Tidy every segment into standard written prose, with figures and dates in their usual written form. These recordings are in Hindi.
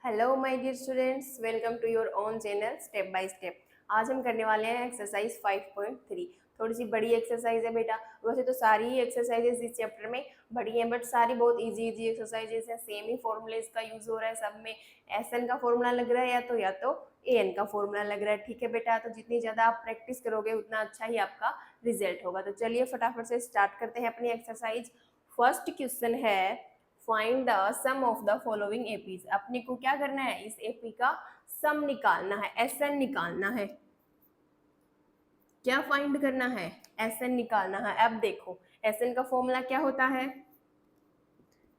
Hello my dear students, welcome to your own channel step by step. आज हम करने वाले हैं एक्सरसाइज 5.3। थोड़ी सी बड़ी एक्सरसाइज है बेटा। वैसे तो सारी ही एक्सरसाइजेज इस चैप्टर में बड़ी हैं, बट सारी बहुत इजी इजी एक्सरसाइजेज हैं। सेम ही फॉर्मूलेज का यूज हो रहा है सब में। एस एन का फॉर्मूला लग रहा है या तो ए एन का फॉर्मूला लग रहा है। ठीक है बेटा, तो जितनी ज़्यादा आप प्रैक्टिस करोगे उतना अच्छा ही आपका रिजल्ट होगा। तो चलिए फटाफट से स्टार्ट करते हैं अपनी एक्सरसाइज। फर्स्ट क्वेश्चन है find the sum of the following APs. अपने को क्या करना है, इस एपी का सम निकालना है, एसएन निकालना है। क्या फाइंड करना है, एसएन निकालना है। अब देखो एसएन का फॉर्मूला क्या होता है,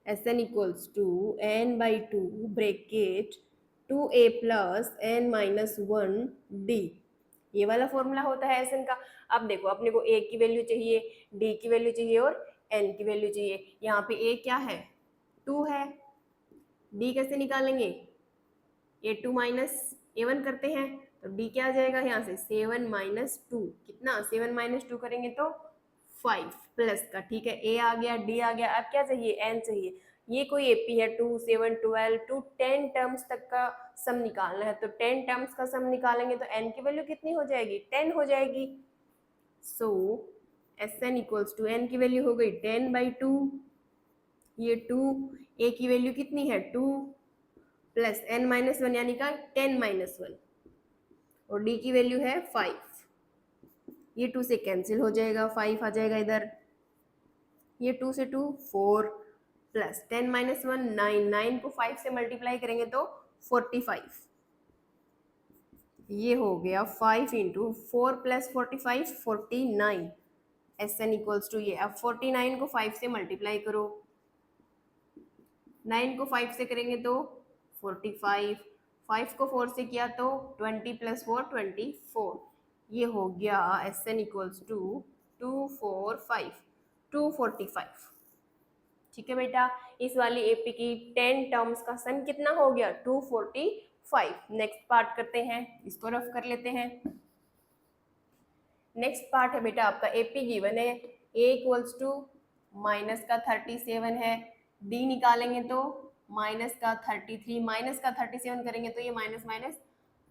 SN equals to N by two bracket 2a plus N minus 1d। ये वाला फॉर्मूला होता है एसएन का। अब देखो अपने को ए की वैल्यू चाहिए, डी की वैल्यू चाहिए और एन की वैल्यू चाहिए। यहाँ पे ए क्या है, 2 है। डी कैसे निकालेंगे, ए टू माइनस ए वन करते हैं तो डी क्या आ जाएगा यहाँ से 7 माइनस टू। कितना, 7 माइनस टू करेंगे तो 5 प्लस का। ठीक है, ए आ गया, डी आ गया। अब क्या चाहिए, एन चाहिए। ये कोई एपी है 2 7 12 टू 10 टर्म्स तक का सम निकालना है। तो 10 टर्म्स का सम निकालेंगे तो एन की वैल्यू कितनी हो जाएगी, 10 हो जाएगी। So S N equals to n की वैल्यू हो गई 10/2। ये 2, ए की वैल्यू कितनी है 2 प्लस एन माइनस 1 यानी का 10 माइनस 1 और डी की वैल्यू है 5। ये 2 से कैंसिल हो जाएगा, 5 आ जाएगा इधर। ये 2 से 2 4 प्लस 10 माइनस 1 9, 9 को 5 से मल्टीप्लाई करेंगे तो 45। ये हो गया 5 into 4 plus 45 49। S N equals to ये। अब 49 को 5 से मल्टीप्लाई करो, 9 को 5 से करेंगे तो 45, 5 को 4 से किया तो 20 प्लस 4 24। ये हो गया एस एन इक्वल्स टू 245 245। ठीक है बेटा, इस वाली एपी की 10 टर्म्स का सम कितना हो गया 245। नेक्स्ट पार्ट करते हैं, इसको रफ कर लेते हैं। नेक्स्ट पार्ट है बेटा आपका एपी गिवन है, ए इक्वल्स टू माइनस का 37 है, डी निकालेंगे तो माइनस का 33, माइनस का 37 करेंगे तो ये माइनस माइनस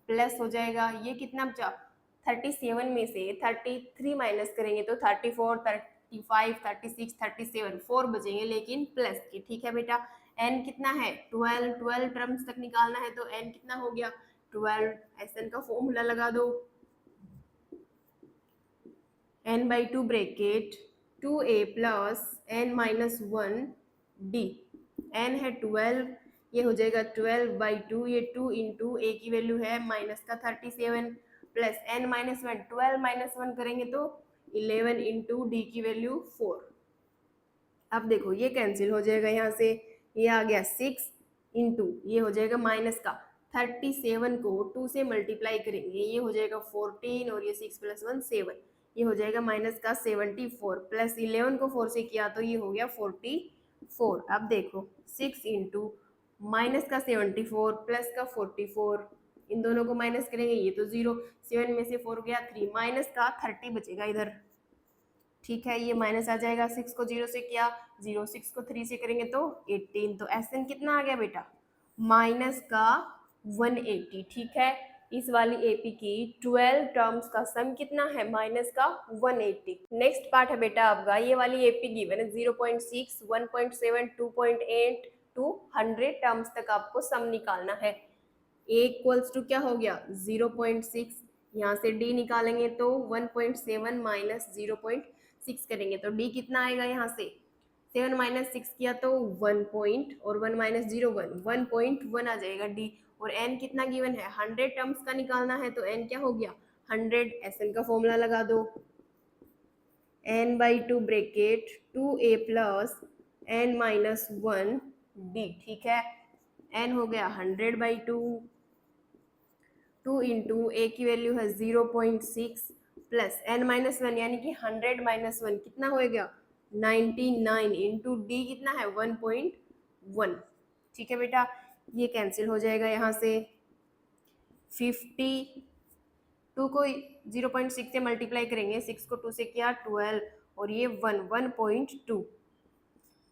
प्लस हो जाएगा। ये कितना बचा, 37 में से 33 माइनस करेंगे तो 34 35 36 37 4 बचेंगे लेकिन प्लस के। ठीक है बेटा, एन कितना है 12, 12 टर्म्स तक निकालना है तो एन कितना हो गया 12। एस एन का फॉर्मूला लगा दो, n by 2 bracket 2a plus n minus 1d। n है 12, ये हो जाएगा 12/2। ये 2 इंटू ए की वैल्यू है माइनस का 37 प्लस n माइनस 1, 12 माइनस 1 करेंगे तो 11 इंटू डी की वैल्यू 4। अब देखो ये कैंसिल हो जाएगा यहाँ से, ये आ गया 6 इंटू ये हो जाएगा माइनस का 37 को 2 से मल्टीप्लाई करेंगे, ये हो जाएगा 14 और ये 6 प्लस 1 7। ये हो जाएगा माइनस का 74 प्लस 11 को 4 से किया तो ये हो गया 44। अब देखो 6 इंटू माइनस का 74 प्लस का 44, इन दोनों को माइनस करेंगे ये तो 0, 7 में से 4 गया 3, माइनस का 30 बचेगा इधर। ठीक है, ये माइनस आ जाएगा, 6 को 0 से किया 0, 6 को 3 से करेंगे तो 18। तो एस एन कितना आ गया बेटा, माइनस का 180। ठीक है, इस वाली एपी की 12 टर्म्स का सम कितना है, माइनस का 180। नेक्स्ट पार्ट है बेटा आपका, ये वाली एपी गिवन है 0.6 1.7 2.8 टू 100 टर्म्स तक आपको सम निकालना है। ए इक्वल्स टू क्या हो गया 0.6, यहाँ से डी निकालेंगे तो 1.7 माइनस 0.6 करेंगे तो डी कितना आएगा, यहाँ से 7 माइनस 6 किया तो 1 पॉइंट और 1 माइनस 0 1 1.1 आ जाएगा डी। और एन कितना गिवन है 100 टर्म्स का निकालना है तो एन क्या हो गया 100। एस एन का फॉर्मूला लगा दो, n by 2 bracket 2a plus n minus 1d। ठीक है, n हो गया 100/2, 2 इंटू ए की वैल्यू है 0.6 प्लस n माइनस 1 यानी कि 100 माइनस 1 कितना हो गया 99 इंटू डी कितना है 1.1। ठीक है बेटा, ये कैंसिल हो जाएगा यहाँ से, 50 2 को 0.6 से मल्टीप्लाई करेंगे, 6 को 2 से किया 12 और ये 1 1.2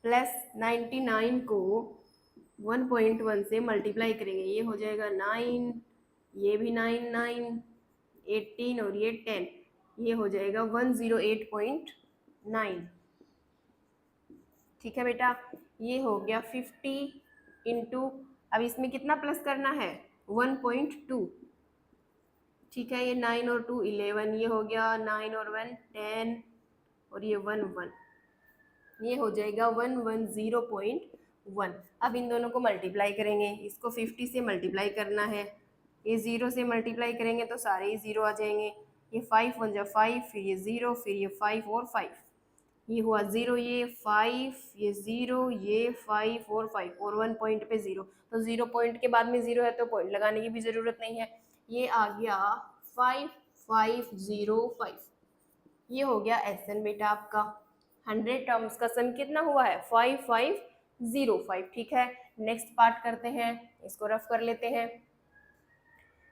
प्लस 99 को 1.1 से मल्टीप्लाई करेंगे, ये हो जाएगा 9, ये भी 9, 9, 18 और ये 10, ये हो जाएगा 108.9। ठीक है बेटा, ये हो गया 50 इंटू, अब इसमें कितना प्लस करना है 1.2। ठीक है, ये 9 और 2 11, ये हो गया 9 और 1 10 और ये 1 1, ये हो जाएगा 110.1। अब इन दोनों को मल्टीप्लाई करेंगे, इसको 50 से मल्टीप्लाई करना है, ये 0 से मल्टीप्लाई करेंगे तो सारे ही 0 आ जाएंगे, ये 5 1 जा 5, फिर ये 0, फिर ये 5 और 5, ये हुआ 0, ये 5, ये 0, ये 5 और 5 और 1 पॉइंट पे 0, तो 0 पॉइंट के बाद में 0 है तो पॉइंट लगाने की भी ज़रूरत नहीं है। ये आ गया 5505, ये हो गया SN बेटा आपका। 100 टर्म्स का सम कितना हुआ है 5505। ठीक है, नेक्स्ट पार्ट करते हैं, इसको रफ कर लेते हैं।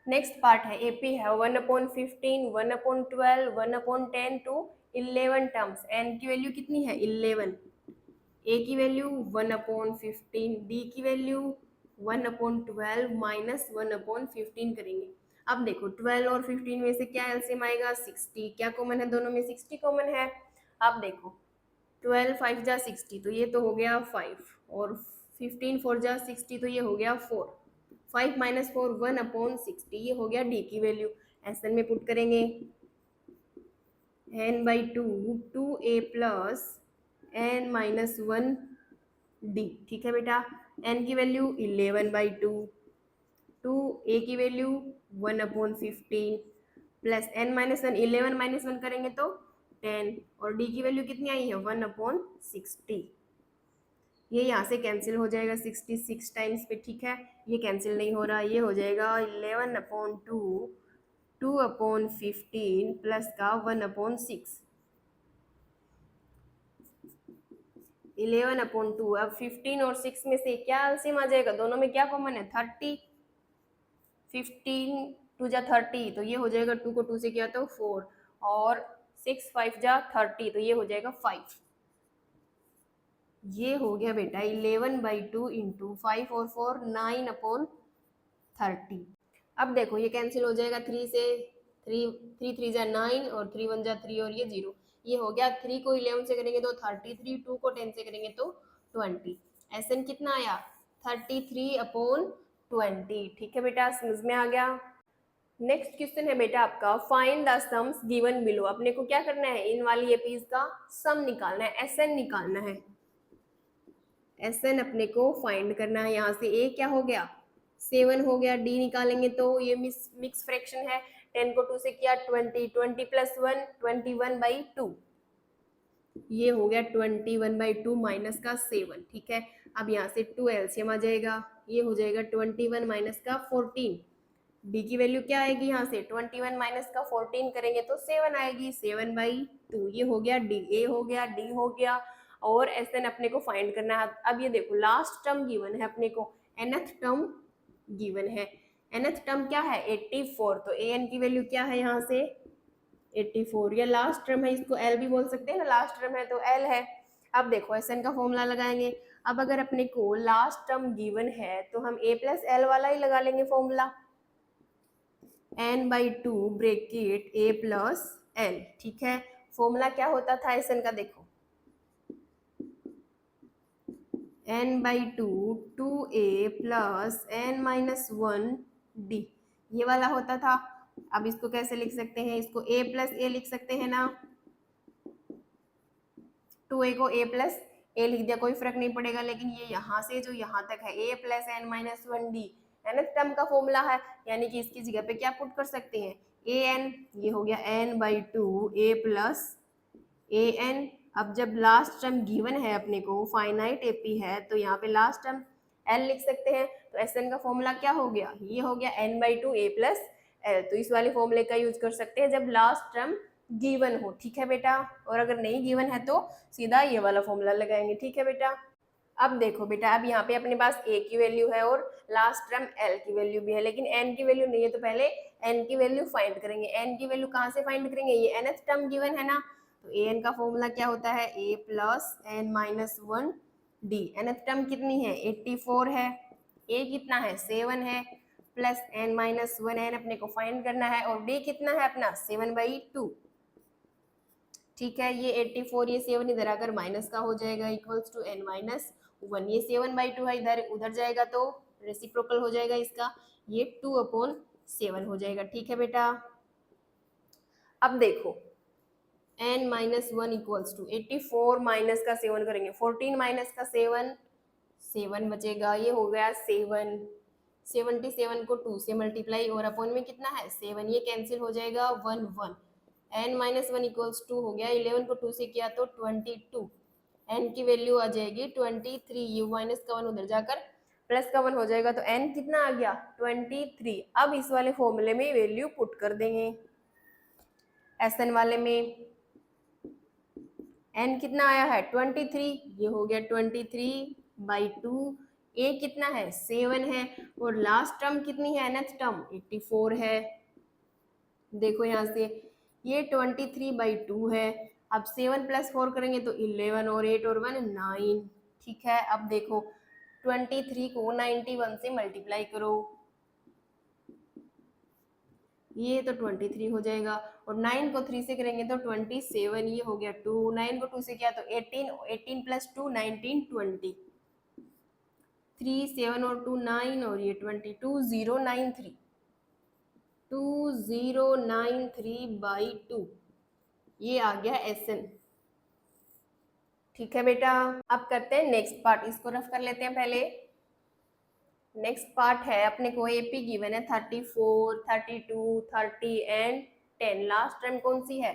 नेक्स्ट पार्ट है AP है 1/15, 1/12, 1/10 टू 11 टर्म्स। n की वैल्यू कितनी है 11, A की वैल्यू 1/15, D की वैल्यू 1/12 माइनस 1/15 करेंगे। अब देखो 12 और 15 में से क्या एलसीएम आएगा 60, क्या कॉमन है दोनों में 60 कॉमन है। अब देखो 12 5 जा 60 तो ये तो हो गया 5 और 15 4 जा 60 तो ये हो गया 4, 5 माइनस 4 1/60, ये हो गया D की वैल्यू। SN में पुट करेंगे n/2 2a plus n minus 1 D। ठीक है बेटा, n की वैल्यू 11/2, 2a की value 1/15 plus n minus 1, 11 minus 1 करेंगे तो 10 और d की वैल्यू कितनी आई है 1/60। ये यहाँ से कैंसिल हो जाएगा 66 टाइम्स पे। ठीक है, ये कैंसिल नहीं हो रहा, ये हो जाएगा 11/2 2/15 प्लस का 1/6, 11/2। अब 15 और 6 में से क्या एलसीएम आ जाएगा, दोनों में क्या कॉमन है 30, 15 2 जा 30 तो ये हो जाएगा 2 को 2 से किया तो 4 और 6 5 जा 30 तो ये हो जाएगा 5। ये हो गया बेटा 11/2 इंटू 5 और 4 9/30। अब देखो ये कैंसिल हो जाएगा 3 से, 3 3 3 जा 9 और 3 1 जा 3 और ये 0, ये हो गया 3 को 11 से करेंगे तो 33, 2 को 10 से करेंगे तो 20। SN कितना आया 33/20। ठीक है बेटा, समझ में आ गया। नेक्स्ट क्वेश्चन है बेटा आपका find the sums given below. अपने को क्या करना है, इन वाली एपीज का सम निकालना है, SN निकालना है। SN अपने को फाइंड करना है। यहाँ से A क्या हो गया 7 हो गया, D निकालेंगे तो ये मिक्स फ्रैक्शन है, 10 को 2 से किया 20, 20 प्लस 1 21/2, ये हो गया 21/2 माइनस का 7। ठीक है, अब यहाँ से 2 एलसीएम आ जाएगा, ये हो जाएगा 21 माइनस का 14। D की वैल्यू क्या आएगी, यहाँ से 21 माइनस का 14 करेंगे तो 7 आएगी, 7/2, ये हो गया D, A हो गया, D हो गया और SN अपने को फाइंड करना है। अब ये देखो लास्ट टर्म गिवन है अपने को, nth टर्म गिवन है, nth टर्म क्या है 84, तो an की वैल्यू क्या है यहाँ से 84, या लास्ट टर्म है, इसको L भी बोल सकते हैं ना, लास्ट टर्म है तो L है। अब देखो SN का फॉर्मूला लगाएंगे। अब अगर अपने को लास्ट टर्म गिवन है तो हम A प्लस L वाला ही लगा लेंगे formula, n/2 bracket A plus L। ठीक है, फॉर्मूला क्या होता था SN का, देखो n/2 2a plus n minus 1 D, ये वाला होता था। अब इसको कैसे लिख सकते हैं, इसको A प्लस A लिख सकते हैं ना, 2a को A प्लस A लिख दिया, कोई फर्क नहीं पड़ेगा, लेकिन ये यहाँ से जो यहाँ तक है A plus n minus 1 D nth term का फॉर्मूला है, यानी कि इसकी जगह पे क्या पुट कर सकते हैं an, ये हो गया n/2 A प्लस an। अब जब लास्ट टर्म गिवन है अपने को, फाइनाइट एपी है, तो यहाँ पे लास्ट टर्म L लिख सकते हैं, तो SN का फॉर्मूला क्या हो गया, ये हो गया n/2 A प्लस L। तो इस वाले फॉर्मूले का यूज कर सकते हैं जब लास्ट टर्म गिवन हो। ठीक है बेटा, और अगर नहीं गिवन है तो सीधा ये वाला फॉर्मूला लगाएंगे। ठीक है बेटा, अब देखो बेटा, अब यहाँ पे अपने पास A की वैल्यू है और लास्ट टर्म L की वैल्यू भी है, लेकिन N की वैल्यू नहीं है, तो पहले N की वैल्यू फाइंड करेंगे। N की वैल्यू कहाँ से फाइंड करेंगे, ये nth टर्म गिवन है ना, तो an का फॉर्मूला क्या होता है A plus n minus 1 D. nth term कितनी है 84 है, ए कितना है 7 है, प्लस n माइनस 1 n अपने को फाइंड करना है, और डी कितना है अपना 7/2। ठीक है, ये 84 ये 7 इधर आकर माइनस का हो जाएगा इक्वल्स टू n माइनस 1। ये 7/2 है, इधर उधर जाएगा तो रेसिप्रोकल हो जाएगा इसका, ये 2/7 हो जाएगा। ठीक है बेटा, अब देखो n minus 1 equals to 84 minus का 7 करेंगे, 14 माइनस का 7 7 बचेगा, ये हो गया 7। 77 को 2 से मल्टीप्लाई और अपॉन में कितना है 7, ये कैंसिल हो जाएगा 1 1। n माइनस 1 इक्वल्स 2 हो गया, 11 को 2 से किया तो 22, n की वैल्यू आ जाएगी 23। ये माइनस का 1 उधर जाकर प्लस का 1 हो जाएगा, तो n कितना आ गया 23। अब इस वाले फॉर्मूले में वैल्यू पुट कर देंगे, Sn वाले में n कितना आया है 23, ये हो गया 23/2। a कितना है 7 है, और लास्ट टर्म कितनी है nth टर्म 84 है। देखो यहाँ से ये 23/2 है, अब 7 + 4 करेंगे तो 11 और 8 और 1 9। ठीक है, अब देखो 23 को 91 से मल्टीप्लाई करो, ये तो 23 हो जाएगा, और 9 को 3 से करेंगे तो 27, ये हो गया 2। 9 को 2 से किया तो 18, 18 + 2 19 20, 3 7 और 2 9, और ये 2093 2093/2, ये आ गया Sn। ठीक है बेटा, अब करते हैं नेक्स्ट पार्ट, इसको रफ कर लेते हैं पहले। नेक्स्ट पार्ट है अपने को एपी गिवन है 34 32 30 एंड 10। लास्ट टर्म कौन सी है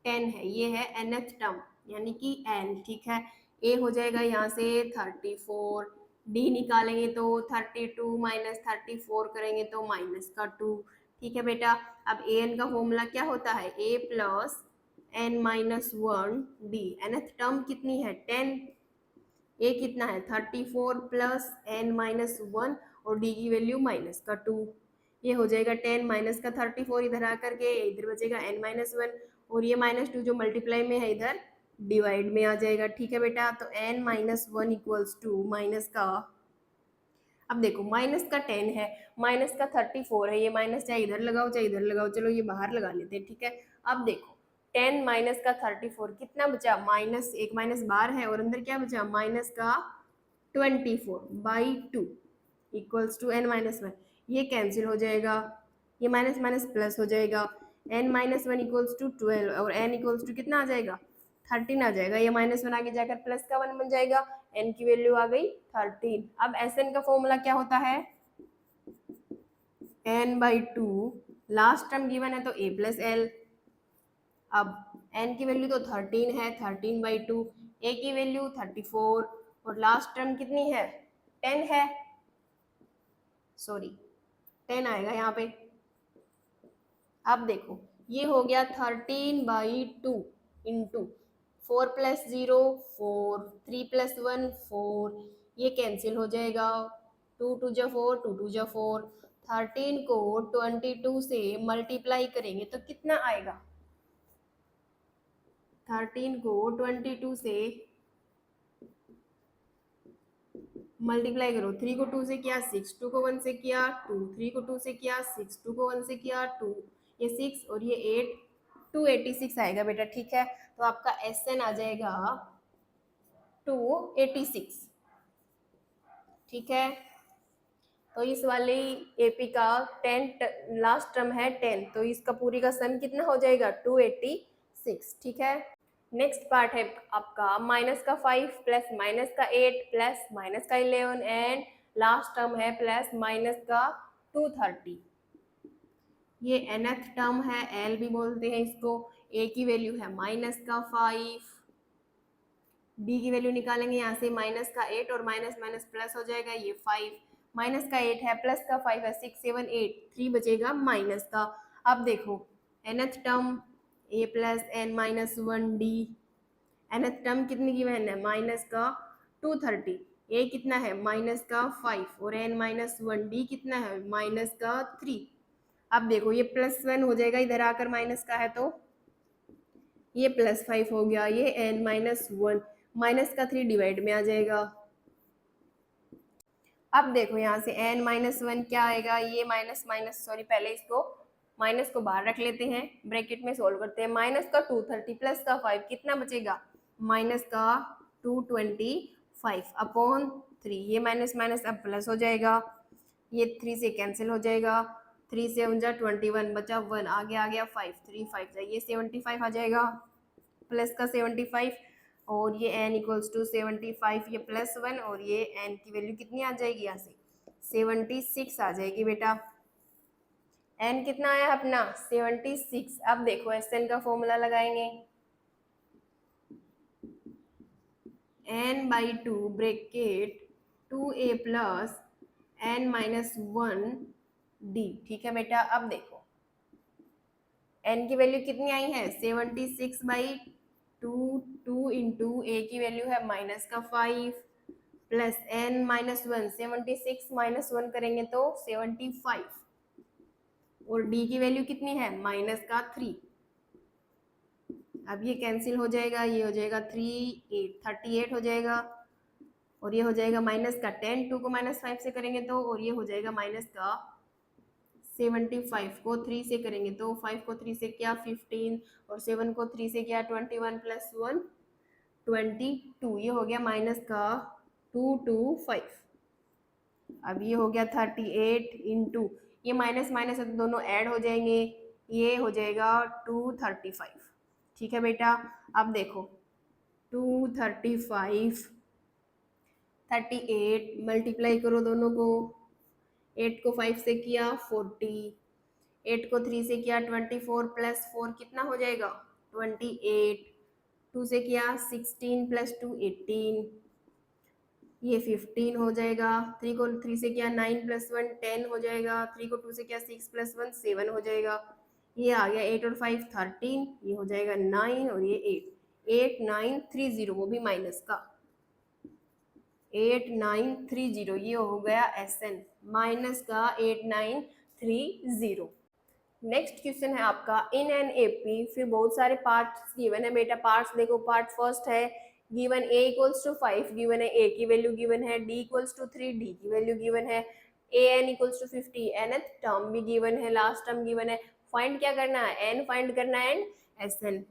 10 है, ये है nth टर्म यानी कि n। ठीक है, a हो जाएगा यहाँ से 34, d निकालेंगे तो 32 माइनस 34 करेंगे तो माइनस का 2। ठीक है बेटा, अब an का फॉर्मूला क्या होता है a plus n minus 1 d। nth term कितनी है 10, ए कितना है 34 प्लस n माइनस 1 और डी की वैल्यू माइनस का 2। ये हो जाएगा 10 माइनस का 34 इधर आकर के इधर बचेगा n माइनस 1, और ये -2 जो मल्टीप्लाई में है इधर डिवाइड में आ जाएगा। ठीक है बेटा, तो n minus 1 equals to minus का, अब देखो माइनस का 10 है, माइनस का 34 है, ये माइनस चाहे इधर लगाओ चाहे इधर लगाओ, चलो ये बाहर लगा लेते हैं। ठीक है, अब देखो 10 माइनस का 34 कितना बचा, माइनस एक माइनस बाहर है और अंदर क्या बचा माइनस का 24/2 इक्वल्स टू n माइनस 1। ये कैंसिल हो जाएगा, ये माइनस माइनस प्लस हो जाएगा, n माइनस 1 इक्वल्स टू 12 और n इक्वल्स टू कितना आ जाएगा 13 आ जाएगा। ये -1 आगे जाकर प्लस का 1 बन जाएगा, n की वैल्यू आ गई 13। अब Sn का फॉर्मूला क्या होता है n/2, लास्ट टर्म गिवन है तो a प्लस l। अब n की वैल्यू तो 13 है, 13/2, a की वैल्यू 34 और लास्ट टर्म कितनी है 10 है, सॉरी 10 आएगा यहाँ पे। अब देखो ये हो गया 13/2 इंटू 4 + 0 4, 3 + 1 4, ये कैंसिल हो जाएगा, 2 2 जा 4, 2 2 जा 4। 13 को 22 से मल्टीप्लाई करेंगे तो कितना आएगा, 13 को 22 से मल्टीप्लाई करो, 3 को 2 से किया 6, 2 को 1 से किया 2, 3 को 2 से किया 6, 2 को 1 से किया 2, ये 6 और ये 8, 286 आएगा बेटा। ठीक है, तो आपका Sn आ जाएगा 286। ठीक है, तो इस वाले एपी का 10 लास्ट टर्म है 10, तो इसका पूरी का सम कितना हो जाएगा 286। ठीक है, नेक्स्ट पार्ट है आपका माइनस का 5 प्लस माइनस का 8 प्लस माइनस का 11 एंड लास्ट टर्म है प्लस माइनस का 230। ये nth टर्म है, l भी बोलते हैं इसको। a की वैल्यू है माइनस का 5, b की वैल्यू निकालेंगे यहाँ से माइनस का 8 और माइनस माइनस प्लस हो जाएगा, ये 5 माइनस का 8 है प्लस का 5 है 6 7 8, 3 बचेगा माइनस का। अब देखो nth term a plus n minus 1 d, nth term कितनी की वैन है माइनस का 230, a कितना है माइनस का 5 और n माइनस 1 d कितना है माइनस का 3। अब देखो ये +1 हो जाएगा, इधर आकर माइनस का है तो ये +5 हो गया, ये n माइनस 1 माइनस का 3 डिवाइड में आ जाएगा, अब देखो यहाँ से n-1 क्या आएगा, ये माइनस माइनस सॉरी पहले इसको माइनस को बाहर रख लेते हैं, ब्रैकेट में सोल्व करते हैं। माइनस का 230 प्लस का 5 कितना बचेगा, माइनस का 225 अपॉन 3, ये माइनस माइनस अब प्लस हो जाएगा, ये 3 से कैंसिल हो जाएगा, 3 से 21 बचा 1, आगे आ गया 5, 3 5 ये 75 आ जाएगा, प्लस का 75 और ये n इक्वल्स टू 75, ये प्लस 1 और ये n की वैल्यू कितनी आ जाएगी, यहाँ से 76 आ जाएगी बेटा। n कितना आया अपना 76। अब देखो Sn का फॉर्मूला लगाएंगे, n/2 bracket 2a plus n-1d। ठीक है बेटा, अब देखो n की वैल्यू कितनी आई है 76/2, 2 इंटू ए की वैल्यू है माइनस का 5 प्लस n-1, 76 माइनस 1 करेंगे तो 75 और d की वैल्यू कितनी है माइनस का 3। अब ये कैंसिल हो जाएगा, ये हो जाएगा 38 हो जाएगा और ये हो जाएगा माइनस का 10, 2 को माइनस 5 से करेंगे तो, और ये हो जाएगा माइनस का 75 को 3 से करेंगे तो 5 को 3 से क्या 15 और 7 को 3 से क्या 21 प्लस 1 22, ये हो गया माइनस का 225। अब ये हो गया 38 इंटू ये माइनस माइनस दोनों ऐड हो जाएंगे, ये हो जाएगा 235। ठीक है बेटा, अब देखो 235 38 मल्टीप्लाई करो दोनों को, 8 को 5 से किया 40, 8 को 3 से किया 24 प्लस 4 कितना हो जाएगा 28, 2 से किया 16 प्लस 2 18, ये 15 हो जाएगा, 3 को 3 से किया 9 प्लस 1 10 हो जाएगा, 3 को 2 से किया 6 प्लस 1 7 हो जाएगा, ये आ गया 8 और 5 13, ये हो जाएगा 9 और ये 8930, वो भी माइनस का 8930, ये हो गया Sn माइनस का 8930। नेक्स्ट क्वेश्चन है आपका इन एन एपी, फिर बहुत सारे पार्ट्स गिवन है बेटा। पार्ट्स देखो, पार्ट फर्स्ट है given a equals to 5 given है, a की वैल्यू गिवन है, d इक्वल्स टू 3 d की वैल्यू गिवन है, an equals to 50 nth term भी गिवन है, लास्ट टर्म गिवन है। फाइंड क्या करना है, n फाइंड करना है एंड Sn,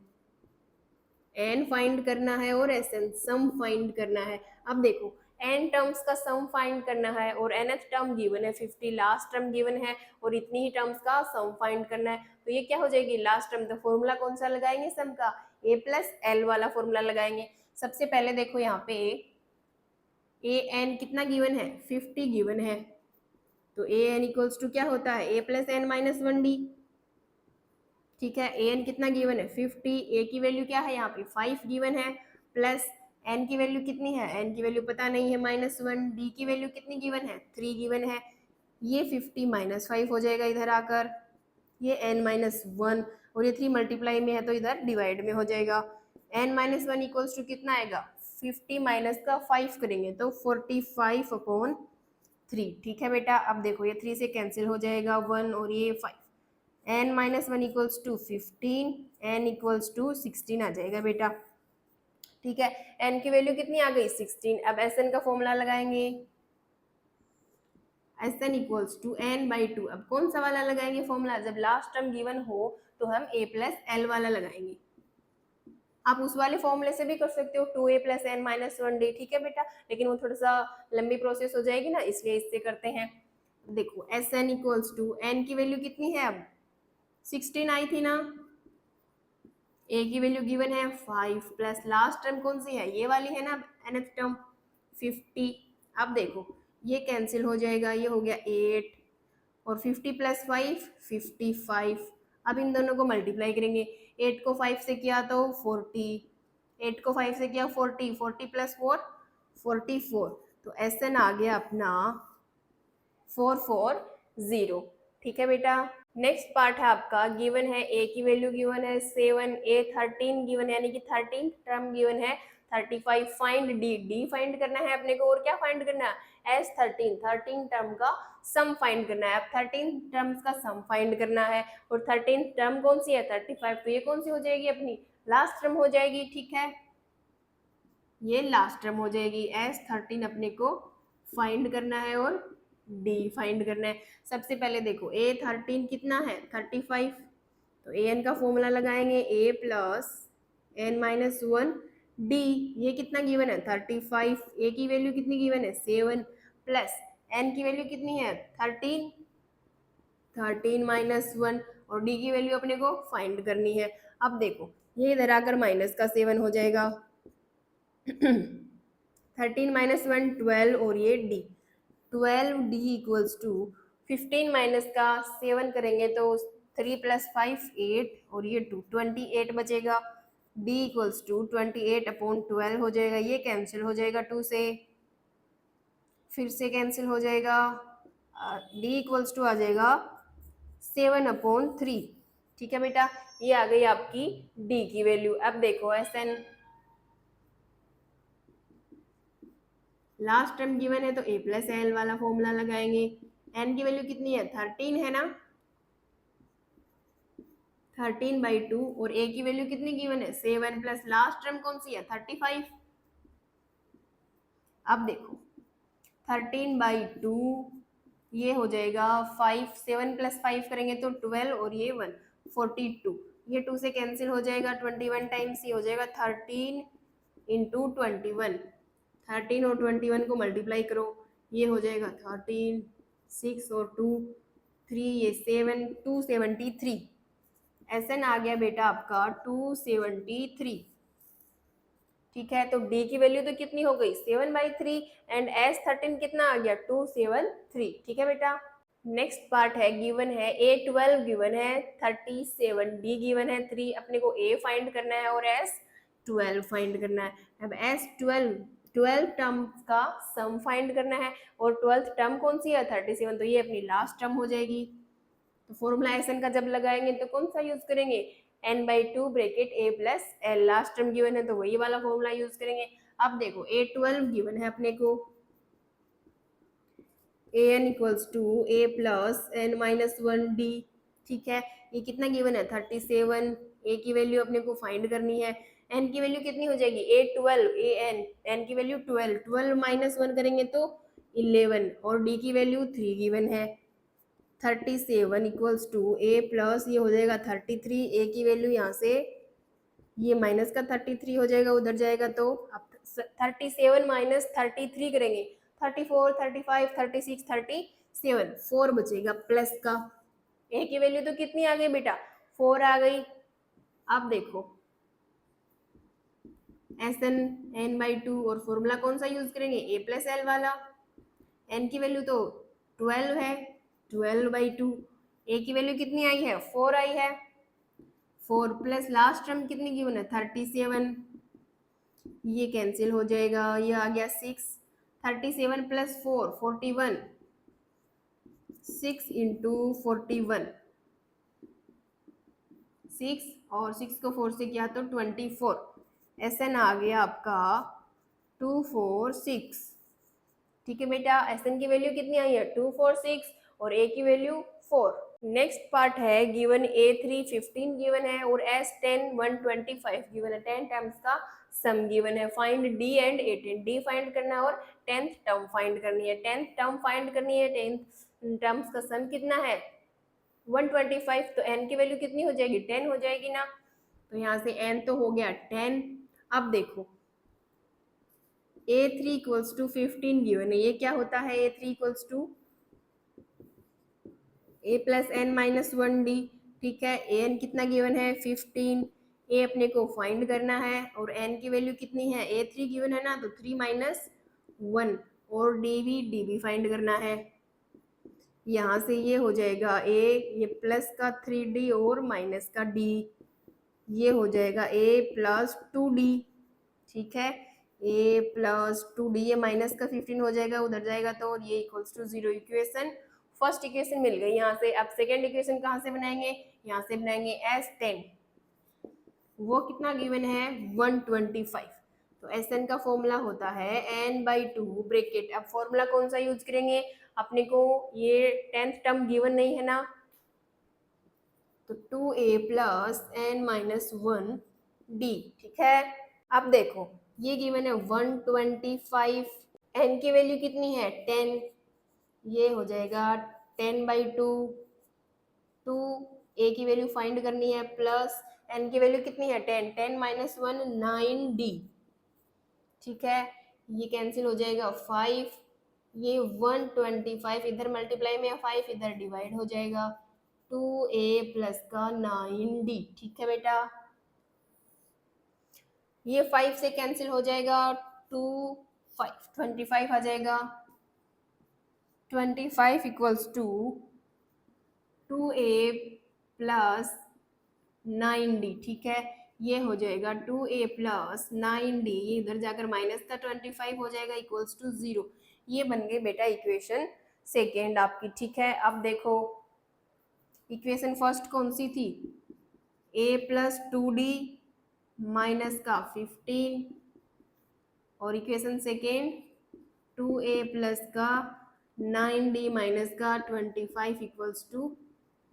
n फाइंड करना है और Sn सम फाइंड करना है। अब देखो n टर्म्स का सम फाइंड करना है और nth टर्म गिवन है 50, लास्ट टर्म गिवन है और इतनी ही टर्म्स का सम फाइंड करना है, तो ये क्या हो जाएगी लास्ट टर्म। तो फॉर्मूला कौन सा लगाएंगे सम का, a प्लस एल वाला फॉर्मूला लगाएंगे। सबसे पहले देखो यहाँ पे a n कितना गिवन है 50 गिवन है, तो a n इक्वल्स टू क्या होता है a plus n minus 1d। ठीक है, ए एन कितना गिवन है 50, ए की वैल्यू क्या है यहाँ पे 5 गिवन है, प्लस एन की वैल्यू कितनी है, एन की वैल्यू पता नहीं है -1, डी की वैल्यू कितनी गिवन है 3 गिवन है, ये 50 -5 हो जाएगा इधर आकर, ये n-1 और ये 3 मल्टीप्लाई में है तो इधर डिवाइड में हो जाएगा। n-1 इक्वल्स टू कितना आएगा 50 माइनस का 5 करेंगे तो 45/3। ठीक है बेटा, अब देखो ये 3 से कैंसिल हो जाएगा 1 और ये 5, n-1 equals to 15, n equals to 16 आ जाएगा बेटा। ठीक है, n की वैल्यू कितनी आ गई 16। अब Sn का फॉर्मूला लगाएंगे, Sn इक्वल्स टू n/2। अब कौन सा वाला लगाएंगे फॉर्मूला, जब लास्ट टर्म गिवन हो तो हम a प्लस एल वाला लगाएंगे। आप उस वाले फॉर्मूले से भी कर सकते हो 2a plus n minus 1d। ठीक है बेटा, लेकिन वो थोड़ा सा लंबी प्रोसेस हो जाएगी ना, इसलिए इससे करते हैं। देखो Sn इक्वल्स टू n की वैल्यू कितनी है अब 16 आई थी ना, a की वैल्यू गिवन है 5 प्लस लास्ट टर्म कौन सी है ये वाली है ना nth टर्म 50। अब देखो ये कैंसिल हो जाएगा, ये हो गया 8 और 50 प्लस 5 55। अब इन दोनों को मल्टीप्लाई करेंगे, 8 को 5 से किया तो 40, 8 को 5 से किया 40, 40 प्लस 4 44, तो Sn आ गया अपना 440। ठीक है बेटा, नेक्स्ट पार्ट है आपका गिवन है a की वैल्यू गिवन है 7, a 13 गिवन है, यानी कि 13 टर्म गिवन है 35, फाइंड d फाइंड करना है अपने को, और क्या फाइंड करना है S13 टर्म का सम फाइंड करना है। अब 13 टर्म्स का सम फाइंड करना है और 13 टर्म कौन सी है 35, तो ये कौन सी हो जाएगी अपनी लास्ट टर्म हो जाएगी। ठीक है, ये लास्ट टर्म हो जाएगी, S13 अपने को फाइंड करना है और डी फाइंड करना है। सबसे पहले देखो ए 13 कितना है 35, तो ए एन का फॉर्मूला लगाएंगे a plus N minus one d. ये कितना गिवन है 35, ए की वैल्यू कितनी गिवन है 7 प्लस एन की वैल्यू कितनी है 13, 13 माइनस वन और डी की वैल्यू अपने को फाइंड करनी है। अब देखो ये इधर आकर माइनस का 7 हो जाएगा 13 माइनस वन 12 और ये D 12 D equals to 15 minus का 7 करेंगे तो 3 प्लस 5 8 और ये 2 28 बचेगा। डी इक्वल्स टू 28 अपॉन 12 हो जाएगा, ये कैंसिल हो जाएगा 2 से, फिर से कैंसिल हो जाएगा। डी इक्वल्स टू आ जाएगा 7 अपॉन 3। ठीक है बेटा, ये आ गई आपकी डी की वैल्यू। अब देखो S N last term given है तो ए प्लस एल वाला फॉर्मूला लगाएंगे। एन की वैल्यू कितनी है 13 है ना, 13/2 और ए की वैल्यू कितनी गिवन है 7 प्लस लास्ट टर्म कौन सी है 35। अब देखो 13/2 ये हो जाएगा 5, 7 प्लस 5 करेंगे तो 12 और ये 1 42, ये 2 से कैंसिल हो जाएगा 21 टाइम्स, ये हो जाएगा 13 इंटू 21, 13 और 21 को मल्टीप्लाई करो, ये हो जाएगा 13, 6 और 2 3, ये 7 273। एस एन आ गया बेटा आपका 273। ठीक है, तो डी की वैल्यू तो कितनी हो गई 7/3 एंड एस 13 कितना आ गया 273। ठीक है बेटा, नेक्स्ट पार्ट है गिवन है ए 12 गिवन है 37, डी गिवन है 3, अपने को ए फाइंड करना है और एस 12 फाइंड करना है। अब एस 12 टर्म का सम फाइंड करना है और 12th टर्म कौन सी है 37, तो ये अपनी लास्ट टर्म हो जाएगी। तो फॉर्मूला एस एन का जब लगाएंगे तो कौन सा यूज करेंगे n/2 bracket a plus L, last term given है तो वही वाला फॉर्मूला यूज करेंगे। अब देखो a 12 गिवन है अपने को, a n equals to a plus N minus one D. ठीक है, ये कितना गिवन है 37, a की वैल्यू अपने को फाइंड करनी है, n की वैल्यू कितनी हो जाएगी a 12 a n, n की वैल्यू 12, 12 माइनस वन करेंगे तो 11 और d की वैल्यू 3 गिवन है 37 इक्वल्स टू ए प्लस ये हो जाएगा 33, ए की वैल्यू यहाँ से ये माइनस का 33 हो जाएगा उधर जाएगा तो अब 37 माइनस 33 करेंगे 34 35 36 37 4 बचेगा प्लस का, ए की वैल्यू तो कितनी आ गई बेटा 4 आ गई। अब देखो एस एन n/2 और फॉर्मूला कौन सा यूज करेंगे ए प्लस एल वाला, एन की वैल्यू तो 12 है 12/2, ए की वैल्यू कितनी आई है 4 आई है, 4 प्लस लास्ट टर्म कितनी गिवन है 37, ये कैंसिल हो जाएगा, ये आ गया 6, 37 प्लस 4 41, 6 इंटू 41, 6 और 6 को 4 से किया तो 24, एस एन आ गया आपका 246। ठीक है बेटा, एस एन की वैल्यू कितनी आई है 246 और ए की वैल्यू 4। नेक्स्ट पार्ट है गिवन ए 3 15 गिवन है और एस 10 125 गिवन है, 10 टर्म्स का सम गिवन है, find D and A 10, D find करना है और 10th टर्म फाइंड करनी है, 10th टर्म फाइंड करनी है, 10 टर्म्स का सम कितना है 125, तो n की वैल्यू कितनी हो जाएगी 10 हो जाएगी ना, तो यहाँ से n तो हो गया 10। अब देखो a3 इक्वल्स टू 15 गिवन है, ये क्या होता है a3 equals to a plus N minus one D. ठीक है, ए एन कितना गिवन है 15, ए अपने को फाइंड करना है और एन की वैल्यू कितनी है a3 गिवन है ना, तो 3 माइनस वन और डी भी फाइंड करना है, यहाँ से ये हो जाएगा a, ये प्लस का 3d और माइनस का d, ये हो जाएगा a प्लस 2d। ठीक है, a प्लस 2d, ये माइनस का 15 हो जाएगा उधर जाएगा तो, और ये equals to 0। Equation first equation मिल गई यहाँ से। अब सेकेंड इक्वेशन कहाँ से बनाएंगे, यहाँ से बनाएंगे S10, वो कितना गिवन है 125, तो Sn का फॉर्मूला होता है n/2 ब्रैकेट। अब फॉर्मूला कौन सा यूज करेंगे, अपने को ये 10th टर्म गिवन नहीं है ना, तो 2a plus N minus one D. ठीक है, अब देखो ये गिवन है 125 एन की वैल्यू कितनी है 10, ये हो जाएगा 10/2, 2 ए की वैल्यू फाइंड करनी है प्लस एन की वैल्यू कितनी है 10, 10 माइनस 1 9d, ठीक है, ये कैंसिल हो जाएगा 5, ये 125 इधर मल्टीप्लाई में 5 इधर डिवाइड हो जाएगा 2a प्लस का 9d, ठीक है बेटा, ये 5 से कैंसिल हो जाएगा 2 5 25 आ जाएगा, 25 equals to 2a plus 9d, ठीक है, ये हो जाएगा 2a प्लस 9d, ये इधर जाकर माइनस का 25 हो जाएगा इक्वल्स टू 0, ये बन गई बेटा इक्वेशन सेकेंड आपकी, ठीक है। अब देखो इक्वेशन फर्स्ट कौन सी थी, a प्लस 2d माइनस का 15, और इक्वेशन सेकेंड 2a प्लस का 9d माइनस का 25 इक्वल्स टू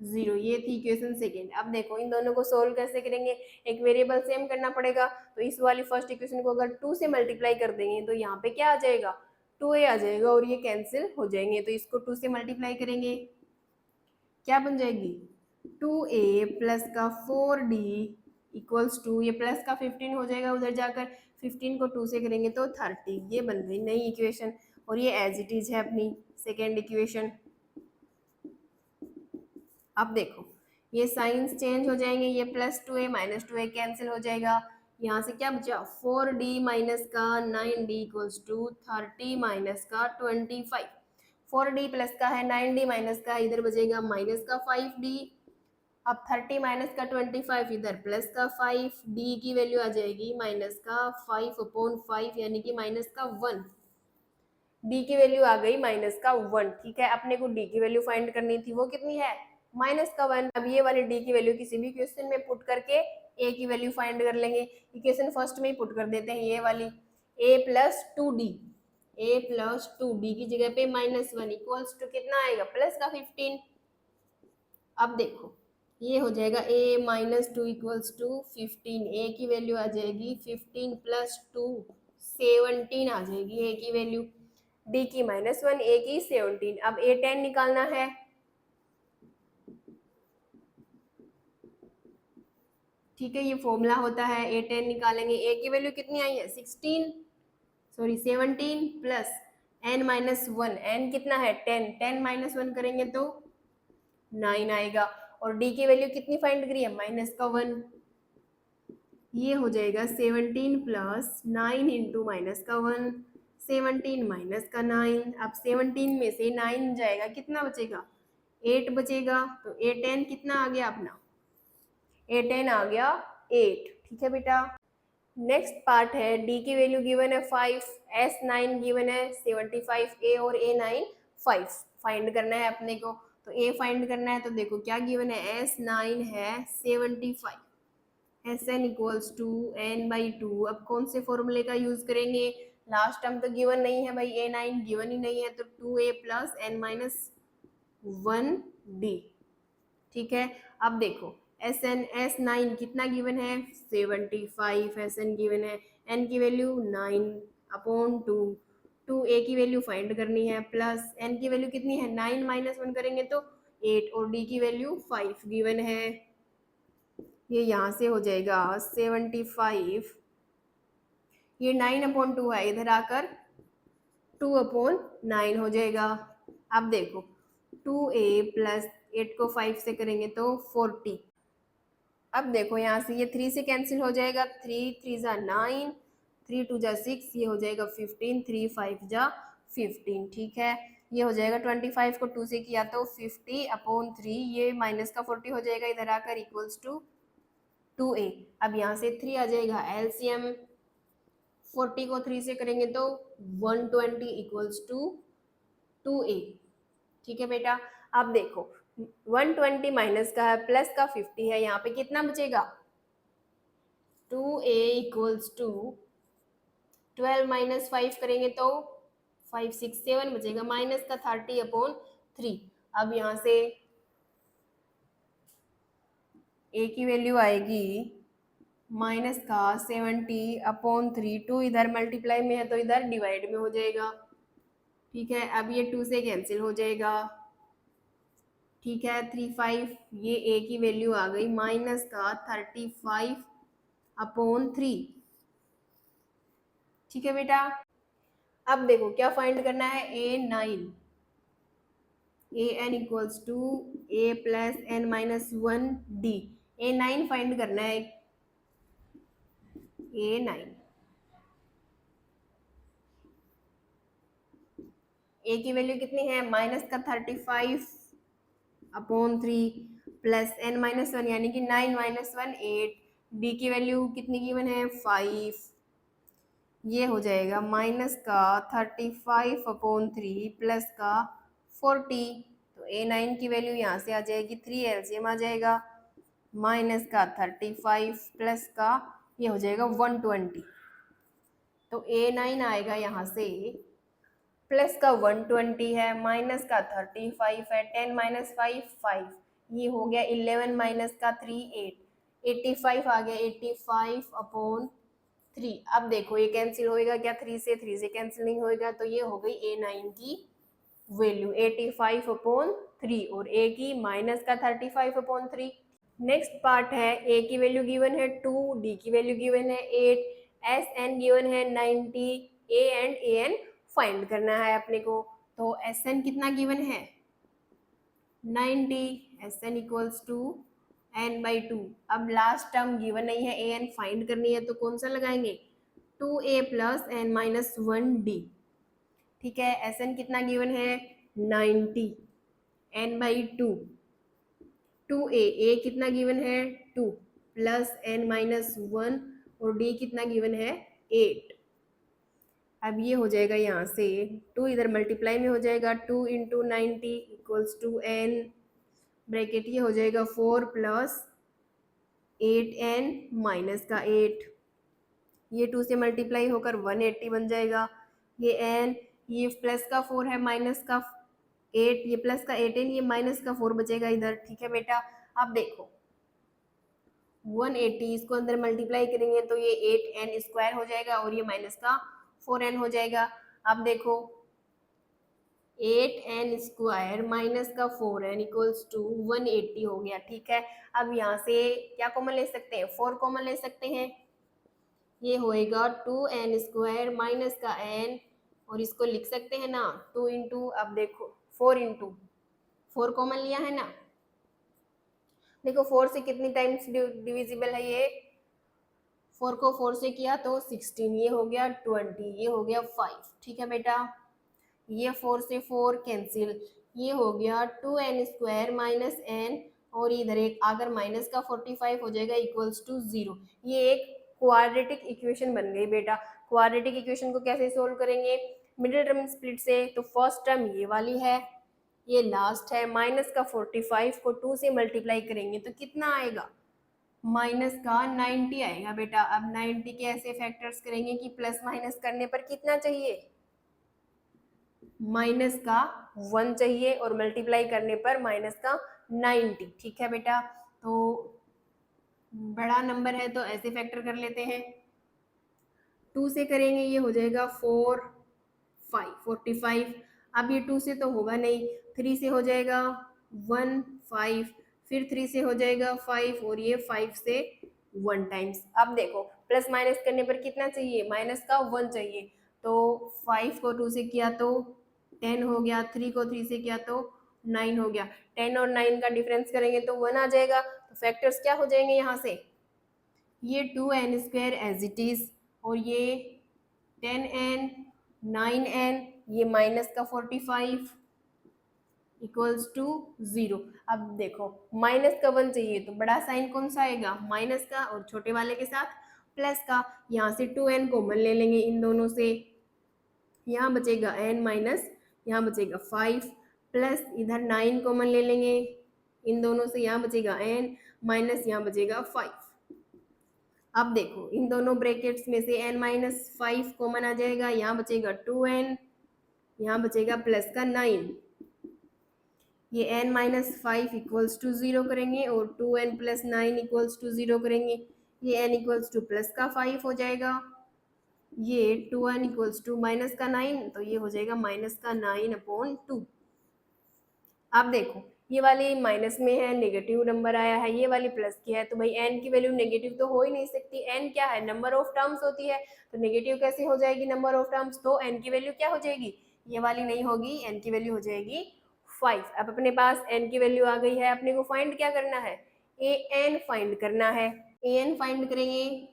0, ये थी इक्वेशन सेकेंड। अब देखो इन दोनों को सोल्व कैसे करेंगे, एक वेरिएबल सेम करना पड़ेगा, तो इस वाली फर्स्ट इक्वेशन को अगर 2 से मल्टीप्लाई कर देंगे तो यहाँ पे क्या आ जाएगा 2a आ जाएगा, और ये कैंसिल हो जाएंगे, तो इसको 2 से मल्टीप्लाई करेंगे, क्या बन जाएगी 2a प्लस का 4d इक्वल्स टू, ये प्लस का 15 हो जाएगा उधर जाकर, 15 को 2 से करेंगे तो 30, ये बन गई नई इक्वेशन, और ये एज इट इज है अपनी सेकेंड इक्वेशन। अब देखो ये साइंस चेंज हो जाएंगे, ये plus 2a minus 2a cancel हो जाएगा, यहाँ से क्या बचा 4d माइनस का 9d इक्वल्स टू 30 माइनस का 25, 4d प्लस का है 9d माइनस का, इधर बचेगा माइनस का 5d, अब 30 माइनस का 25 इधर प्लस का 5, d की वैल्यू आ जाएगी माइनस का 5/5 यानी कि माइनस का 1, d की वैल्यू आ गई माइनस का 1, ठीक है, अपने को d की वैल्यू फाइंड करनी थी, वो कितनी है माइनस का 1। अब ये वाली d की वैल्यू किसी भी क्वेश्चन में पुट करके a की वैल्यू फाइंड कर लेंगे, इक्वेशन फर्स्ट में ही पुट कर देते हैं ये वाली a plus 2d, a plus 2d की जगह पे -1 इक्वल्स टू कितना आएगा प्लस का 15। अब देखो ये हो जाएगा a minus 2 equals to 15, a की वैल्यू आ जाएगी 15 प्लस 2 17 आ जाएगी a की वैल्यू, d की -1 a की 17, अब a 10 निकालना है, ठीक है, ये फॉर्मूला होता है a 10 निकालेंगे, a की वैल्यू कितनी आई है 17 प्लस n माइनस 1, n कितना है 10, 10 माइनस 1 करेंगे तो 9 आएगा, और d की वैल्यू कितनी फाइंड करी है माइनस का 1, ये हो जाएगा 17 प्लस 9 इंटू माइनस का 1, 17 माइनस का 9, अब 17 में से 9 जाएगा कितना बचेगा 8 बचेगा, तो a 10 कितना आ गया अपना a 10 आ गया 8, ठीक है बेटा। नेक्स्ट पार्ट है d की वैल्यू गिवन है 5, s9 गिवन है 75, a और a9 5 फाइंड करना है अपने को, तो a फाइंड करना है, तो देखो क्या गिवन है s9 है 75, sn इक्वल्स टू n/2, अब कौन से फॉर्मूले का यूज करेंगे, लास्ट टर्म तो गिवन नहीं है भाई, a9 गिवन ही नहीं है, तो 2a plus n minus 1d, ठीक है। अब देखो s9 कितना गिवन है 75, sn गिवन है n की वैल्यू 9/2, 2a की वैल्यू फाइंड करनी है, प्लस n की वैल्यू कितनी है 9 माइनस 1 करेंगे तो 8, और d की वैल्यू 5 गिवन है, ये यहाँ से हो जाएगा 75, ये 9/2 है, इधर आकर 2/9 हो जाएगा। अब देखो 2a प्लस 8 को 5 से करेंगे तो 40, अब देखो यहाँ से ये 3 से कैंसिल हो जाएगा, 3 3 जा 9, 3 2 जा 6, ये हो जाएगा 15, 3 5 जा 15, ठीक है, ये हो जाएगा 25 को 2 से किया तो 50/3, ये माइनस का 40 हो जाएगा इधर आकर इक्वल्स टू 2a, अब यहाँ से 3 आ जाएगा एलसीएम, 40 को 3 से करेंगे तो 120 इक्वल्स टू 2a, ठीक है बेटा। अब देखो 120 माइनस का है प्लस का 50 है, यहाँ पे कितना बचेगा 2a इक्वल्स टू 12 माइनस 5 करेंगे तो 5 6 7 बचेगा, माइनस का 30/3, अब यहाँ से a की वैल्यू आएगी माइनस का 70/3, 2 इधर मल्टीप्लाई में है तो इधर डिवाइड में हो जाएगा, ठीक है, अब ये 2 से कैंसिल हो जाएगा। ठीक है, 3 5, ये ए की वैल्यू आ गई माइनस का 35/3। ठीक है बेटा, अब देखो क्या फाइंड करना है, A9, an = a+n-1d। A9 find करना है, A9। ए की वैल्यू कितनी है, माइनस का 35/3 प्लस n-1 यानी कि 9 - 1 8। डी की वैल्यू कितनी गिवन है, 5। ये हो जाएगा माइनस का 35/3 प्लस का 40। तो A9 की वैल्यू यहाँ से आ जाएगी 3, एलसीएम आ जाएगा माइनस का 35 प्लस का ये हो जाएगा 120। तो A9 आएगा यहाँ से प्लस का 120 है, माइनस का 35 है, 10 - 5 5, ये हो गया 11 माइनस का 3 8, 85 आ गया 85/3। अब देखो ये कैंसिल होएगा क्या, 3 से कैंसिल नहीं होएगा, तो ये हो गई A9 की वैल्यू 85/3 और A की माइनस का 35/3। नेक्स्ट पार्ट है, ए की वैल्यू गिवन है 2, डी की वैल्यू गिवन है 8, एस एन गिवन है 90, a and a n find करना है अपने को। तो एस एन कितना गिवन है, 90, S N equals to n/2। अब लास्ट टर्म गिवन नहीं है, ए एन फाइंड करनी है, तो कौन सा लगाएंगे, 2a + n-1d। ठीक है, एस एन कितना गिवन है, 90, n/2, 2a कितना गिवन है, 2 प्लस n-1 और d कितना गिवन है, 8। अब ये हो जाएगा यहाँ से 2 इधर मल्टीप्लाई में हो जाएगा, 2 × 90 = n, ब्रैकेट ये हो जाएगा 4 + 8n-8। ये 2 से मल्टीप्लाई होकर 180 बन जाएगा। ये n, ये प्लस का 4 है, माइनस का 8, ये प्लस का 8n, ये माइनस का 4 बचेगा इधर। ठीक है बेटा, अब देखो 180 इसको अंदर मल्टीप्लाई करेंगे तो ये 8n² हो जाएगा और ये माइनस का 4n हो जाएगा। अब देखो 8n² माइनस का 4n = 180 हो गया। ठीक है, अब यहाँ से क्या कॉमन ले सकते हैं, 4 कॉमन ले सकते हैं, ये होएगा 2n² माइनस का n, और इसको लिख सकते हैं ना 2 × अब देखो 4 × 4 कॉमन लिया है ना, देखो 4 से कितनी टाइम्स डिविजिबल है, ये 4 को 4 से किया तो 16, ये हो गया 20, ये हो गया 5। ठीक है बेटा, ये 4 से 4 कैंसिल, ये हो गया 2n² माइनस n, और इधर एक अगर माइनस का 45 हो जाएगा = 0। ये एक क्वाड्रेटिक इक्वेशन बन गई बेटा। क्वाड्रेटिक इक्वेशन को कैसे सोल्व करेंगे, मिडिल टर्म स्प्लिट से। तो फर्स्ट टर्म ये वाली है, ये लास्ट है, माइनस का 45 को 2 से मल्टीप्लाई करेंगे तो कितना आएगा, माइनस का 90 आएगा बेटा। अब 90 के ऐसे फैक्टर्स करेंगे कि प्लस माइनस करने पर कितना चाहिए, माइनस का 1 चाहिए, और मल्टीप्लाई करने पर माइनस का 90। ठीक है बेटा, तो बड़ा नंबर है तो ऐसे फैक्टर कर लेते हैं, 2 से करेंगे ये हो जाएगा 4 5 45। अब ये 2 से तो होगा नहीं, 3 से हो जाएगा 1 5, फिर 3 से हो जाएगा 5, और ये 5 से 1 टाइम्स। अब देखो प्लस माइनस करने पर कितना चाहिए, माइनस का 1 चाहिए, तो 5 को 2 से किया तो 10 हो गया, 3 को 3 से किया तो 9 हो गया। 10 और 9 का डिफरेंस करेंगे तो 1 आ जाएगा। तो फैक्टर्स क्या हो जाएंगे यहाँ से, ये 2n² एज इट इज, और ये 10n 9n, ये माइनस का 45 = 0। अब देखो माइनस का 1 चाहिए तो बड़ा साइन कौन सा आएगा, माइनस का, और छोटे वाले के साथ प्लस का। यहाँ से 2n कॉमन ले लेंगे इन दोनों से, यहाँ बचेगा n माइनस, यहाँ बचेगा 5, प्लस इधर 9 कॉमन ले लेंगे इन दोनों से, यहाँ बचेगा n माइनस, यहाँ बचेगा 5। अब देखो इन दोनों ब्रैकेट्स में से n-5 कॉमन आ जाएगा, यहाँ बचेगा 2n, यहाँ बचेगा प्लस का 9, ये n-5 = 0 करेंगे, और 2n + 9 = 0 करेंगे, ये n = प्लस का 5 हो जाएगा। ये 2n इक्वल्स टू माइनस का 9, तो ये हो जाएगा माइनस का 9/2। अब देखो ये वाली माइनस में है, नेगेटिव नंबर आया है, ये वाली प्लस की है, तो भाई n की वैल्यू नेगेटिव तो हो ही नहीं सकती। n क्या है, नंबर ऑफ टर्म्स होती है, तो नेगेटिव कैसे हो जाएगी नंबर ऑफ टर्म्स, तो n की वैल्यू क्या हो जाएगी, ये वाली नहीं होगी, n की वैल्यू हो जाएगी 5। अब अपने पास n की वैल्यू आ गई है, अपने को फाइंड क्या करना है, an फाइंड करना है। an फाइंड करेंगे,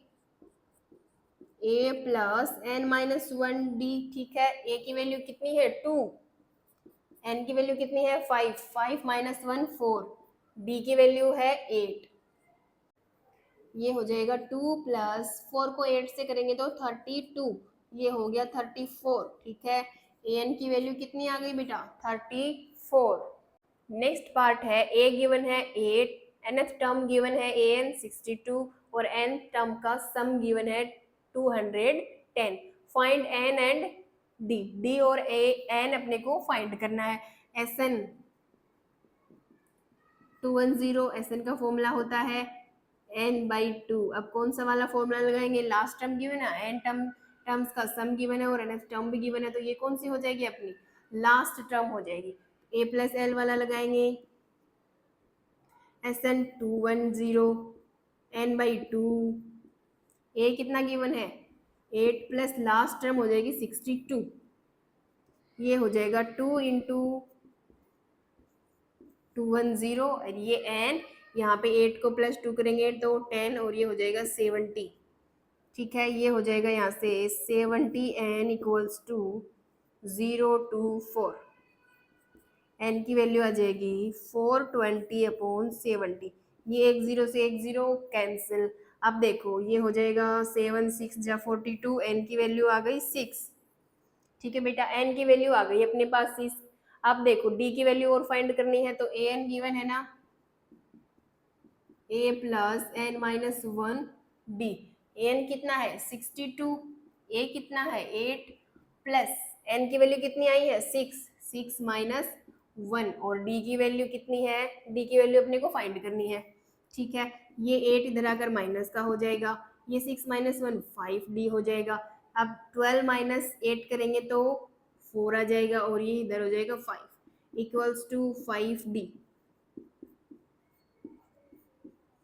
a plus n minus 1d, ठीक है। a की वैल्यू कितनी है 2, n की वैल्यू कितनी है 5, 5 माइनस 1 4, d की वैल्यू है 8, ये हो जाएगा 2 प्लस 4 को 8 से करेंगे तो 32, ये हो गया 34, ठीक है। an की वैल्यू कितनी आ गई बेटा 34। नेक्स्ट पार्ट है, a गिवन है 8, nth टर्म गिवन है an 62 और n टर्म का सम गिवन है 210। फाइंड n एंड d और n अपने को फाइंड करना है। sn 210, sn का फॉर्मूला होता है n/2। अब कौन सा वाला फॉर्मूला लगाएंगे, लास्ट टर्म गिवन है, n टर्म्स का सम गिवन है और nth टर्म भी गिवन है, तो ये कौन सी हो जाएगी अपनी लास्ट टर्म हो जाएगी। a प्लस एल वाला लगाएंगे, SN 210 n/2, a कितना गिवन है 8 प्लस लास्ट टर्म हो जाएगी 62, ये हो जाएगा 2 इंटू 210 और ये n, यहाँ पे 8 को प्लस 2 करेंगे तो 10 और ये हो जाएगा 70, ठीक है। ये हो जाएगा यहाँ से 70 n इक्वल्स टू 024, n की वैल्यू आ जाएगी 420/70, ये एक जीरो से एक जीरो कैंसिल। अब देखो ये हो जाएगा 7 6 जा 42, n की वैल्यू आ गई 6, ठीक है बेटा, n की वैल्यू आ गई अपने पास 6। अब देखो d की वैल्यू और फाइंड करनी है, तो an गिवन है ना, a plus n minus 1d, an कितना है 62, a कितना है 8 प्लस n की वैल्यू कितनी आई है 6, 6 माइनस 1 और d की वैल्यू कितनी है, d की वैल्यू अपने को फाइंड करनी है, ठीक है। ये 8 इधर आकर माइनस का हो जाएगा, ये 6 माइनस 1 5d हो जाएगा। अब 12 माइनस 8 करेंगे तो 4 आ जाएगा और ये इधर हो जाएगा 5 इक्वल्स टू 5d,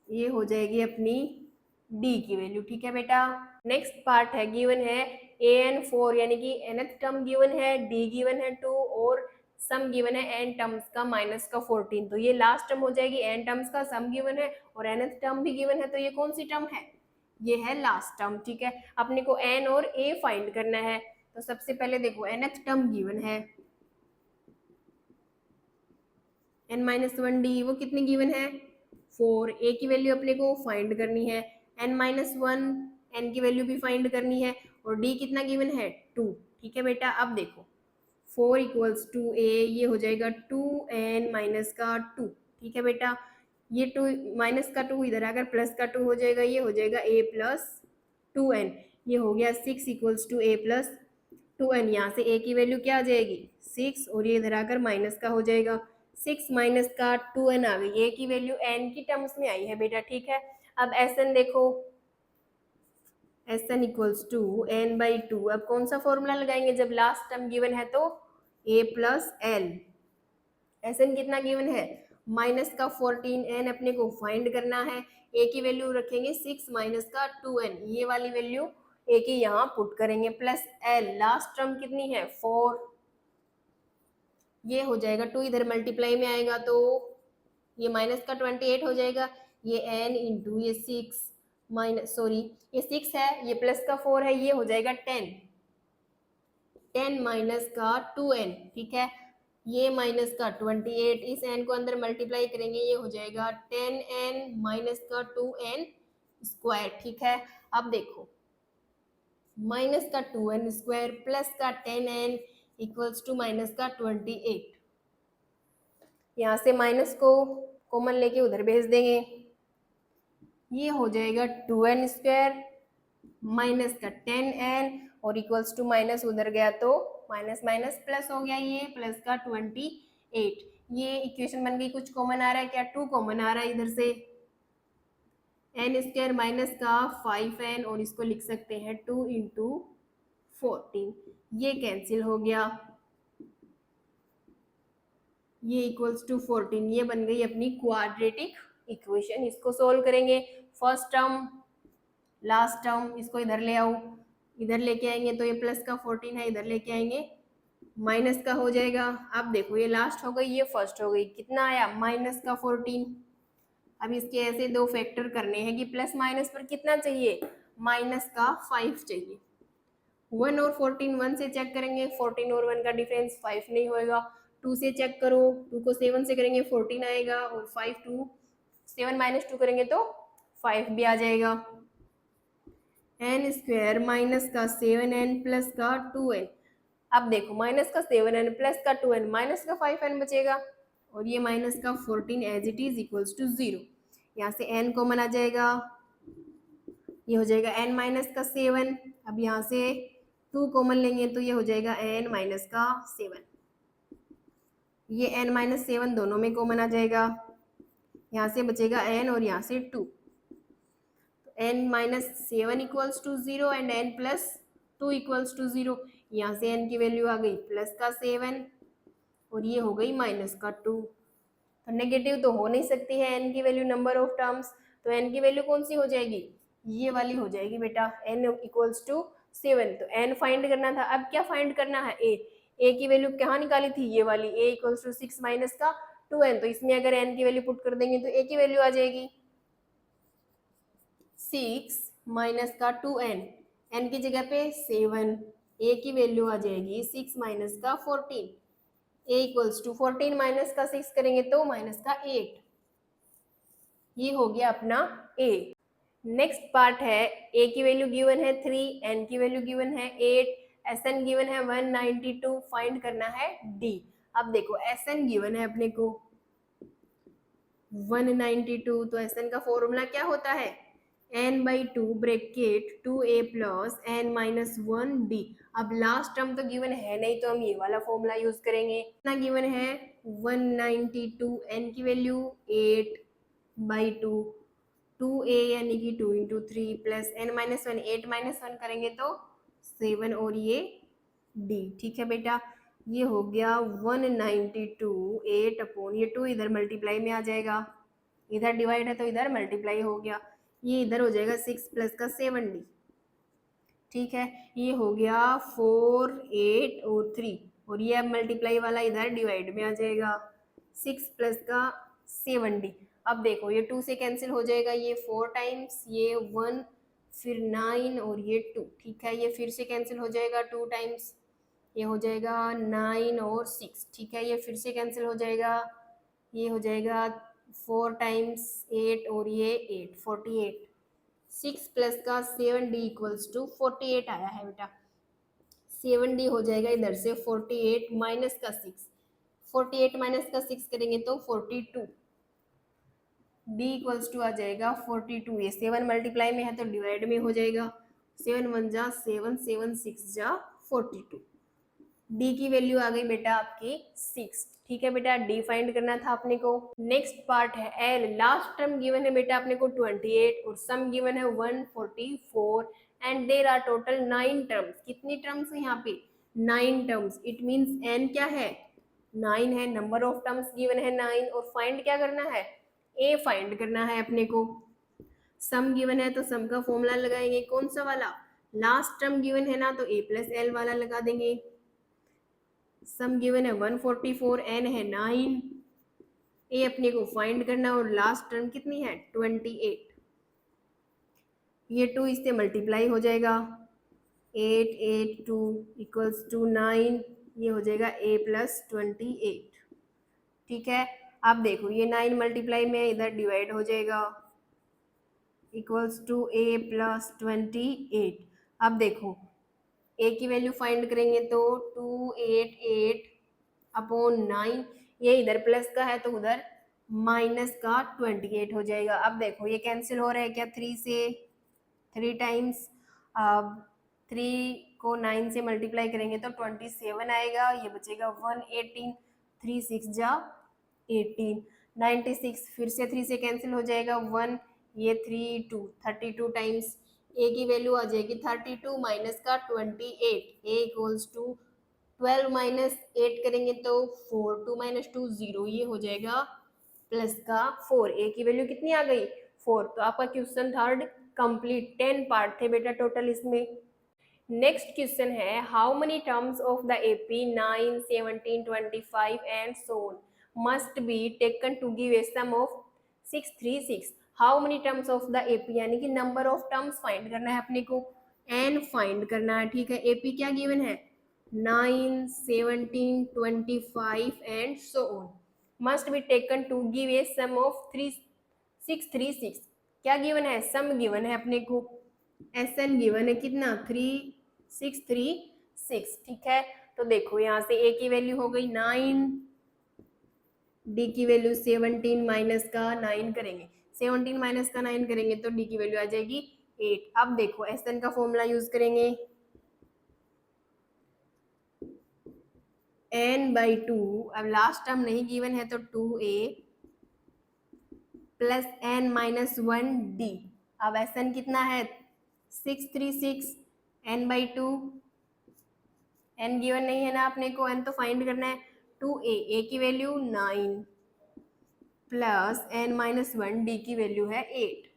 ये हो जाएगी अपनी d की वैल्यू, ठीक है बेटा। नेक्स्ट पार्ट है, गिवन है an4 यानी कि nth टर्म गिवन है, d गिवन है 2 और सम गिवन है n टर्म्स का माइनस का 14, तो ये लास्ट टर्म हो जाएगी, n टर्म्स का सम गिवन है और nth टर्म भी गिवन है, तो ये कौन सी टर्म है, ये है लास्ट टर्म, ठीक है। अपने को n और a फाइंड करना है, तो सबसे पहले देखो nth टर्म गिवन है n माइनस 1d, वो कितनी गिवन है 4, a की वैल्यू अपने को फाइंड करनी है, n माइनस 1 n की वैल्यू भी फाइंड करनी है और d कितना गिवन है 2, ठीक है बेटा। अब देखो 4 इक्वल्स टू a, ये हो जाएगा 2n माइनस का 2, ठीक है बेटा। ये 2 माइनस का 2 इधर आकर प्लस का 2 हो जाएगा, ये हो जाएगा a प्लस 2n, ये हो गया 6 equals to a plus 2n, यहाँ से a की वैल्यू क्या आ जाएगी 6 और ये इधर आकर माइनस का हो जाएगा, 6 माइनस का 2n आ गई, a की वैल्यू n की टर्म्स में आई है बेटा, ठीक है। अब sn देखो, sn इक्वल्स टू n/2, अब कौन सा फॉर्मूला लगाएंगे, जब लास्ट टर्म गिवन है तो a प्लस एल, sn कितना गिवन है माइनस का 14, n अपने को फाइंड करना है, a की वैल्यू रखेंगे 6 माइनस का 2n, ये वाली वैल्यू a की यहाँ पुट करेंगे, प्लस l, लास्ट टर्म कितनी है 4, ये हो जाएगा 2 इधर मल्टीप्लाई में आएगा तो ये माइनस का 28 हो जाएगा, ये n इंटू ये 6 माइनस, सॉरी ये 6 है, ये प्लस का 4 है, ये हो जाएगा 10, 10 माइनस का 2n, ठीक है। ये माइनस का 28, इस n को अंदर मल्टीप्लाई करेंगे, ये हो जाएगा 10n माइनस का 2n स्क्वायर, ठीक है। अब देखो माइनस का 2n स्क्वायर प्लस का 10n इक्वल्स टू माइनस का 28, यहाँ से माइनस को कॉमन लेके उधर भेज देंगे, ये हो जाएगा 2n स्क्वायर माइनस का 10n और इक्वल्स टू माइनस उधर गया तो माइनस माइनस प्लस हो गया, ये प्लस का 28, ये इक्वेशन बन गई। कुछ कॉमन आ रहा है क्या, 2 कॉमन आ रहा है इधर से, n स्क्वायर माइनस का 5n और इसको लिख सकते हैं 2 इंटू 14, ये कैंसिल हो गया, ये इक्वल्स टू 14, ये बन गई अपनी क्वाड्रेटिक इक्वेशन। इसको सोल्व करेंगे, फर्स्ट टर्म लास्ट टर्म इसको इधर ले आओ, इधर लेके आएंगे तो ये प्लस का 14 है, इधर लेके आएंगे माइनस का हो जाएगा। अब देखो ये लास्ट हो गई, ये फर्स्ट हो गई, कितना आया माइनस का 14। अब इसके ऐसे दो फैक्टर करने हैं कि प्लस माइनस पर कितना चाहिए, माइनस का 5 चाहिए। 1 और 14, 1 से चेक करेंगे, 14 और 1 का डिफरेंस 5 नहीं होएगा। 2 से चेक करो, 2 को 7 से करेंगे 14 आएगा, और 5 2 7 माइनस 2 करेंगे तो 5 भी आ जाएगा। एन स्क्वायर माइनस का 7n प्लस का 2n। अब देखो माइनस का 7n प्लस का 2n माइनस का 5n बचेगा, और ये माइनस का 14 as it is equals to 0। यहाँ से n कॉमन आ जाएगा, ये हो जाएगा n माइनस का 7। अब यहाँ से 2 कॉमन लेंगे तो ये हो जाएगा n माइनस का 7। ये n माइनस 7 दोनों में कॉमन आ जाएगा, यहाँ से बचेगा n और यहाँ से 2। तो n minus 7 equals to 0 and n plus 2 equals to 0। यहाँ से n की वैल्यू आ गई प्लस का 7 और ये हो गई माइनस का 2। तो नेगेटिव तो हो नहीं सकती है n की वैल्यू नंबर ऑफ टर्म्स, तो n की वैल्यू कौन सी हो जाएगी, ये वाली हो जाएगी बेटा, n इक्वल्स टू 7। तो n फाइंड करना था, अब क्या फाइंड करना है, a की वैल्यू कहाँ निकाली थी, ये वाली, a इक्वल्स टू 6 माइनस का 2n। तो इसमें अगर n की वैल्यू पुट कर देंगे तो a की वैल्यू आ जाएगी 6 माइनस का 2n, n की जगह पे 7, a की वैल्यू आ जाएगी 6 माइनस का 14, a इक्वल्स टू 14 माइनस का 6 करेंगे तो माइनस का 8। ये हो गया अपना a। नेक्स्ट पार्ट है, a की वैल्यू गिवन है 3, n की वैल्यू गिवन है 8, sn गिवन है 192, फाइंड करना है d। अब देखो sn गिवन है अपने को 192, तो sn का फॉर्मूला क्या होता है, n/2 bracket 2a plus n minus 1d। अब लास्ट टर्म तो गिवन है नहीं, तो हम ये वाला फॉर्मूला यूज करेंगे। कितना गिवन है 192, n की वैल्यू 8/2, 2a यानी कि 2 into 3 plus n minus 1, 8 minus 1 करेंगे तो 7 और ये d। ठीक है बेटा, ये हो गया 192, 8 अपॉन ये 2 इधर मल्टीप्लाई में आ जाएगा, इधर डिवाइड है तो इधर मल्टीप्लाई हो गया, ये इधर हो जाएगा 6 प्लस का 7d। ठीक है, ये हो गया 4, 8 और 3, और ये अब मल्टीप्लाई वाला इधर डिवाइड में आ जाएगा 6 प्लस का 7d। अब देखो ये 2 से कैंसिल हो जाएगा, ये 4 टाइम्स, ये 1, फिर 9 और ये 2। ठीक है, ये फिर से कैंसिल हो जाएगा 2 टाइम्स, ये हो जाएगा 9 और 6। ठीक है, ये फिर से कैंसिल हो जाएगा, ये हो जाएगा 4 टाइम्स 8 और ये 8, 48। 6 प्लस का 7d इक्वल्स टू 48 आया है बेटा। 7d हो जाएगा इधर से 48 माइनस का 6, 48 माइनस का 6 करेंगे तो 42, d इक्वल्स टू आ जाएगा 42। ये 7 मल्टीप्लाई में है तो डिवाइड में हो जाएगा, 7 1 जा 7, 7 6 जा 42। d की वैल्यू आ गई बेटा आपकी 6। ठीक है बेटा, d फाइंड करना था अपने को। नेक्स्ट पार्ट है l। लास्ट टर्म गिवन है बेटा अपने को 28 और सम गिवन है 144 and there are total 9 terms. कितनी टर्म्स है यहाँ पे, 9 टर्म्स। इट मींस n क्या है, 9 है, नंबर ऑफ टर्म्स गिवन है 9, और फाइंड क्या करना है, a फाइंड करना है अपने को। सम गिवन है तो सम का फॉर्मूला लगाएंगे, कौन सा वाला, लास्ट टर्म गिवन है ना तो a प्लस एल वाला लगा देंगे। सम गिवन है 144, n है 9, ए अपने को फाइंड करना, और लास्ट टर्म कितनी है 28। ये 2 इससे मल्टीप्लाई हो जाएगा, 8 8 2 इक्वल्स टू 9, ये हो जाएगा a प्लस 28। ठीक है, अब देखो ये 9 मल्टीप्लाई में इधर डिवाइड हो जाएगा, इक्वल्स टू a प्लस 28। अब देखो a की वैल्यू फाइंड करेंगे तो 288 अपॉन 9, ये इधर प्लस का है तो उधर माइनस का 28 हो जाएगा। अब देखो ये कैंसिल हो रहा है क्या, 3 से 3 टाइम्स, अब 3 को 9 से मल्टीप्लाई करेंगे तो 27 आएगा, ये बचेगा 118, 3 6 जा 18, 96, फिर से 3 से कैंसिल हो जाएगा 1, ये 3 2, 32 टाइम्स, ए की वैल्यू आ जाएगी 32 माइनस का 28, ए इक्वल्स टू 12 माइनस 8 करेंगे तो 4, 2 माइनस 2 0, ये हो जाएगा प्लस का 4, ए की वैल्यू कितनी आ गई 4। तो आपका क्वेश्चन थर्ड कंप्लीट, 10 पार्ट थे बेटा टोटल इसमें। नेक्स्ट क्वेश्चन है how many terms of the AP 9, 17, 25 and so on must be taken to give a sum of 636। How many terms of the AP यानी कि नंबर ऑफ टर्म्स फाइंड करना है अपने को, एन फाइंड करना है, ठीक है। एपी क्या गिवन है 9, 17, 25 and so on must be taken to give a sum of 636। क्या गिवन है, सम गिवन है अपने को, एस एन गिवन है कितना 3636, ठीक है। तो देखो यहाँ से ए की वैल्यू हो गई 9, डी की वैल्यू 17 माइनस का 9 करेंगे, 17 माइनस का 9 करेंगे तो डी की वैल्यू आ जाएगी 8। अब देखो एस एन का फॉर्मूला यूज करेंगे, n बाई 2, अब लास्ट टर्म नहीं गिवन है तो 2a plus n minus 1 D. अब एस एन कितना है 636, n बाई 2, n गिवन नहीं है ना अपने को, n तो फाइंड करना है, 2a, a की value 9 plus n minus 1 D की वैल्यू है 8।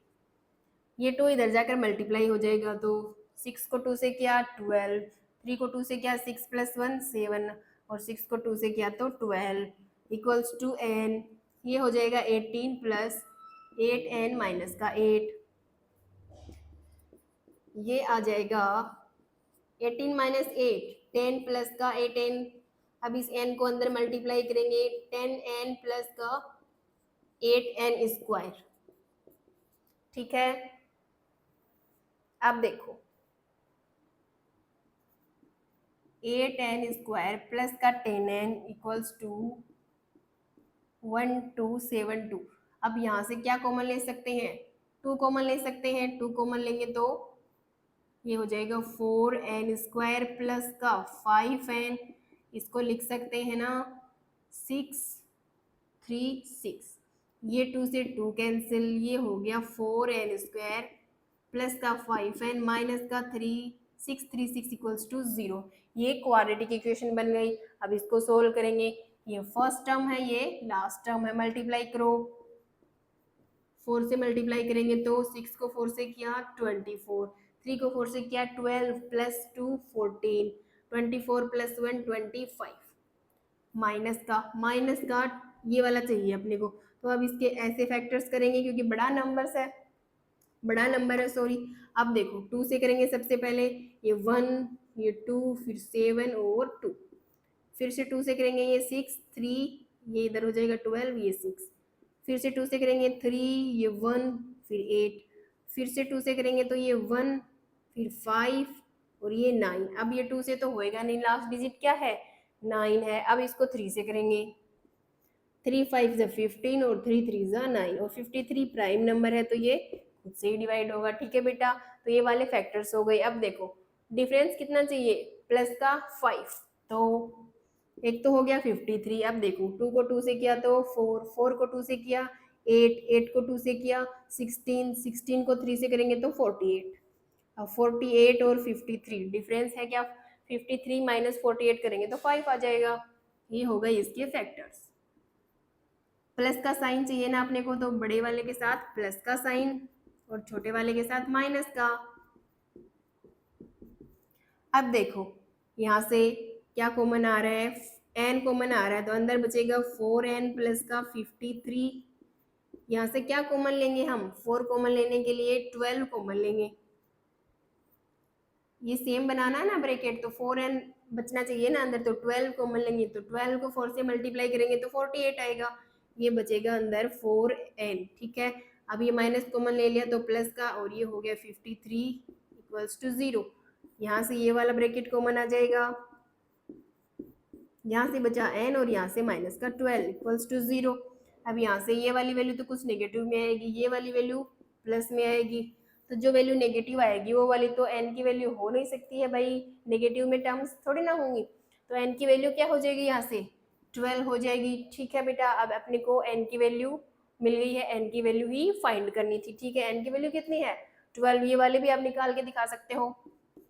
ये 2 इधर जाकर मल्टीप्लाई हो जाएगा तो 6 को 2 से किया 12, 3 को 2 से किया 6 प्लस 1 7 और 6 को 2 से किया तो 12 इक्वल्स टू n, ये हो जाएगा 18 प्लस 8n माइनस का 8, ये आ जाएगा 18 माइनस 8, 10 प्लस का 8n। अब इस n को अंदर मल्टीप्लाई करेंगे 10n प्लस का 8n स्क्वायर, ठीक है। अब देखो 8n स्क्वायर प्लस का 10n इक्वल्स टू 1272। अब यहाँ से क्या कॉमन ले सकते हैं, 2 कॉमन ले सकते हैं, 2 कॉमन लेंगे तो ये हो जाएगा 4n स्क्वायर प्लस का 5n, इसको लिख सकते हैं ना 636, ये 2 से 2 कैंसिल, ये हो गया 4n स्क्वायर प्लस का 5n माइनस का 636 इक्वल्स टू 0। ये क्वाड्रेटिक इक्वेशन बन गई। अब इसको सोल्व करेंगे, ये फर्स्ट टर्म है, ये लास्ट टर्म है, मल्टीप्लाई करो, 4 से मल्टीप्लाई करेंगे तो 6 को 4 से किया 24, 3 को 4 से किया 12 प्लस 2 14, 24 प्लस 1 25, माइनस का ये वाला चाहिए अपने को। तो अब इसके ऐसे फैक्टर्स करेंगे क्योंकि बड़ा नंबर है सॉरी। अब देखो 2 से करेंगे सबसे पहले, ये 1, ये 2, फिर 7 और 2, फिर से 2 से करेंगे ये 6, 3, ये इधर हो जाएगा 12, ये 6, फिर से 2 से करेंगे 3, ये 1, फिर 8, फिर से 2 से करेंगे तो ये 1, फिर 5 और ये 9। अब ये 2 से तो होएगा नहीं, लास्ट डिजिट क्या है 9 है। अब इसको 3 से करेंगे, 3 5 ज़ा 15 और 3 3 ज़ा 9 और 53 प्राइम नंबर है तो ये खुद से ही डिवाइड होगा, ठीक है बेटा। तो ये वाले फैक्टर्स हो गए। अब देखो डिफरेंस कितना चाहिए, प्लस का 5, तो एक तो हो गया 53। अब देखो 2 को 2 से किया तो 4, 4 को 2 से किया 8, 8 को 2 से किया 16, 16 को 3 से करेंगे तो 48। अब 48 और 53 डिफरेंस है क्या, 53 माइनस 48 करेंगे तो 5 आ जाएगा। ये हो गए इसके फैक्टर्स। प्लस का साइन चाहिए ना अपने को, तो बड़े वाले के साथ प्लस का साइन और छोटे वाले के साथ माइनस का। अब देखो यहाँ से क्या कॉमन आ रहा है, n कॉमन आ रहा है तो अंदर बचेगा 4n प्लस का 53। यहाँ से क्या कॉमन लेंगे हम, 4 कॉमन लेने के लिए 12 कॉमन लेंगे, ये सेम बनाना है ना ब्रैकेट, तो 4n बचना चाहिए ना अंदर, तो 12 कॉमन लेंगे तो 12 को 4 से मल्टीप्लाई करेंगे तो 48 आएगा, ये बचेगा अंदर 4n, ठीक है। अब ये माइनस कॉमन ले लिया तो प्लस का, और ये हो गया 53 इक्वल्स टू 0। यहाँ से ये वाला ब्रैकेट कॉमन आ जाएगा, यहाँ से बचा n और यहाँ से माइनस का 12 इक्वल्स टू 0। अब यहाँ से ये वाली वैल्यू तो कुछ नेगेटिव में आएगी, ये वाली वैल्यू प्लस में आएगी, तो जो वैल्यू नेगेटिव आएगी वो वाली तो n की वैल्यू हो नहीं सकती है भाई, नेगेटिव में टर्म्स थोड़ी ना होंगी, तो n की वैल्यू क्या हो जाएगी, यहाँ से 12 हो जाएगी, ठीक है बेटा। अब अपने को n की वैल्यू मिल गई है, n की वैल्यू ही फाइंड करनी थी, ठीक है। n की वैल्यू कितनी है 12, ये वाले भी आप निकाल के दिखा सकते हो।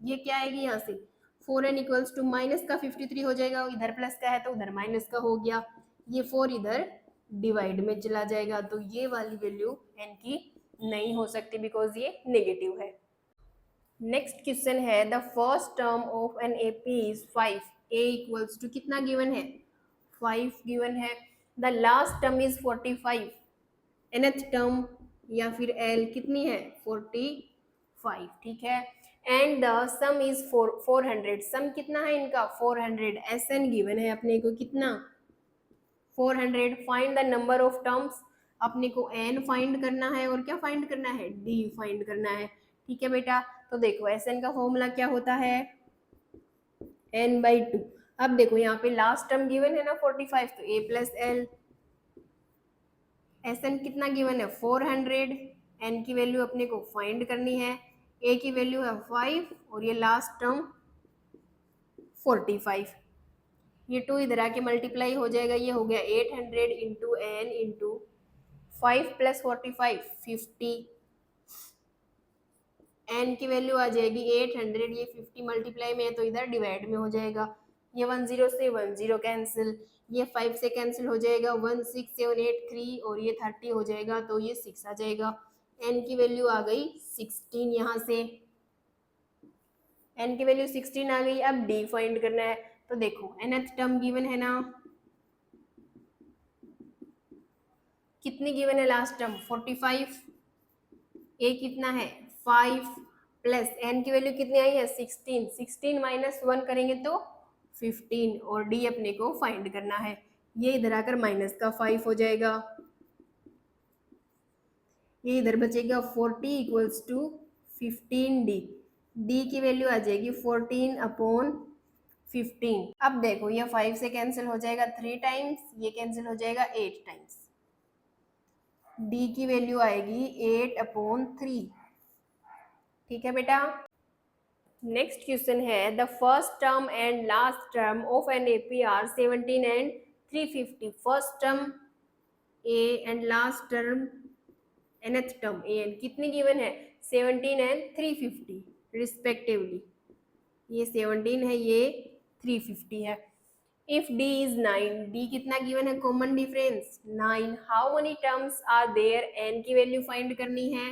ये क्या आएगी यहाँ से 4n इक्वल्स टू माइनस का 53 हो जाएगा, इधर प्लस का है तो उधर माइनस का हो गया, ये 4 इधर डिवाइड में चला जाएगा, तो ये वाली वैल्यू n की नहीं हो सकती बिकॉज ये नेगेटिव है। नेक्स्ट क्वेश्चन है the first term of an AP is 5, a equals to कितना गिवन है 5 गिवन है, the last term is 45, nth term या फिर l कितनी है 45, ठीक है, and the sum is 400, sum कितना है इनका 400, Sn गिवन है अपने को कितना 400, find the number of terms, अपने को n फाइंड करना है और क्या फाइंड करना है d फाइंड करना है, ठीक है बेटा। तो देखो Sn का फॉर्मूला क्या होता है n/2। अब देखो यहाँ पे लास्ट टर्म गिवन है ना 45, तो a प्लस एल, Sn कितना गिवन है 400, n की वैल्यू अपने को फाइंड करनी है, a की वैल्यू है 5 और ये लास्ट टर्म 45, ये 2 इधर आके मल्टीप्लाई हो जाएगा, ये हो गया 800 into n into 5 plus 45 50, n की वैल्यू आ जाएगी 800, ये 50 मल्टीप्लाई में है तो इधर डिवाइड में हो जाएगा, ये 10 से 10 कैंसिल, ये 5 से कैंसिल हो जाएगा, 1 6 7 8 3 और ये 30 हो जाएगा तो ये 6 आ जाएगा, n की वैल्यू आ गई 16, यहाँ से n की वैल्यू 16 आ गई। अब d फाइंड करना है, तो देखो nth टर्म गिवन है ना, कितनी गिवन है लास्ट टर्म 45, a कितना है 5 प्लस n की वैल्यू कितनी आई है 16, 16 माइनस 1 करेंगे तो 15 और d अपने को फाइंड करना है, ये इधर आकर माइनस का 5 हो जाएगा, ये इधर बचेगा 40 इक्वल्स टू 15d, d की वैल्यू आ जाएगी 14 अपॉन 15। अब देखो ये 5 से कैंसिल हो जाएगा 3 टाइम्स, ये कैंसिल हो जाएगा 8 टाइम्स, d की वैल्यू आएगी 8 अपॉन 3, ठीक है बेटा। नेक्स्ट क्वेश्चन है the first term and last term of an AP are 17 and 350, first term a and last term nth term a n कितनी गिवन है 17 एंड 350 रिस्पेक्टिवली, ये 17 है ये 350 है। इफ d इज 9, d कितना गिवन है common difference 9, how many terms are there, n की वैल्यू फाइंड करनी है,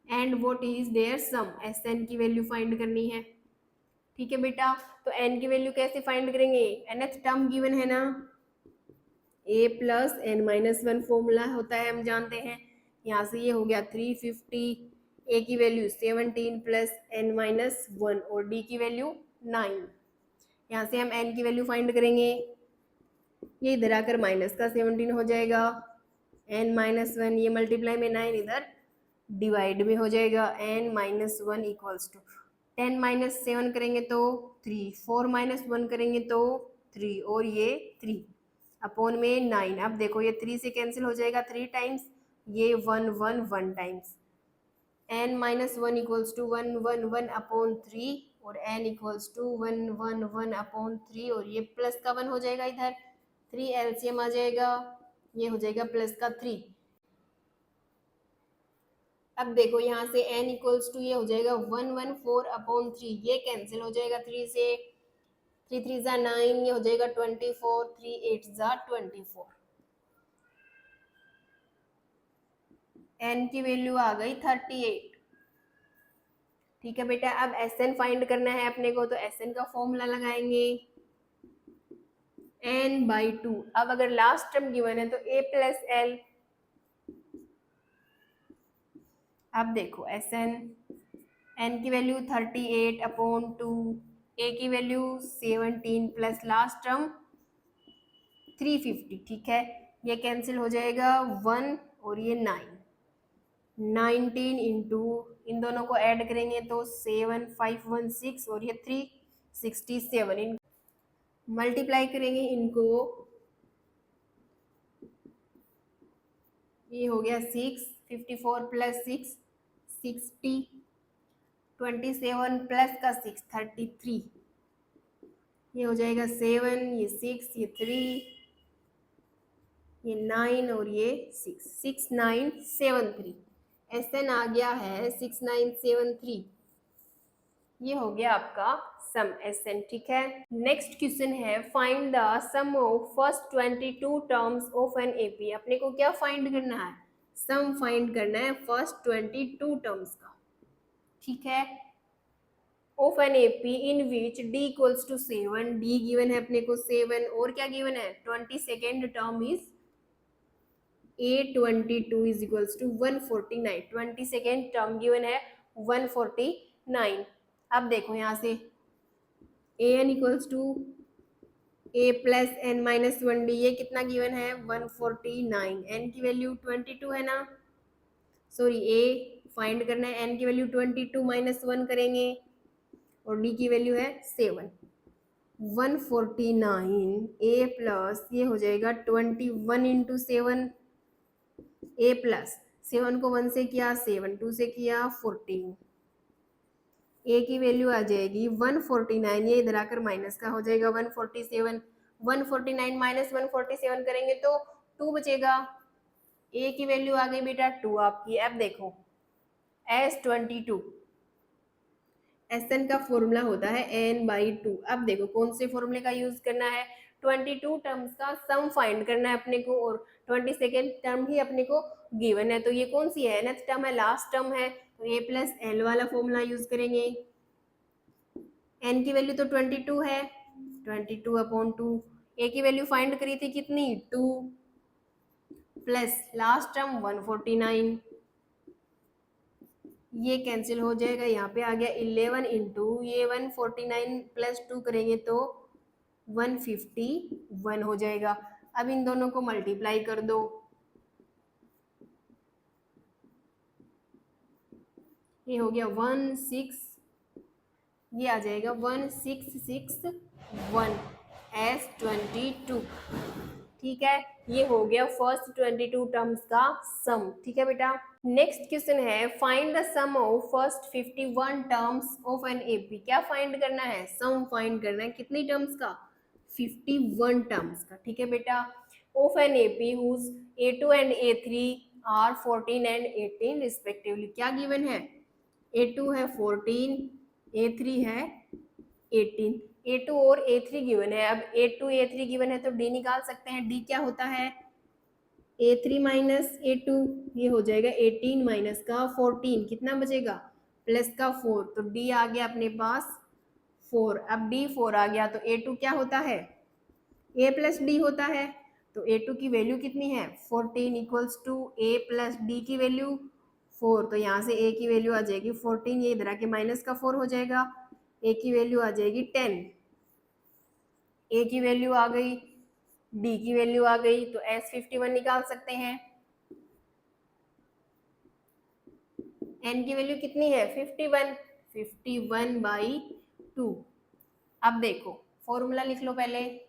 and what is their sum, Sn की वैल्यू फाइंड करनी है, ठीक है बेटा। तो n की वैल्यू कैसे फाइंड करेंगे, nth टर्म गिवन है ना a plus n minus 1 formula होता है हम जानते हैं, यहाँ से ये हो गया 350, a की वैल्यू 17 प्लस n माइनस 1 और d की वैल्यू 9, यहाँ से हम n की वैल्यू फाइंड करेंगे, ये इधर आकर माइनस का 17 हो जाएगा, n माइनस 1 ये मल्टीप्लाई में 9 इधर डिवाइड में हो जाएगा, n minus 1 equals to 10 minus 7 करेंगे तो 3, 4 माइनस 1 करेंगे तो 3 और ये 3 अपॉन में 9। अब देखो ये 3 से कैंसिल हो जाएगा 3 टाइम्स, ये 1 1 1 times, n minus 1 equals to 1 1 1 upon 3 और n इक्वल्स टू 1 1 1 अपॉन 3 और ये प्लस का 1 हो जाएगा, इधर 3 एलसीएम आ जाएगा, ये हो जाएगा प्लस का 3। अब देखो यहाँ से n इक्वल्स टू ये हो जाएगा 114 अपॉन 3, ये कैंसिल हो जाएगा 3 से, 3 3 जा 9, ये हो जाएगा 24, 3 8 जा 24, n की वैल्यू आ गई 38, ठीक है बेटा। अब Sn फाइंड करना है अपने को, तो Sn का फॉर्मूला लगाएंगे n/2, अब अगर लास्ट टर्म गिवन है तो a प्लस एल, अब देखो Sn, n की वैल्यू 38 अपॉन 2, a की वैल्यू 17 प्लस लास्ट टर्म 350, ठीक है, ये कैंसिल हो जाएगा 1 और ये 9, 19 इंटू इन दोनों को ऐड करेंगे तो 7516 और ये 367, इन मल्टीप्लाई करेंगे इनको, ये हो गया 6, 54 प्लस 6 60, 27 प्लस का 6 33, ये हो जाएगा 7, ये 6, ये 3, ये 9 और ये 6, 6973, SN आ गया है 6973। ये हो गया आपका सम SN, ठीक है। नेक्स्ट क्वेश्चन है find the sum of first 22 terms of an AP। अपने को क्या फाइंड करना है? सम फाइंड करना है फर्स्ट 22 टर्म्स का, ठीक है। Of an AP in which D equals to 7, D given है अपने को 7, और क्या गिवन है? 22nd term is A22 is equals to 149। 22nd term given है 149। अब देखो यहाँ से an equals to a plus N minus 1d, ये कितना गिवन है? 149। n की वैल्यू 22 है ना, सॉरी a फाइंड करना है, n की वैल्यू 22 माइनस 1 करेंगे और d की वैल्यू है 7। 149 a प्लस ये हो जाएगा 21 इंटू 7, a प्लस 7 को 1 से किया 7, 2 से किया 14, a की वैल्यू आ जाएगी 149, ये इधर आकर माइनस का हो जाएगा 147। 149 माइनस 147 करेंगे तो 2 बचेगा। a की वैल्यू आ गई बेटा 2 आपकी। अब देखो S22, SN का फॉर्मूला होता है n/2। अब देखो कौन से फॉर्मूले का यूज करना है? 22 टर्म्स का सम फाइंड करना है अपने को, और 22nd टर्म ही अपने को गिवन है, तो ये कौन सी है? nth टर्म है, लास्ट टर्म है, तो a प्लस एल वाला फॉर्मूला यूज करेंगे। n की वैल्यू तो 22 है, 22/2। a की वैल्यू फाइंड करी थी कितनी? 2 प्लस लास्ट टर्म 149, ये कैंसिल हो जाएगा, यहाँ पे आ गया 11 इंटू ये 149 प्लस 2 करेंगे तो 151 हो जाएगा। अब इन दोनों को मल्टीप्लाई कर दो, ये हो गया 16, ये आ जाएगा 1661 S22, ठीक है। ये हो गया फर्स्ट 22 टर्म्स का सम, ठीक है बेटा। नेक्स्ट क्वेश्चन है find the sum of first 51 terms of an AP। क्या फाइंड करना है? सम फाइंड करना है कितनी टर्म्स का? 51 टर्म्स का, ठीक है बेटा। Of an AP whose A2 and A3 are 14 and 18 respectively. क्या गिवन है? A2 है 14, A3 है 18। A2 और A3 गिवन है। अब A2 A3 गिवन है तो D निकाल सकते हैं। D क्या होता है? A3 माइनस A2, ये हो जाएगा 18 माइनस का 14, कितना बचेगा? प्लस का 4, तो D आ गया अपने पास 4। अब D 4 आ गया तो A2 क्या होता है? A प्लस D होता है, तो A2 की वैल्यू कितनी है? 14 equals to A plus D की वैल्यू 4, तो यहाँ से A की वैल्यू आ जाएगी 14, ये इधर आके माइनस का 4 हो जाएगा, A की वैल्यू आ जाएगी 10। A की वैल्यू आ गई, D की वैल्यू आ गई, तो S51 निकाल सकते हैं। N की वैल्यू कितनी है? 51, 51/2। अब देखो फॉर्मूला लिख लो पहले,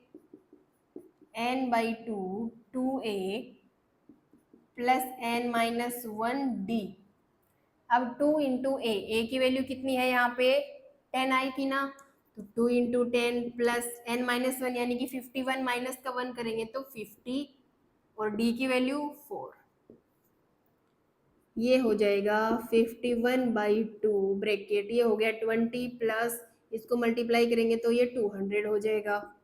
n/2 2a plus n minus 1d। अब 2 इंटू ए की वैल्यू कितनी है? यहाँ पे 10 आई थी ना, तो 2 इंटू 10 प्लस n माइनस 1 यानी कि 51 माइनस का 1 करेंगे तो 50, और d की वैल्यू 4, ये हो जाएगा 51/2 ब्रैकेट, ये हो गया 20 प्लस इसको मल्टीप्लाई करेंगे तो ये 200 हो जाएगा,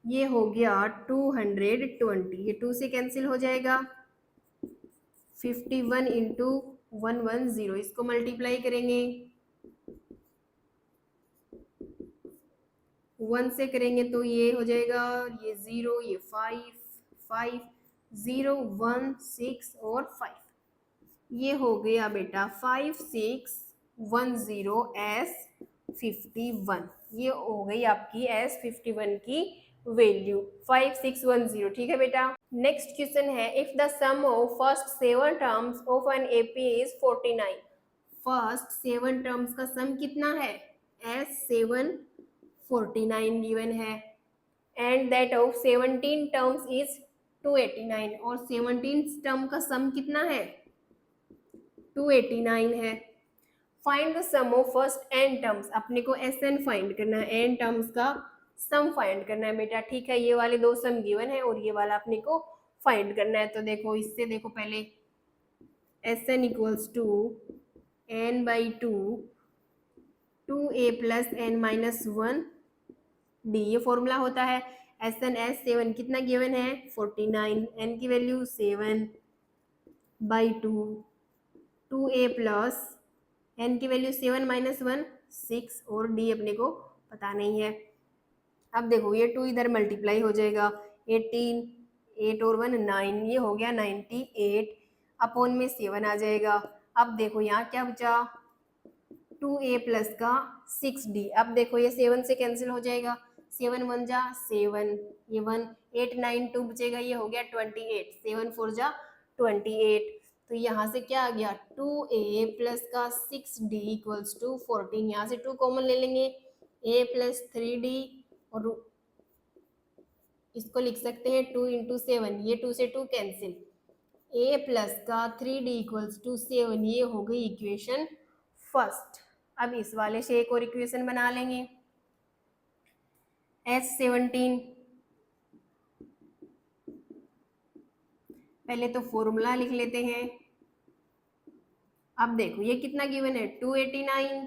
ये हो गया 220, ये 2 से कैंसिल हो जाएगा। 51 इंटू 110, इसको मल्टीप्लाई करेंगे 1 से करेंगे तो ये हो जाएगा, ये 0, ये 5, 5 0 1 6 और 5, ये हो गया बेटा 5610 S51। ये हो गई आपकी S51 की वैल्यू 5610, ठीक है बेटा। नेक्स्ट क्वेश्चन है if the sum of first 7 terms of an AP is 49। फर्स्ट 7 टर्म्स का सम कितना है? S7 49 गिवन है, and that of 17 terms is 289, और 17 टर्म का सम कितना है? 289 है। Find the sum of first n terms. अपने को SN फाइंड करना है, n टर्म्स का सम फाइंड करना है बेटा, ठीक है। ये वाले दो सम गिवन है और ये वाला अपने को फाइंड करना है। तो देखो इससे देखो पहले S N equals to N by two 2a plus N minus 1d, ये फॉर्मूला होता है। एस एन एस 7 कितना गिवन है 49, एन की value 7 by 2a plus n की वैल्यू 7 माइनस 1 6 और डी अपने को पता नहीं है। अब देखो ये 2 इधर मल्टीप्लाई हो जाएगा, 18 8 और 1 9, ये हो गया 98 अपॉन में 7 आ जाएगा। अब देखो यहाँ क्या बचा 2a प्लस का 6d। अब देखो ये 7 से कैंसिल हो जाएगा, 7 1 जा 7, ये 1 8 9 2 बचेगा, ये हो गया 28, 7 4 जा 28। तो यहाँ से क्या आ गया 2a प्लस का 6d इक्वल्स टू 14। यहाँ से 2 कॉमन ले लेंगे, a प्लस 3d और इसको लिख सकते हैं 2 इंटू 7, ये 2 से 2 कैंसिल, a प्लस का 3d इक्वल्स टू 7, ये हो गई इक्वेशन फर्स्ट। अब इस वाले से एक और इक्वेशन बना लेंगे, S17। पहले तो फॉर्मूला लिख लेते हैं। अब देखो ये कितना गिवन है 289,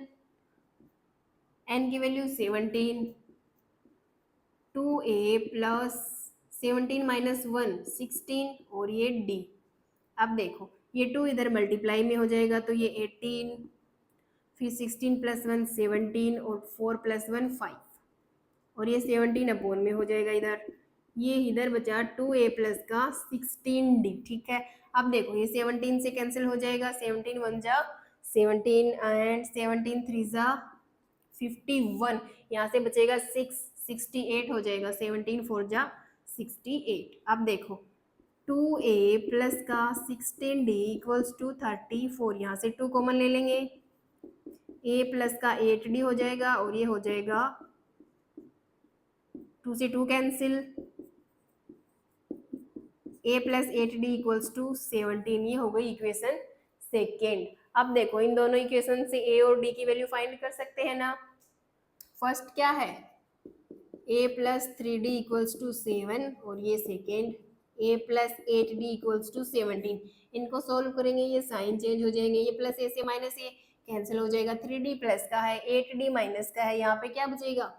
n की वैल्यू 17, 2a प्लस 17 माइनस 1 16 और ये d। अब देखो ये 2 इधर मल्टीप्लाई में हो जाएगा तो ये 18, फिर 16 प्लस 1 17 और 4 प्लस 1 5 और ये 17 अपॉन में हो जाएगा इधर, ये इधर बचा 2a प्लस का 16d। ठीक है, अब देखो ये 17 से कैंसिल हो जाएगा, 17 1 जा 17 एंड 17 3 जा 51, यहाँ से बचेगा 6 68 हो जाएगा, 17 4 जा 68। अब देखो 2a प्लस का 16d इक्वल्स टू 34, यहाँ से 2 कॉमन ले लेंगे, a प्लस का 8d हो जाएगा और ये हो जाएगा 2 से 2 cancel, a plus 8d equals to 17, ये हो गई इक्वेशन सेकेंड। अब देखो इन दोनों इक्वेशन से a और d की वैल्यू फाइंड कर सकते हैं ना। फर्स्ट क्या है a plus 3d equals to 7 और ये second a plus 8d equals to 17। इनको सोल्व करेंगे ये साइन चेंज हो जाएंगे, ये प्लस a से माइनस a कैंसिल हो जाएगा, 3d प्लस का है 8d माइनस का है, यहाँ पे क्या बचेगा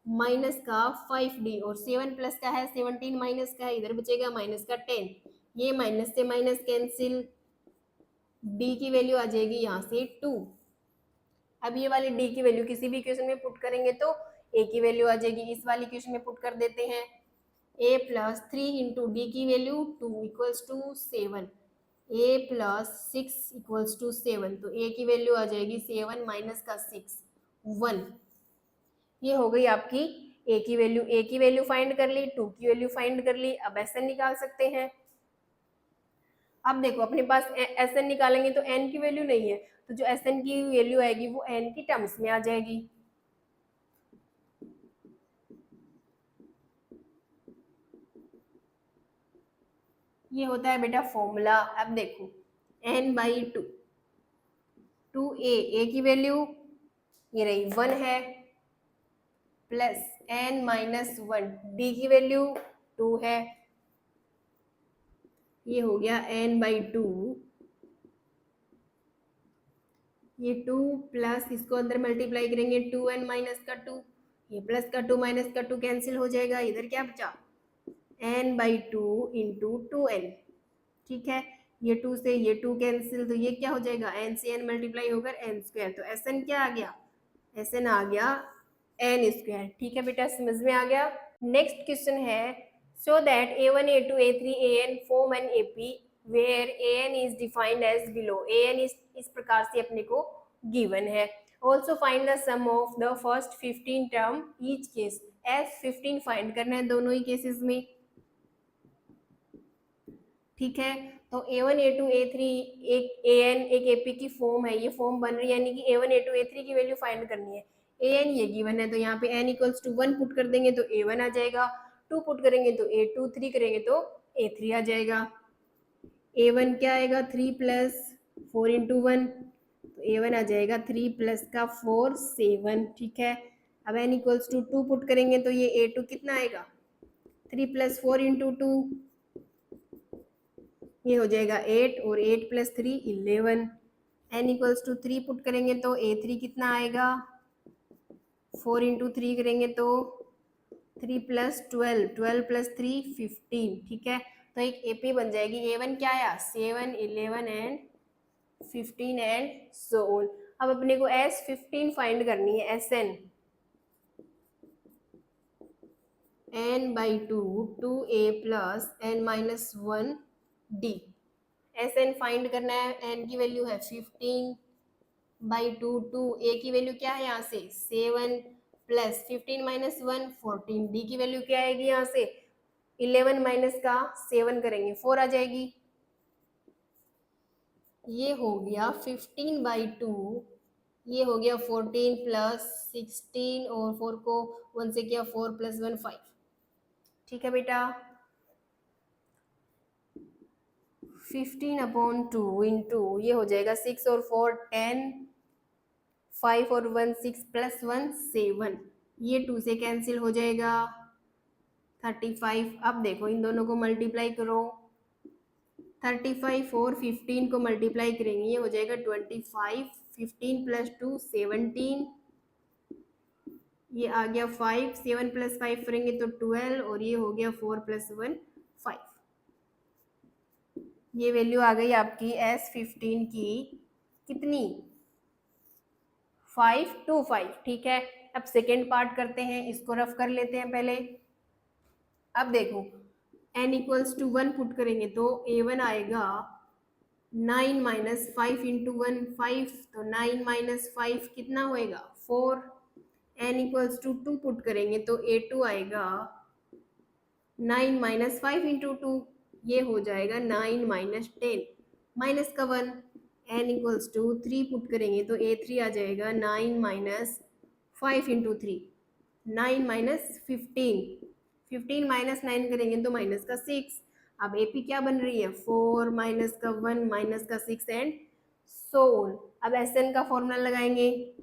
माइनस का 5d और 7 प्लस का है 17 माइनस का है, इधर बचेगा माइनस का 10, ये माइनस से माइनस कैंसिल, d की वैल्यू आ जाएगी यहाँ से 2। अब ये वाली d की वैल्यू किसी भी इक्वेशन में पुट करेंगे तो a की वैल्यू आ जाएगी, इस वाली इक्वेशन में पुट कर देते हैं, a प्लस 3 इंटू डी की value 2 equals to 7, a plus 6 equals to 7, तो a की वैल्यू आ जाएगी 7 माइनस का 6 1। ये हो गई आपकी a की वैल्यू, a की वैल्यू फाइंड कर ली, 2 की वैल्यू फाइंड कर ली। अब SN निकाल सकते हैं। अब देखो अपने पास SN निकालेंगे तो n की वैल्यू नहीं है, तो जो SN की वैल्यू आएगी वो n की टर्म्स में आ जाएगी। ये होता है बेटा फॉर्मूला। अब देखो n बाई 2, 2a की वैल्यू ये रही 1 है, प्लस n माइनस 1 d की वैल्यू 2 है, ये हो गया n बाई 2, ये 2 प्लस इसको अंदर मल्टीप्लाई करेंगे 2n माइनस का 2, ये प्लस का 2 माइनस का 2 कैंसिल हो जाएगा, इधर क्या बचा n बाई 2 इंटू 2n। ठीक है, ये 2 से ये 2 कैंसिल, तो ये क्या हो जाएगा n से n मल्टीप्लाई होकर n स्क्वायर, तो SN क्या आ गया SN आ गया n स्क्वायर। ठीक है बेटा समझ में आ गया। नेक्स्ट क्वेश्चन है so that a1 a2 a3 an form an AP where an is defined as below। an इस प्रकार से अपने को गिवन है। Also find the sum of the first 15 term each case, F15 find करना है दोनों ही केसेस में। ठीक है, तो a1 a2 a3 एक an एक AP की फॉर्म है, ये फॉर्म बन रही है, यानी कि a1 a2 a3 की वैल्यू फाइंड करनी है। an ये गिवन है तो यहाँ पे n इक्वल्स टू 1 पुट कर देंगे तो a1 आ जाएगा, 2 पुट करेंगे तो a2, 3 करेंगे तो a3 आ जाएगा। a1 क्या आएगा 3 प्लस 4 इंटू 1, तो a1 आ जाएगा 3 प्लस का 4 7। ठीक है, अब n इक्वल्स टू 2 पुट करेंगे तो ये a2 कितना आएगा 3 प्लस 4 इंटू 2, ये हो जाएगा 8 और 8 + 3 11। n इक्वल्स टू 3 पुट करेंगे तो a3 कितना आएगा, 4 इंटू 3 करेंगे तो 3 + 12, 12 + 3 15। ठीक है, तो एक AP बन जाएगी। A1 क्या आया, 7 11 एंड 15 एंड सो ऑन। अब अपने को S15 फाइंड करनी है, SN n/2 2a + n - 1 d। SN find करना है, n की वैल्यू है 15/2, 2a की वैल्यू क्या है यहाँ से 7 + 15 - 1 14, d की वैल्यू क्या आएगी यहाँ से 11 माइनस का 7 करेंगे 4 आ जाएगी। ये हो गया 15/2, ये हो गया 14 + 16 और 4 को 1 से किया 4 + 1 5। ठीक है बेटा, 15/2 इंटू ये हो जाएगा 6 और 4 10, 5 और 1 6 + 1 7, ये 2 से कैंसिल हो जाएगा 35। अब देखो इन दोनों को मल्टीप्लाई करो, 35 और 15 को मल्टीप्लाई करेंगे, ये हो जाएगा 25, 15 + 2 17, ये आ गया 5, 7 + 5 करेंगे तो 12 और ये हो गया 4 + 1 5। ये वैल्यू आ गई आपकी S15 की कितनी 525। ठीक है, अब सेकेंड पार्ट करते हैं, इसको रफ कर लेते हैं पहले। अब देखो n = 1 पुट करेंगे तो A1 आएगा 9 - 5 इंटू 1 5, तो 9 - 5 कितना होएगा 4। n = 2 पुट करेंगे तो A2 आएगा 9 - 5 इंटू 2, ये हो जाएगा 9 - 10 माइनस का 1। n = 3 पुट करेंगे तो A3 आ जाएगा 9 - 5 इंटू 3, 9 - 15, 15 - 9 करेंगे तो माइनस का 6। अब AP क्या बन रही है 4 माइनस का 1 माइनस का 6 एंड सो ऑन। अब SN का फॉर्मूला लगाएंगे,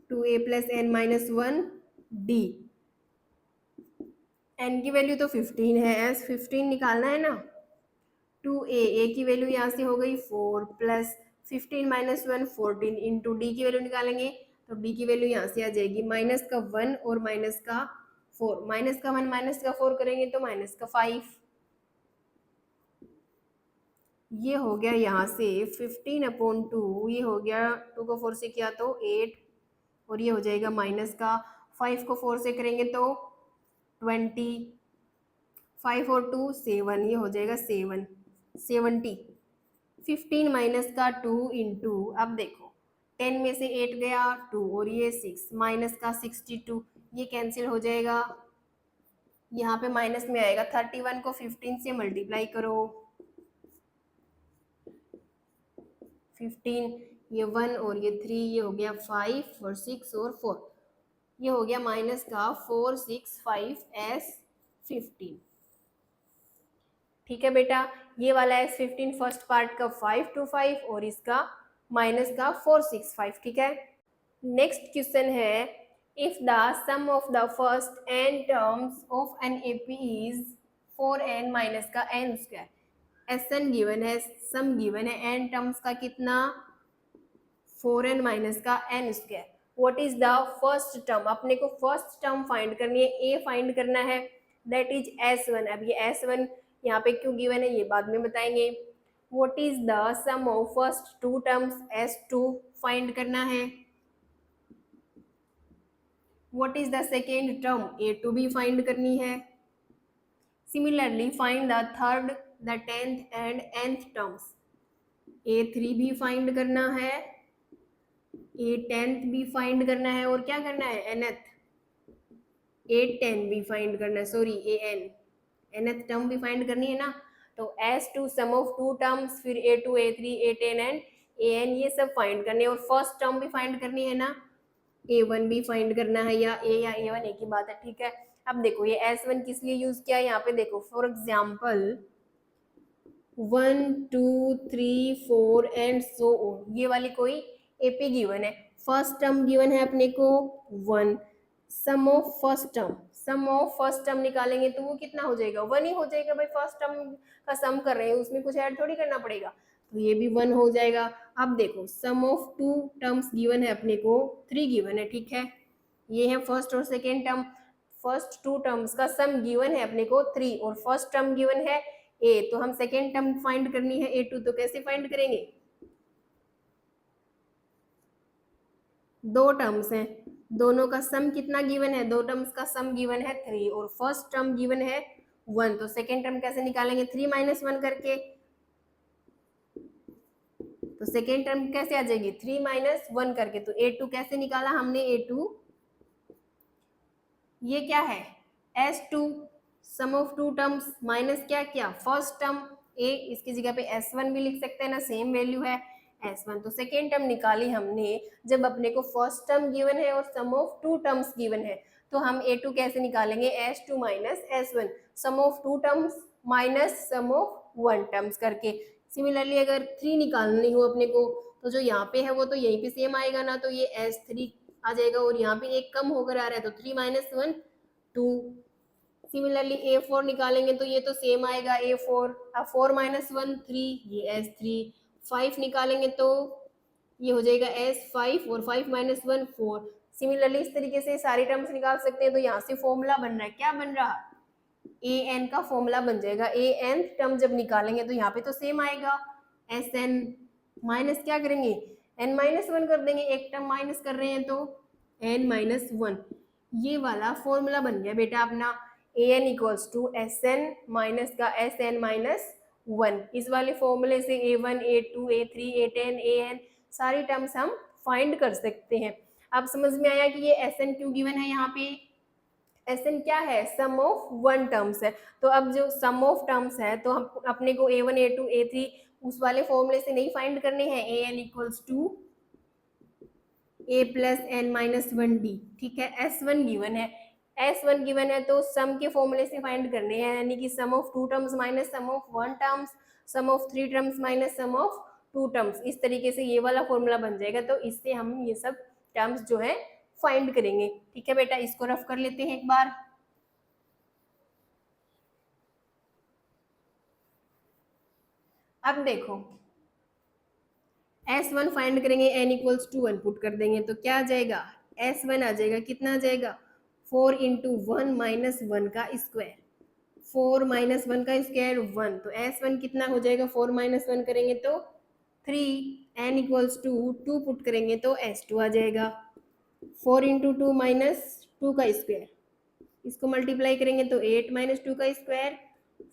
2a + n - 1 d। n की वैल्यू तो 15 है, S15 निकालना है ना, 2a की वैल्यू यहाँ से हो गई 4 + 15 - 1 14 इंटू डी की वैल्यू निकालेंगे तो डी की वैल्यू यहाँ से आ जाएगी माइनस का 1 और माइनस का 4, माइनस का 1 माइनस का 4 करेंगे तो माइनस का 5। ये हो गया यहाँ से 15/2, ये हो गया 2 को 4 से किया तो 8 और ये हो जाएगा माइनस का 5 को 4 से करेंगे तो 20, 5 और 2 7, ये हो जाएगा 7 70। 15 माइनस का 2 इंटू, अब देखो 10 में से 8 गया 2 और ये 6 माइनस का 62, ये कैंसिल हो जाएगा। यहाँ पे माइनस में आएगा 31 को 15 से मल्टीप्लाई करो, 15 ये 1 और ये 3, ये हो गया 5 और 6 और 4, ये हो गया माइनस का 465 S15। ठीक है बेटा, ये वाला S15 फर्स्ट पार्ट का 525 और इसका माइनस का 465। ठीक है, नेक्स्ट क्वेश्चन है, if the sum of the first n terms of an AP is 4n minus का n²। SN गिवन है, सम गिवन है, n टर्म्स का कितना 4n माइनस का n²। What is the first term, अपने को फर्स्ट टर्म फाइंड करनी है, a फाइंड करना है, दैट इज S1। अब ये S1 यहाँ पे क्यों गिवन है ये बाद में बताएंगे। What is the sum of first two terms, S2 find करना है। What is the second term, A2 भी फाइंड करनी है। Similarly find the third, the 10th and nth terms, A3 भी फाइंड करना है, A10th भी फाइंड करना है और क्या करना है nth, A10 भी फाइंड करना है, सॉरी nth टर्म भी फाइंड करनी है ना। तो S2 some of to terms, फिर A2 A3 A10 and AN ये सब फाइंड करने, और फर्स्ट टर्म भी फाइंड करनी है ना, A1 भी फाइंड करना है, या A या A1 एक ही बात है। ठीक है, अब देखो ये S1 किस लिए यूज किया है, यहाँ पे देखो for example 1 2 3 4 and so on, ये वाली कोई AP गिवन है, फर्स्ट टर्म गिवन है अपने को 1, sum of first term, sum of first term निकालेंगे तो वो कितना हो जाएगा, 1 ही हो जाएगा भाई, फर्स्ट टर्म का सम कर रहे हैं उसमें कुछ ऐड थोड़ी करना पड़ेगा, तो ये भी 1 हो जाएगा। अब देखो सम ऑफ 2 टर्म्स गिवन है अपने को, 3 गिवन है, ठीक है, ये है फर्स्ट और सेकेंड टर्म। फर्स्ट 2 टर्म्स का सम गिवन है अपने को 3 और फर्स्ट टर्म गिवन है a, तो हम सेकेंड टर्म फाइंड करनी है a2, तो कैसे फाइंड करेंगे, 2 टर्म्स हैं, दोनों का सम कितना गिवन है, 2 टर्म्स का सम गिवन है 3 और फर्स्ट टर्म गिवन है 1, तो सेकेंड टर्म कैसे निकालेंगे, 3 - 1 करके, तो सेकेंड टर्म कैसे आ जाएगी, 3 - 1 करके, तो a2 कैसे निकाला हमने, a2 ये क्या है s2, some of 2 terms minus क्या किया फर्स्ट टर्म a, इसकी जगह पे s1 भी लिख सकते हैं ना, सेम वैल्यू है s1, तो सेकेंड टर्म निकाली हमने जब अपने को फर्स्ट टर्म गिवन है और सम ऑफ 2 टर्म्स गिवन है, तो हम a2 कैसे निकालेंगे, s2 - s1, sum of 2 terms minus sum of 1 terms करके। सिमिलरली अगर 3 निकालनी हो अपने को, तो जो यहाँ पे है वो तो यहीं पे सेम आएगा ना, तो ये s3 आ जाएगा और यहाँ पे एक कम होकर आ रहा है, तो 3 - 1 2। सिमिलरली a4 निकालेंगे तो ये तो सेम आएगा a4, अब 4 - 1 3, ये s3, 5 निकालेंगे तो ये हो जाएगा s5 और 5 - 1 4। सिमिलरली इस तरीके से सारी टर्म्स निकाल सकते हैं, तो यहाँ से फॉर्मूला बन रहा है, क्या बन रहा, an का फॉर्मूला बन जाएगा, an टर्म जब निकालेंगे तो यहाँ पे तो सेम आएगा, sn माइनस क्या करेंगे, n - 1 कर देंगे, एक टर्म माइनस कर रहे हैं तो n - 1, ये वाला फॉर्मूला बन गया बेटा अपना, an equals to sn minus का sn - 1। इस वाले फॉर्मूले से a1 a2 a3 a10 an सारी टर्म्स हम फाइंड कर सकते हैं। अब समझ में आया कि ये sn क्यों गिवन है, यहाँ पे sn क्या है, सम ऑफ 1 टर्म्स है, तो अब जो सम ऑफ टर्म्स है तो हम अपने को a1 a2 a3 उस वाले फॉर्मूले से नहीं फाइंड करने हैं, an equals to a plus n - 1d, ठीक है, s1 गिवन है, s1 गिवन है तो सम के फॉर्मूले से फाइंड करने हैं, यानी कि sum of 2 terms minus sum of 1 terms, sum of 3 terms minus sum of 2 terms, इस तरीके से ये वाला फॉर्मूला बन जाएगा, तो इससे हम ये सब टर्म्स जो है फाइंड करेंगे। ठीक है बेटा, इसको रफ कर लेते हैं एक बार। अब देखो S1 फाइंड करेंगे, n इक्वल्स टू 1 पुट कर देंगे तो क्या आ जाएगा, S1 आ जाएगा, कितना आ जाएगा 4 × 1 - 1 का स्क्वायर, 4 - 1 का स्क्वायर 1, तो S1 कितना हो जाएगा, 4 - 1 करेंगे तो 3, n इक्वल्स टू 2 पुट करेंगे तो S2 आ जाएगा, 4 × 2 - 2 का स्क्वायर, इसको मल्टीप्लाई करेंगे तो 8 - 2 का स्क्वायर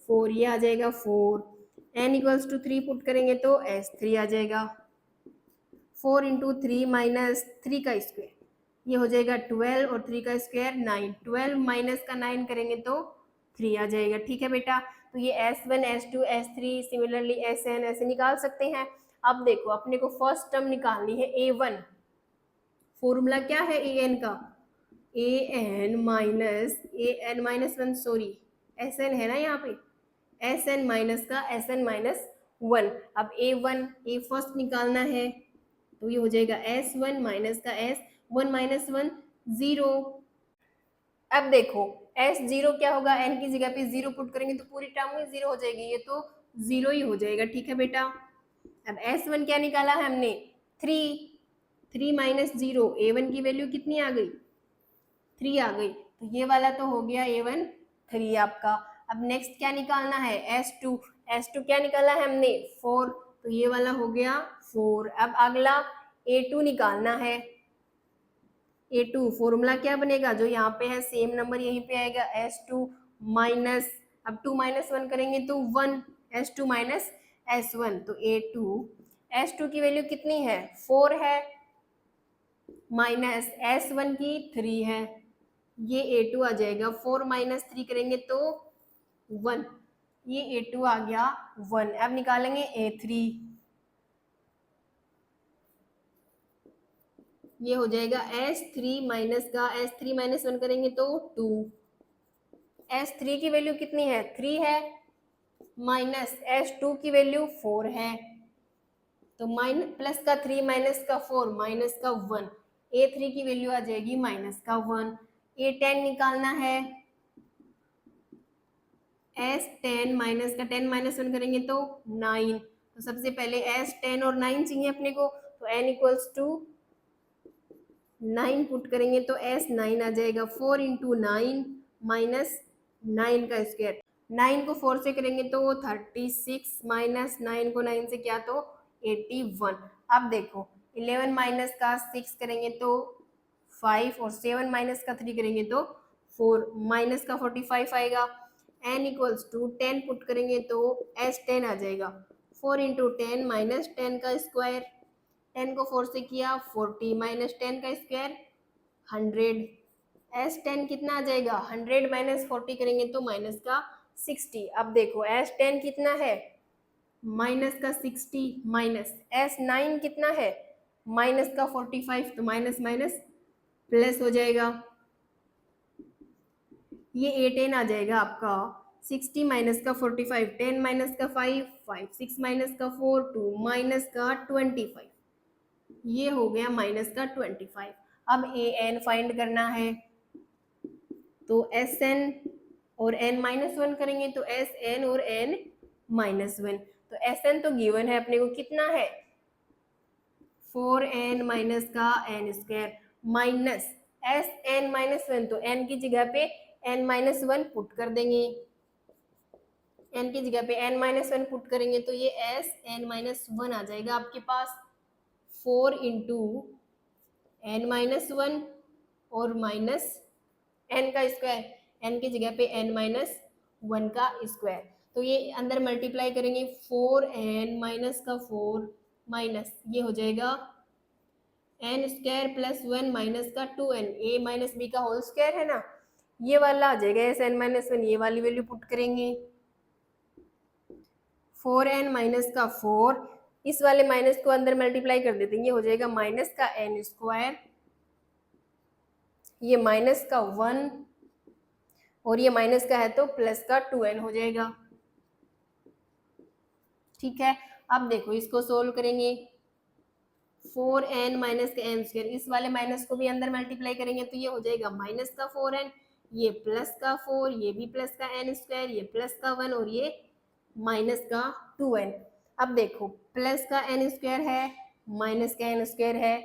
4, ये आ जाएगा 4, n इक्वल्स टू 3 पुट करेंगे तो S3 आ जाएगा, 4 × 3 - 3 का स्क्वायर, ये हो जाएगा 12 और 3 का स्क्वायर 9, 12 माइनस का 9 करेंगे तो 3 आ जाएगा। ठीक है बेटा, तो ये S1 S2 S3 similarly Sn ऐसे निकाल सकते हैं। अब देखो अपने को फर्स्ट टर्म निकालनी है a1, फॉर्मूला क्या है an का, an माइनस 1 सॉरी Sn है ना यहाँ पे, Sn माइनस का Sn - 1, अब a1 a फर्स्ट निकालना है तो ये हो जाएगा S1 माइनस का S1 - 1 0। अब देखो S0 क्या होगा, n की जगह पे 0 पुट करेंगे तो पूरी टर्म में 0 हो जाएगी, ये तो 0 ही हो जाएगा। ठीक है बेटा, अब S1 क्या निकाला है हमने 3, 3 - 0, a1 की वैल्यू कितनी आ गई 3 आ गई, तो ये वाला तो हो गया a1 3 आपका। अब नेक्स्ट क्या निकालना है S2, S2 क्या निकाला है हमने 4, तो ये वाला हो गया 4। अब अगला a2 निकालना है, a2 फॉर्मूला क्या बनेगा, जो यहाँ पे है सेम नंबर यहीं पे आएगा S2 माइनस, अब 2 - 1 करेंगे तो 1, S2 माइनस S1, तो a2 S2 की वैल्यू कितनी है 4 है, माइनस S1 की 3 है, ये a2 आ जाएगा, 4 - 3 करेंगे तो 1, ये a2 आ गया 1। अब निकालेंगे a3, ये हो जाएगा S3 माइनस का S3 - 1 करेंगे तो 2, S3 की वैल्यू कितनी है 3 है, माइनस S2 की वैल्यू 4 है, तो माइनस प्लस का 3 माइनस का 4 माइनस का 1, a3 की वैल्यू आ जाएगी -1। a10 निकालना है, एस 10 माइनस का 10 माइनस 1 करेंगे तो 9। तो सबसे पहले एस 10 और 9 चाहिए अपने को, तो n इक्वल्स टू 9 पुट करेंगे तो एस 9 आ जाएगा। 4 इंटू 9 माइनस 9 का स्क्वायर, 9 को 4 से करेंगे तो 36 माइनस 9 को 9 से क्या तो 81। अब देखो 11 माइनस का 6 करेंगे तो 5 और 7 माइनस का 3 करेंगे तो 4, माइनस का 45 आएगा। n इक्वल्स टू 10 पुट करेंगे तो एस 10 आ जाएगा। 4 इंटू 10 माइनस 10 का स्क्वायर, 10 को 4 से किया 40 माइनस 10 का स्क्वायर 100। एस 10 कितना आ जाएगा, 100 माइनस 40 करेंगे तो माइनस का 60। अब देखो एस 10 कितना है, माइनस का 60 माइनस एस 9 कितना है, माइनस का 45, तो माइनस माइनस प्लस हो जाएगा। ये 18 आ जाएगा आपका। 60 माइनस का 45, 10 माइनस का 5, 5 6 माइनस का 4, 2 माइनस का 25, ये हो गया माइनस का 25। अब ए एन फाइंड करना है, तो एस एन और एन माइनस 1 करेंगे तो एस एन और एन माइनस 1। तो एस एन तो गिवन है अपने को, कितना है 4n माइनस का n square minus S n minus 1, तो n की जगह पे n माइनस 1 पुट कर देंगे। n की जगह पे n माइनस 1 पुट करेंगे तो ये एस एन माइनस 1 आ जाएगा आपके पास। 4 इंटू एन माइनस 1 और माइनस n का स्क्वायर, n की जगह पे n माइनस 1 का स्क्वायर, तो ये अंदर मल्टीप्लाई करेंगे 4n माइनस का 4 माइनस ये हो जाएगा n स्क्वायर प्लस 1 माइनस का 2n, a माइनस बी का होल स्क्वायर है ना, ये वाला आ जाएगा एस एन माइनस 1, ये वाली वैल्यू पुट करेंगे। 4n माइनस का 4, इस वाले माइनस को अंदर मल्टीप्लाई कर देते हैं, ये हो जाएगा माइनस का n स्क्वायर, ये माइनस का 1 और ये माइनस का है तो प्लस का 2n हो जाएगा। ठीक है, अब देखो इसको सोल्व करेंगे। 4n माइनस का n स्क्वायर, इस वाले माइनस को भी अंदर मल्टीप्लाई करेंगे तो ये हो जाएगा माइनस का 4n, ये प्लस का 4, ये भी प्लस का n स्क्वायर, ये प्लस का 1 और ये माइनस का 2n। अब देखो प्लस का n स्क्वायर है माइनस का n स्क्वायर है,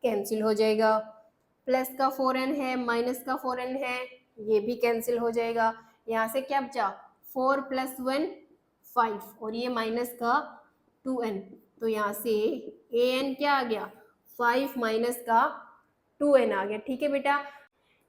कैंसिल हो जाएगा। प्लस का 4n है माइनस का 4n है, ये भी कैंसिल हो जाएगा। यहाँ से क्या बचा 4 प्लस 1 5 और ये माइनस का 2n, तो यहाँ से ए एन क्या आ गया 5 माइनस का 2n आ गया। ठीक है बेटा,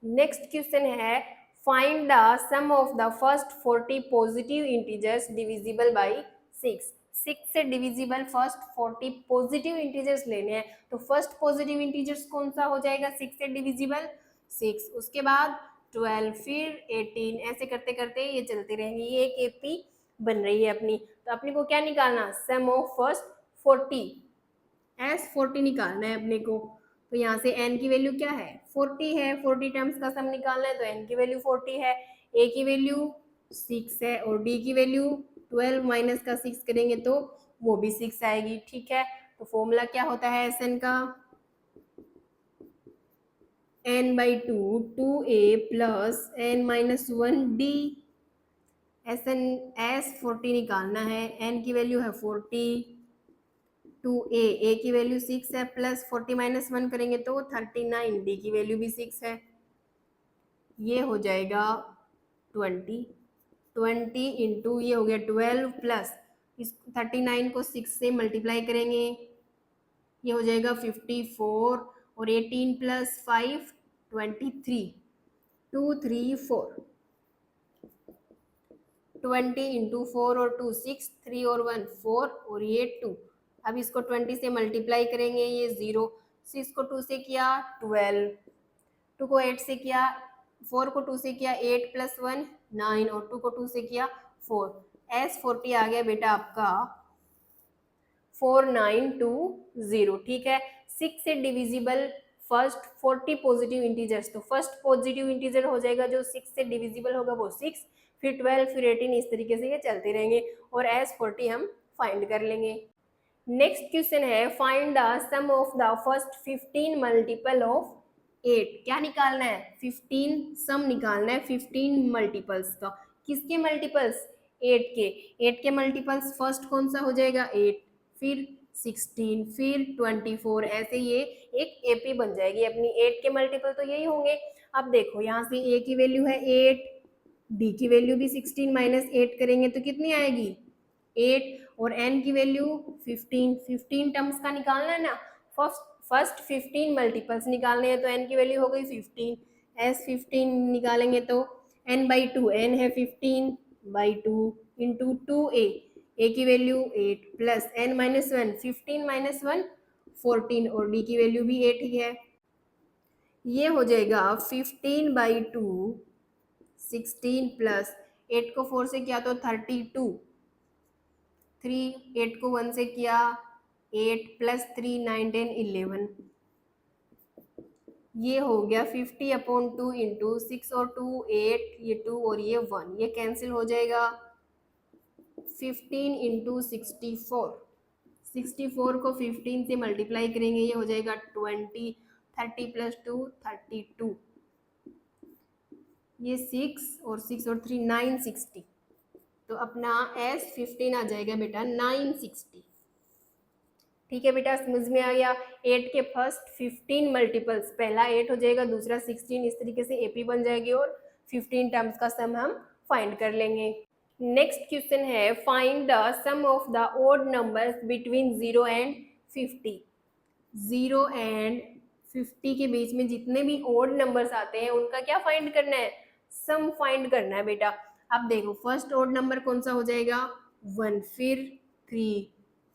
नेक्स्ट क्वेश्चन है find the sum of the first 40 positive integers divisible by 6। 6 से डिविजिबल फर्स्ट 40 पॉजिटिव इंटीजर्स लेने हैं, तो फर्स्ट पॉजिटिव इंटीजर्स कौन सा हो जाएगा 6 से डिविजिबल 6, उसके बाद 12 फिर 18, ऐसे करते करते ये चलती रहेंगी, ये एक एपी बन रही है अपनी। तो अपने को क्या निकालना, सम ऑफ फर्स्ट 40, एस 40 निकालना है अपने को। तो यहाँ से n की वैल्यू क्या है 40 है, 40 टर्म्स का सम निकालना है तो n की वैल्यू 40 है, a की वैल्यू 6 है और d की वैल्यू 12 माइनस का 6 करेंगे तो वो भी 6 आएगी। ठीक है, तो फॉर्मूला क्या होता है एस एन का, n by 2 2a plus n minus 1 d। S n S 40 निकालना है, n की वैल्यू है 40, 2a की वैल्यू 6 है, प्लस 40 माइनस 1 करेंगे तो 39, d की वैल्यू भी 6 है, ये हो जाएगा 20, 20 इंटू ये हो गया 12 प्लस इस 39 को 6 से मल्टीप्लाई करेंगे, ये हो जाएगा 54 और 18 प्लस 5 23, 2 3 4, 20 इंटू 4 और 2 6, 3 और 1 4 और ये 2। अब इसको 20 से मल्टीप्लाई करेंगे, ये 0, 6 को 2 से किया 12, 2 को 8 से किया, 4 को 2 से किया 8 प्लस 1 9 और 2 को 2 से किया 4, एस 40 आ गया बेटा आपका 4920। ठीक है, 6 से डिविजिबल फर्स्ट 40 पॉजिटिव इंटीजर्स, तो फर्स्ट पॉजिटिव इंटीजर हो जाएगा जो 6 से डिविजिबल होगा वो 6, फिर 12 फिर 18, इस तरीके से ये चलते रहेंगे और एस 40 हम फाइंड कर लेंगे। नेक्स्ट क्वेश्चन है find the sum of the first 15 multiple of 8। क्या निकालना है 15 सम निकालना है 15 मल्टीपल्स का, किसके मल्टीपल्स 8 के मल्टीपल्स फर्स्ट कौन सा हो जाएगा 8, फिर 16, फिर 24, ऐसे ये एक एपी बन जाएगी अपनी। 8 के मल्टीपल तो यही होंगे। अब देखो यहाँ से ए की वैल्यू है 8, डी की वैल्यू भी 16 माइनस 8 करेंगे तो कितनी आएगी 8, और एन की वैल्यू 15, 15 टर्म्स का निकालना है ना, फर्स्ट 15 मल्टीपल्स निकालने हैं तो एन की वैल्यू हो गई 15, एस 15 निकालेंगे तो एन बाई टू, एन है 15 by two into two a की value 8 plus N minus one, 15 minus one 14, और डी की वैल्यू भी 8 ही है। ये हो जाएगा 15 बाई टू 16 प्लस 8 को 4 से किया तो 32, 3 8 को 1 से किया 8 प्लस 3 9 10 11, ये हो गया 50 अपॉन 2 इंटू 6 और 2 8, ये 2 और ये 1, ये कैंसिल हो जाएगा 15 इंटू 64, 64 को 15 से मल्टीप्लाई करेंगे ये हो जाएगा 20, 30 प्लस 2 32, ये 6 और 6 और 3 960, तो अपना S15 आ जाएगा बेटा 960। ठीक है बेटा, समझ में आ गया। 8 के फर्स्ट 15 मल्टीपल्स, पहला 8 हो जाएगा, दूसरा 16, इस तरीके से एपी बन जाएगी और 15 टर्म्स का सम हम फाइंड कर लेंगे। नेक्स्ट क्वेश्चन है find the sum of the odd numbers between 0 and 50। 0 and 50 के बीच में जितने भी ओड नंबर्स आते हैं उनका क्या फाइंड करना है, सम फाइंड करना है बेटा। अब देखो फर्स्ट ओड नंबर कौन सा हो जाएगा 1, फिर 3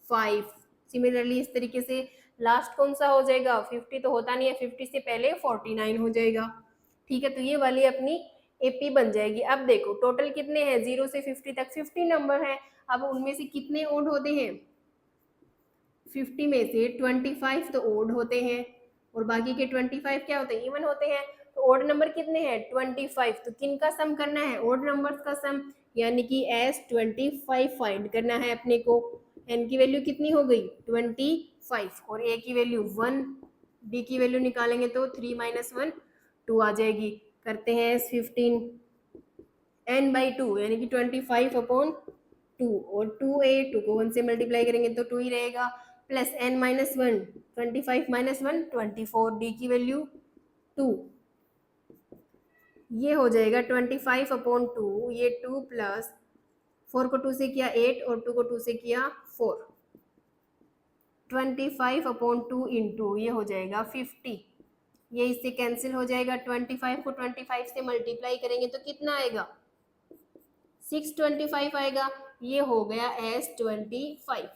5, सिमिलरली इस तरीके से लास्ट कौन सा हो जाएगा 50 तो होता नहीं है, 50 से पहले 49 हो जाएगा। ठीक है, तो ये वाली अपनी एपी बन जाएगी। अब देखो टोटल कितने हैं 0 से 50 तक 50 नंबर है, अब उनमें से कितने ओड होते हैं 50 में से 25 तो ओड होते हैं और बाकी के 25 क्या होते हैं इवन होते हैं। तो ओड नंबर कितने हैं 25, तो किन का सम करना है ओड नंबर्स का सम, यानी कि S25 फाइंड करना है अपने को। एन की वैल्यू कितनी हो गई 25 और ए की वैल्यू 1, डी की वैल्यू निकालेंगे तो 3 माइनस 1 2 आ जाएगी। करते हैं S15, एन बाई टू यानी कि 25 अपॉन 2 और 2 को 1 से मल्टीप्लाई करेंगे तो 2 ही रहेगा, plus N minus 1, 25 minus 1 24, d की वैल्यू 2, ये हो जाएगा 25 अपॉन 2, ये 2 प्लस 4 को 2 से किया 8 और 2 को 2 से किया 4, 25 अपॉन 2 इंटू ये हो जाएगा 50, ये इससे कैंसिल हो जाएगा। 25 को 25 से मल्टीप्लाई करेंगे तो कितना आएगा 625 आएगा, ये हो गया S25।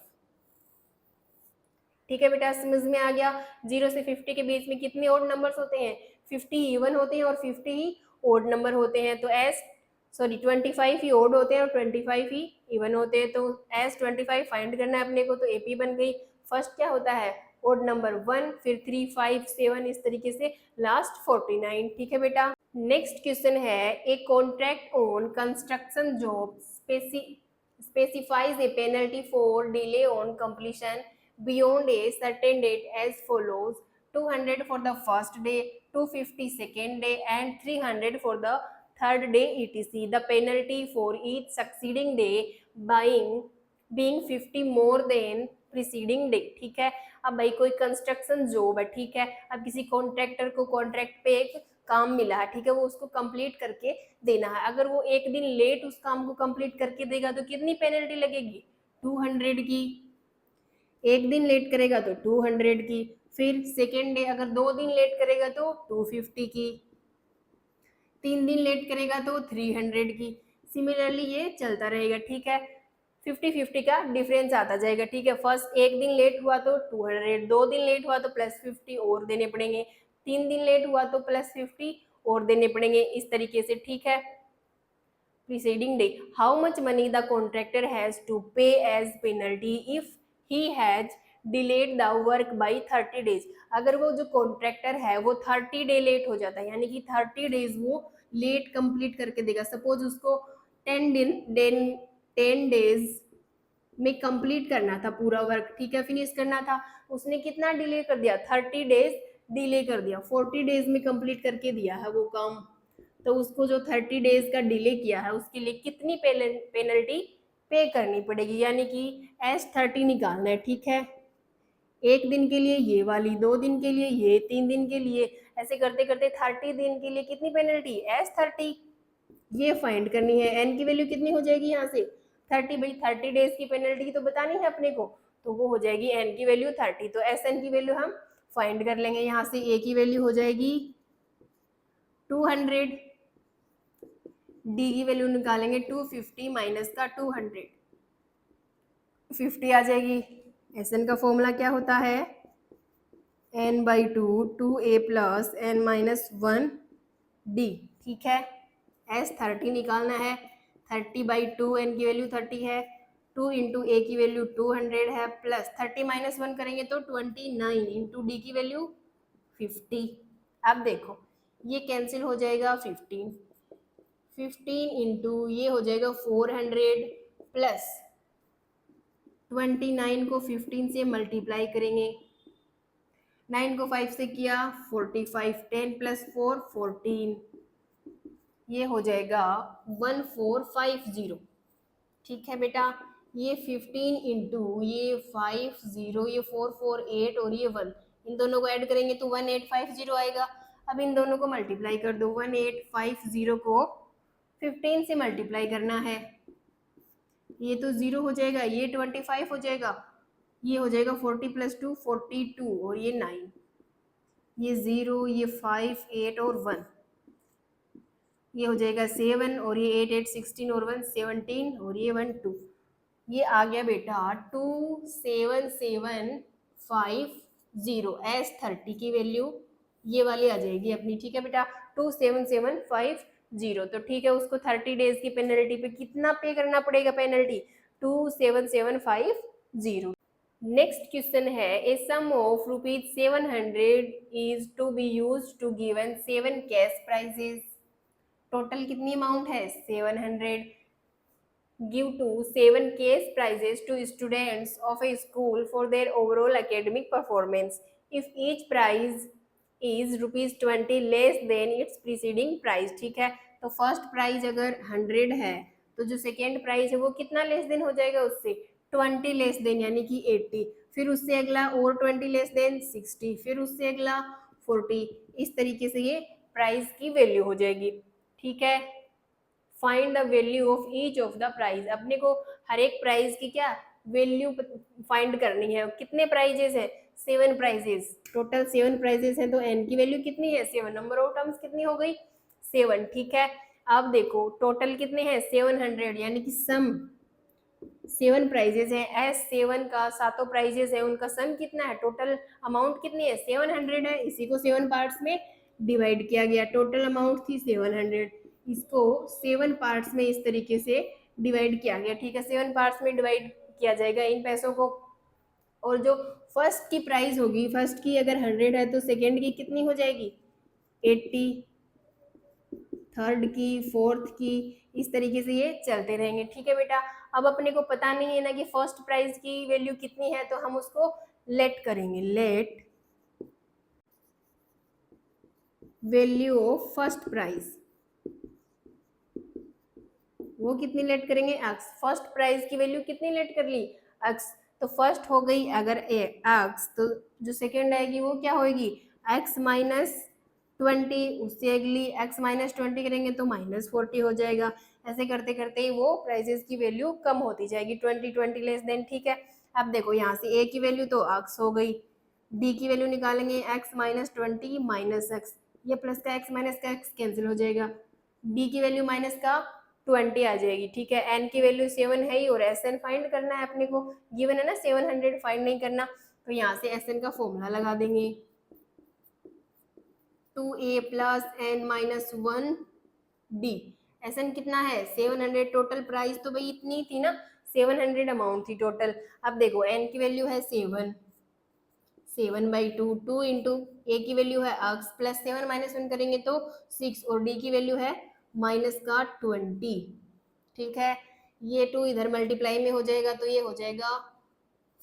ठीक है बेटा, समझ में आ गया। 0 से 50 के बीच में कितने ओड नंबर्स होते हैं 50 इवन होते हैं और 50 ही ओड नंबर होते हैं, तो 25 ही ओड होते हैं और 25 ही इवन होते हैं, तो S25 फाइंड करना है अपने को, तो एपी बन गई। फर्स्ट क्या होता है ओड नंबर 1, फिर 3 5 7 इस तरीके से लास्ट 49। ठीक है बेटा, नेक्स्ट क्वेश्चन है a contract on construction job specifies a penalty for delay on completion beyond a certain date as follows: 200 for the first day, 250 second day and 300 for the third day etc. The penalty for each succeeding day being 50 more than preceding day। ठीक है, अब भाई कोई कंस्ट्रक्शन जॉब है, ठीक है, अब किसी कॉन्ट्रैक्टर को कॉन्ट्रैक्ट पे एक काम मिला है, ठीक है, वो उसको कंप्लीट करके देना है। अगर वो एक दिन लेट उस काम को कंप्लीट करके देगा तो कितनी पेनल्टी लगेगी 200 की, एक दिन लेट करेगा तो 200 की, फिर सेकेंड डे अगर 2 दिन लेट करेगा तो 250 की, 3 दिन लेट करेगा तो 300 की, सिमिलरली ये चलता रहेगा। ठीक है, 50-50 का डिफरेंस आता जाएगा। ठीक है, फर्स्ट एक दिन लेट हुआ तो 200, 2 दिन लेट हुआ तो प्लस 50 और देने पड़ेंगे, 3 दिन लेट हुआ तो प्लस 50 और देने पड़ेंगे, इस तरीके से। ठीक है, preceding day, how much money the contractor has to pay as penalty if he has delayed the work by 30 days। अगर वो जो कॉन्ट्रैक्टर है वो 30 डे लेट हो जाता है, यानी कि 30 डेज वो लेट कंप्लीट करके देगा। सपोज उसको 10 डेज में कंप्लीट करना था पूरा वर्क, ठीक है, फिनिश करना था, उसने कितना डिले कर दिया 30 डेज डिले कर दिया, 40 डेज में कंप्लीट करके दिया है वो काम, तो उसको जो 30 डेज का डिले किया है उसके लिए कितनी पेनल्टी पे करनी पड़ेगी, यानी कि S30 निकालना है। ठीक है, एक दिन के लिए ये वाली, 2 दिन के लिए ये, 3 दिन के लिए, ऐसे करते करते 30 दिन के लिए कितनी पेनल्टी, S30 ये फाइंड करनी है। एन की वैल्यू कितनी हो जाएगी यहाँ से 30, भाई 30 डेज की पेनल्टी तो बतानी है अपने को, तो वो हो जाएगी एन की वैल्यू 30। तो एस एन की वैल्यू हम फाइंड कर लेंगे। यहाँ से ए की वैल्यू हो जाएगी 200, डी की वैल्यू निकालेंगे 250 माइनस का 200, 50 आ जाएगी। एस एन का फॉर्मूला क्या होता है, n/2 2a plus n-1 d। ठीक है, S30 निकालना है, 30/2 n की वैल्यू 30 है, 2 इंटू ए की वैल्यू 200 है, प्लस 30 - 1 करेंगे तो 29 इंटू डी की वैल्यू 50। अब देखो ये कैंसिल हो जाएगा, 15 इंटू ये हो जाएगा 400 प्लस 29 को 15 से मल्टीप्लाई करेंगे, 9 को 5 से किया 45, 10 + 4 14, ये हो जाएगा 1450। ठीक है बेटा, ये 15 इंटू ये 50, ये 448 और ये 1, इन दोनों को ऐड करेंगे तो 1850 आएगा। अब इन दोनों को मल्टीप्लाई कर दो, 1850 को 15 से मल्टीप्लाई करना है, ये तो 0 हो जाएगा, ये 25 हो जाएगा, ये हो जाएगा 40 + 2 42 और ये 9, ये 0, ये 5 8 और 1, ये हो जाएगा 7 और ये 8 8 16 और 1 17 और ये 1 2, ये आ गया बेटा 27750। S30 की वैल्यू ये वाली आ जाएगी अपनी। ठीक है बेटा, 27750। तो ठीक है, उसको 30 डेज की पेनल्टी पे कितना पे करना पड़ेगा पेनल्टी, 27750। नेक्स्ट क्वेश्चन है, a sum of ₹700 is to be used to given 7 cash prizes. Total कितनी अमाउंट है 700, give to 7 case prizes to students of a school for their overall academic performance if each prize is ₹20 less than its preceding prize। ठीक है, तो फर्स्ट प्राइज अगर 100 है तो जो सेकेंड प्राइज है वो कितना लेस देन हो जाएगा उससे, 20 लेस देन यानी कि 80, फिर उससे अगला और 20 लेस देन 60, फिर उससे अगला 40, इस तरीके से ये प्राइज की वैल्यू हो जाएगी। ठीक है, find the value of each of the prize, अपने को हर एक प्राइज की क्या वैल्यू फाइंड करनी है। कितने प्राइजेस है 7 प्राइजेस, टोटल 7 प्राइजेस हैं, तो n की वैल्यू कितनी है 7, नंबर ऑफ टर्म्स कितनी हो गई 7। ठीक है, अब देखो टोटल कितने हैं 700, यानी कि सम 7 प्राइजेस है, S7 का 7 प्राइजेस है, उनका सम कितना है, टोटल अमाउंट कितनी है 700 है, इसी को 7 पार्ट्स में डिवाइड किया गया, टोटल अमाउंट थी 700, इसको 7 पार्ट्स में इस तरीके से डिवाइड किया गया। ठीक है, 7 पार्ट्स में डिवाइड किया जाएगा इन पैसों को, और जो फर्स्ट की प्राइस होगी, फर्स्ट की अगर 100 है तो सेकेंड की कितनी हो जाएगी 80, थर्ड की, फोर्थ की, इस तरीके से ये चलते रहेंगे। ठीक है बेटा, अब अपने को पता नहीं है ना कि फर्स्ट प्राइज की वैल्यू कितनी है, तो हम उसको लेट करेंगे, let value of first prize, वो कितनी लेट करेंगे x, फर्स्ट प्राइज की वैल्यू कितनी लेट कर ली x, तो फर्स्ट हो गई अगर x, तो जो सेकेंड आएगी वो क्या होगी x - 20, उससे अगली x - 20 करेंगे तो -40 हो जाएगा। ऐसे करते करते ही वो प्राइजेस की वैल्यू कम होती जाएगी, 20 लेस देन। ठीक है, अब देखो यहाँ से a की वैल्यू तो x हो गई, d की वैल्यू निकालेंगे x - 20 - x, ये प्लस का x माइनस का x कैंसिल हो जाएगा, d की वैल्यू माइनस का 20 आ जाएगी। ठीक है, n की वैल्यू 7 है ही और SN फाइंड करना है अपने को, गिवन है ना 700, फाइंड नहीं करना, तो यहाँ से SN का फॉर्मूला लगा देंगे, 2a plus n - 1d। SN कितना है 700, टोटल प्राइस तो भाई इतनी थी ना 700 अमाउंट थी टोटल। अब देखो n की वैल्यू है 7, 7/2, 2 इंटू ए की वैल्यू है x प्लस 7 - 1 करेंगे तो 6 और d की वैल्यू है माइनस का 20। ठीक है, ये 2 इधर मल्टीप्लाई में हो जाएगा तो ये हो जाएगा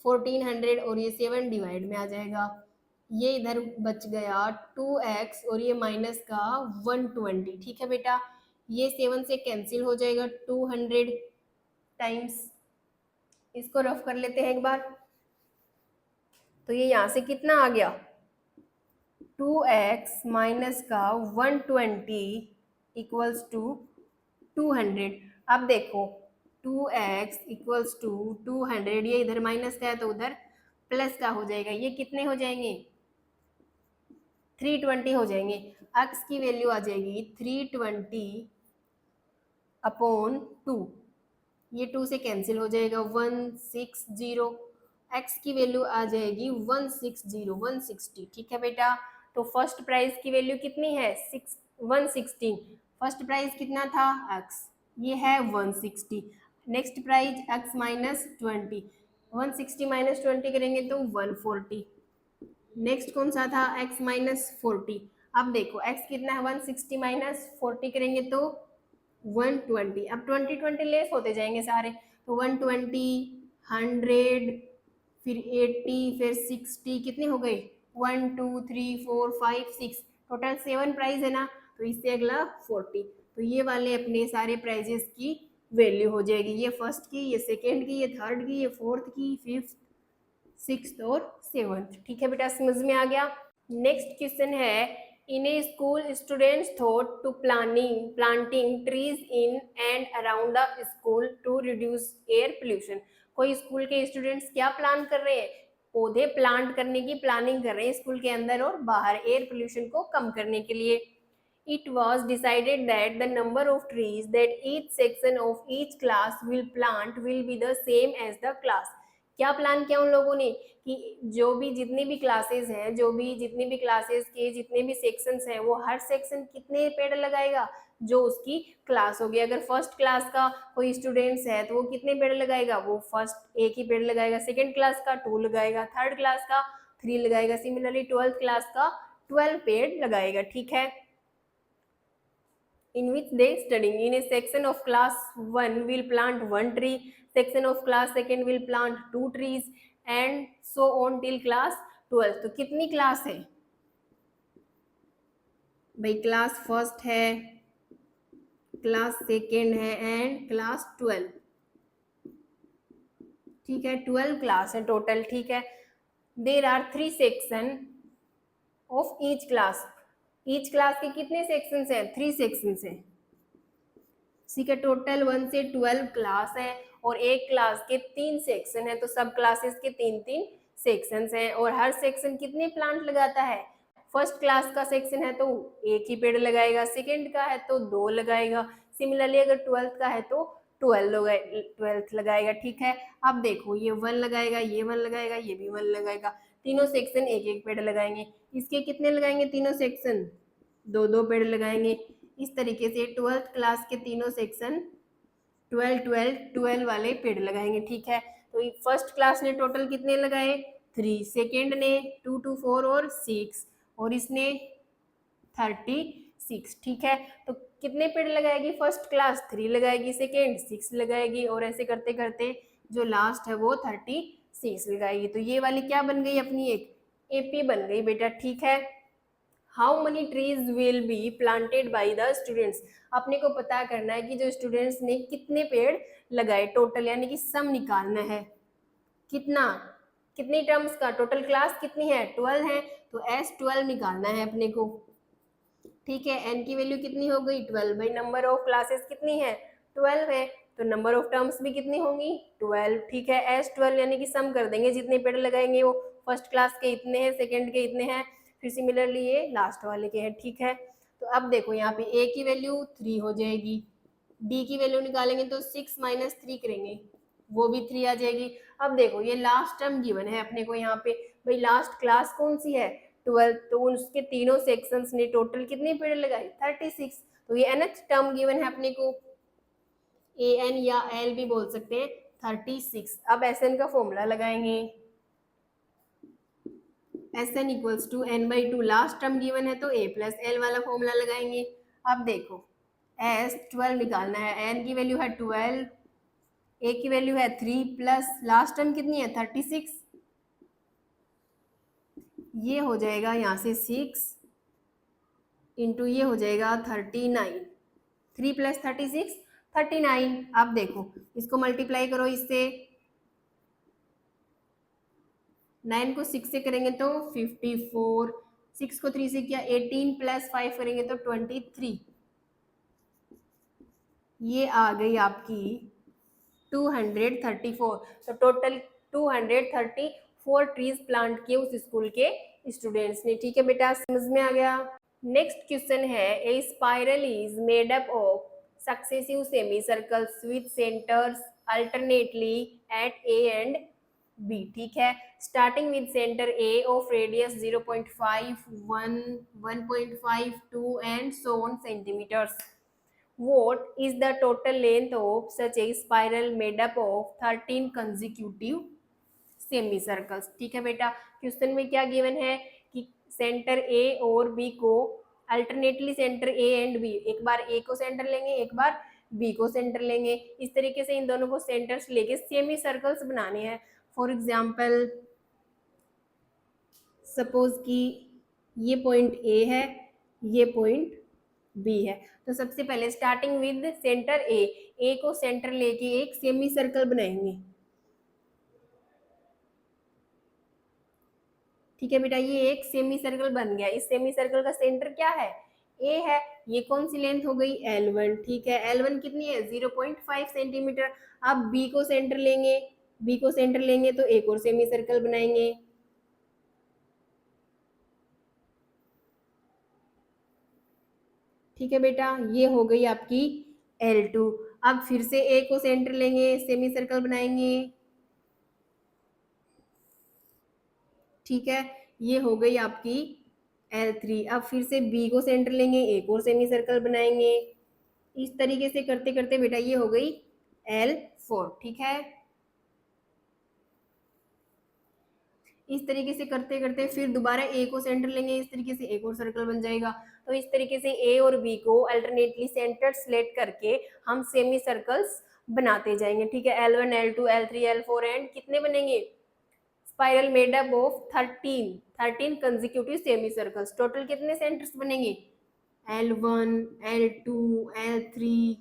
1400 और ये 7 डिवाइड में आ जाएगा, ये इधर बच गया 2x और ये माइनस का 120। ठीक है बेटा, ये 7 से कैंसिल हो जाएगा 200 टाइम्स। इसको रफ कर लेते हैं एक बार। तो ये यहाँ से कितना आ गया, 2x माइनस का 120 इक्वल्स टू 200। अब देखो 2x इक्वल्स टू 200, ये इधर माइनस का है तो उधर प्लस का हो जाएगा। ये कितने हो जाएंगे, 320 हो जाएंगे। x की वैल्यू आ जाएगी 320 अपॉन 2, ये 2 से कैंसिल हो जाएगा 160। x की वैल्यू आ जाएगी 160। ठीक है बेटा, तो फर्स्ट प्राइज की वैल्यू कितनी है 116। फर्स्ट प्राइज कितना था x, ये है 160। Next prize x minus 20, 160 minus 20 करेंगे तो 140। नेक्स्ट कौन सा था x माइनस 40। अब देखो x कितना है 160 माइनस 40 करेंगे तो 120। अब 20 लेस होते जाएंगे सारे, तो 120, 100, फिर 80, फिर 60, कितने हो गए 1 2 3 4 5 6, टोटल 7 प्राइज है ना, तो इससे अगला 40। तो ये वाले अपने सारे प्राइजेस की वैल्यू हो जाएगी, ये फर्स्ट की, ये सेकेंड की, ये थर्ड की, ये फोर्थ की, फिफ्थ, सिक्स्थ और सेवंथ। ठीक है बेटा, समझ में आ गया। नेक्स्ट क्वेश्चन है, in a school students thought to planting trees in and around the school to reduce air pollution. कोई स्कूल के स्टूडेंट्स क्या प्लान कर रहे हैं, पौधे प्लांट करने की प्लानिंग कर रहे हैं स्कूल के अंदर और बाहर एयर पोल्यूशन को कम करने के लिए। It was decided that the number of trees that each section of each class will plant will be the same as the class। क्या प्लान किया उन लोगों ने कि जो भी जितनी भी क्लासेस हैं, जो भी जितनी भी क्लासेस के जितने भी सेक्शंस हैं, वो हर सेक्शन कितने पेड़ लगाएगा, जो उसकी क्लास होगी। अगर फर्स्ट क्लास का कोई स्टूडेंट्स है तो वो कितने पेड़ लगाएगा, वो फर्स्ट एक ही पेड़ लगाएगा, सेकेंड क्लास का 2 लगाएगा, थर्ड क्लास का 3 लगाएगा, सिमिलरली 12th क्लास का 12 पेड़ लगाएगा। ठीक है, in which they studying in a section of class 1 will plant 1 tree, section of class 2 will plant 2 trees and so on till class 12। तो कितनी क्लास है भाई, क्लास फर्स्ट है, क्लास सेकेंड है एंड क्लास 12। ठीक है, 12 क्लास है टोटल। ठीक है, there are 3 section of each class. ईच क्लास के कितने सेक्शंस हैं, 3 सेक्शंस हैं। ठीक है, टोटल 1 से 12 क्लास है और एक क्लास के 3 सेक्शन है, तो सब क्लासेस के 3-3 सेक्शंस हैं और हर सेक्शन कितने प्लांट लगाता है। फर्स्ट क्लास का सेक्शन है तो एक ही पेड़ लगाएगा, सेकेंड का है तो 2 लगाएगा, सिमिलरली अगर 12th का है तो 12 लगाएगा। ठीक है, अब देखो ये 1 लगाएगा, ये 1 लगाएगा, ये भी 1 लगाएगा, तीनों सेक्शन एक एक पेड़ लगाएंगे। इसके कितने लगाएंगे, तीनों सेक्शन 2-2 पेड़ लगाएंगे। इस तरीके से 12th क्लास के तीनों सेक्शन 12 वाले पेड़ लगाएंगे। ठीक है, तो फर्स्ट क्लास ने टोटल कितने लगाए 3, सेकेंड ने 2 2 4 और 6 और इसने 36। ठीक है, तो कितने पेड़ लगाएगी फर्स्ट क्लास, 3 लगाएगी, सेकेंड 6 लगाएगी और ऐसे करते करते जो लास्ट है वो 36 लगाएगी। तो ये वाली क्या बन गई अपनी, एक एपी बन गई बेटा। ठीक है, how many trees will be planted by the students. अपने को पता करना है कि जो स्टूडेंट्स ने कितने पेड़ लगाए टोटल, यानी कि सम निकालना है कितना, कितनी टर्म्स का, टोटल क्लास कितनी है 12 है, तो S12 निकालना है अपने को। ठीक है, n की वैल्यू कितनी हो गई 12, भाई नंबर ऑफ क्लासेस कितनी है 12 है, तो नंबर ऑफ टर्म्स भी कितनी होंगी 12। ठीक है, S12 यानी कि सम कर देंगे, जितने पेड़ लगाएंगे वो फर्स्ट क्लास के इतने हैं, सेकेंड के इतने हैं, फिर सिमिलरली ये लास्ट वाले के हैं। ठीक है, तो अब देखो यहाँ पे a की वैल्यू 3 हो जाएगी, d की वैल्यू निकालेंगे तो 6 माइनस 3 करेंगे, वो भी 3 आ जाएगी। अब देखो ये लास्ट टर्म गिवन है अपने को यहाँ पे, भाई लास्ट क्लास कौन सी है 12, तो उसके तीनों सेक्शंस ने टोटल कितने पेड़ लगाए 36। तो ये nth टर्म गिवन है अपने को, an या l भी बोल सकते हैं 36। अब Sn का फॉर्मूला लगाएंगे, Sn equals to n/2, last term given है तो a प्लस l वाला फॉर्मूला लगाएंगे। अब देखो S12 निकालना है, n की वैल्यू है 12, a की वैल्यू है 3 प्लस लास्ट टर्म कितनी है 36, ये हो जाएगा यहाँ से 6 इंटू ये हो जाएगा 39, 3 + 36 39। अब देखो इसको मल्टीप्लाई करो इससे, 9 को 6 से करेंगे तो 54, 6 को 3 से किया 18 + 5 करेंगे तो 23। ये आ गई आपकी 234। तो टोटल 234 ट्रीज प्लांट किए उस स्कूल के स्टूडेंट्स ने। ठीक है बेटा, समझ में आ गया। नेक्स्ट क्वेश्चन है, a spiral is made up of successive semi circles with centers alternately at A and B. ठीक है, starting with center A of radius 0.5, 1, 1.5, 2 and so on centimeters. What is the total length of such a spiral made up of 13 consecutive semicircles? ठीक है बेटा, क्वेश्चन में क्या गिवन है कि सेंटर ए और बी को alternately centre a and b, एक बार ए को सेंटर लेंगे एक बार बी को सेंटर लेंगे, इस तरीके से इन दोनों को सेंटर्स लेके सेमी सर्कल्स बनाने हैं। फॉर एग्जाम्पल सपोज कि ये पॉइंट ए है, ये पॉइंट बी है। तो सबसे पहले स्टार्टिंग विद सेंटर ए को सेंटर लेके एक सेमी सर्कल बनाएंगे। ठीक है बेटा, ये एक सेमी सर्कल बन गया। इस सेमी सर्कल का सेंटर क्या है? ए है। ये कौन सी लेंथ हो गई? L1। ठीक है, L1 कितनी है? 0.5 सेंटीमीटर। अब बी को सेंटर लेंगे, बी को सेंटर लेंगे तो एक और सेमी सर्कल बनाएंगे। ठीक है बेटा, ये हो गई आपकी L2। अब फिर से ए को सेंटर लेंगे, सेमी सर्कल बनाएंगे। ठीक है, ये हो गई आपकी L3। अब फिर से बी को सेंटर लेंगे, एक और सेमी सर्कल बनाएंगे। इस तरीके से करते करते बेटा ये हो गई L4। ठीक है, इस तरीके से करते करते फिर दोबारा ए को सेंटर लेंगे, इस तरीके से एक और सर्कल बन जाएगा। तो इस तरीके से ए और बी को अल्टरनेटली सेंटर सेलेक्ट करके हम सेमी सर्कल्स बनाते जाएंगे। ठीक है, L1, L2, L3, L4 and कितने बनेंगे? Spiral made up of 13 consecutive semi circles. Total कितने सेंटर्स बनेंगे? L1, L2, L3,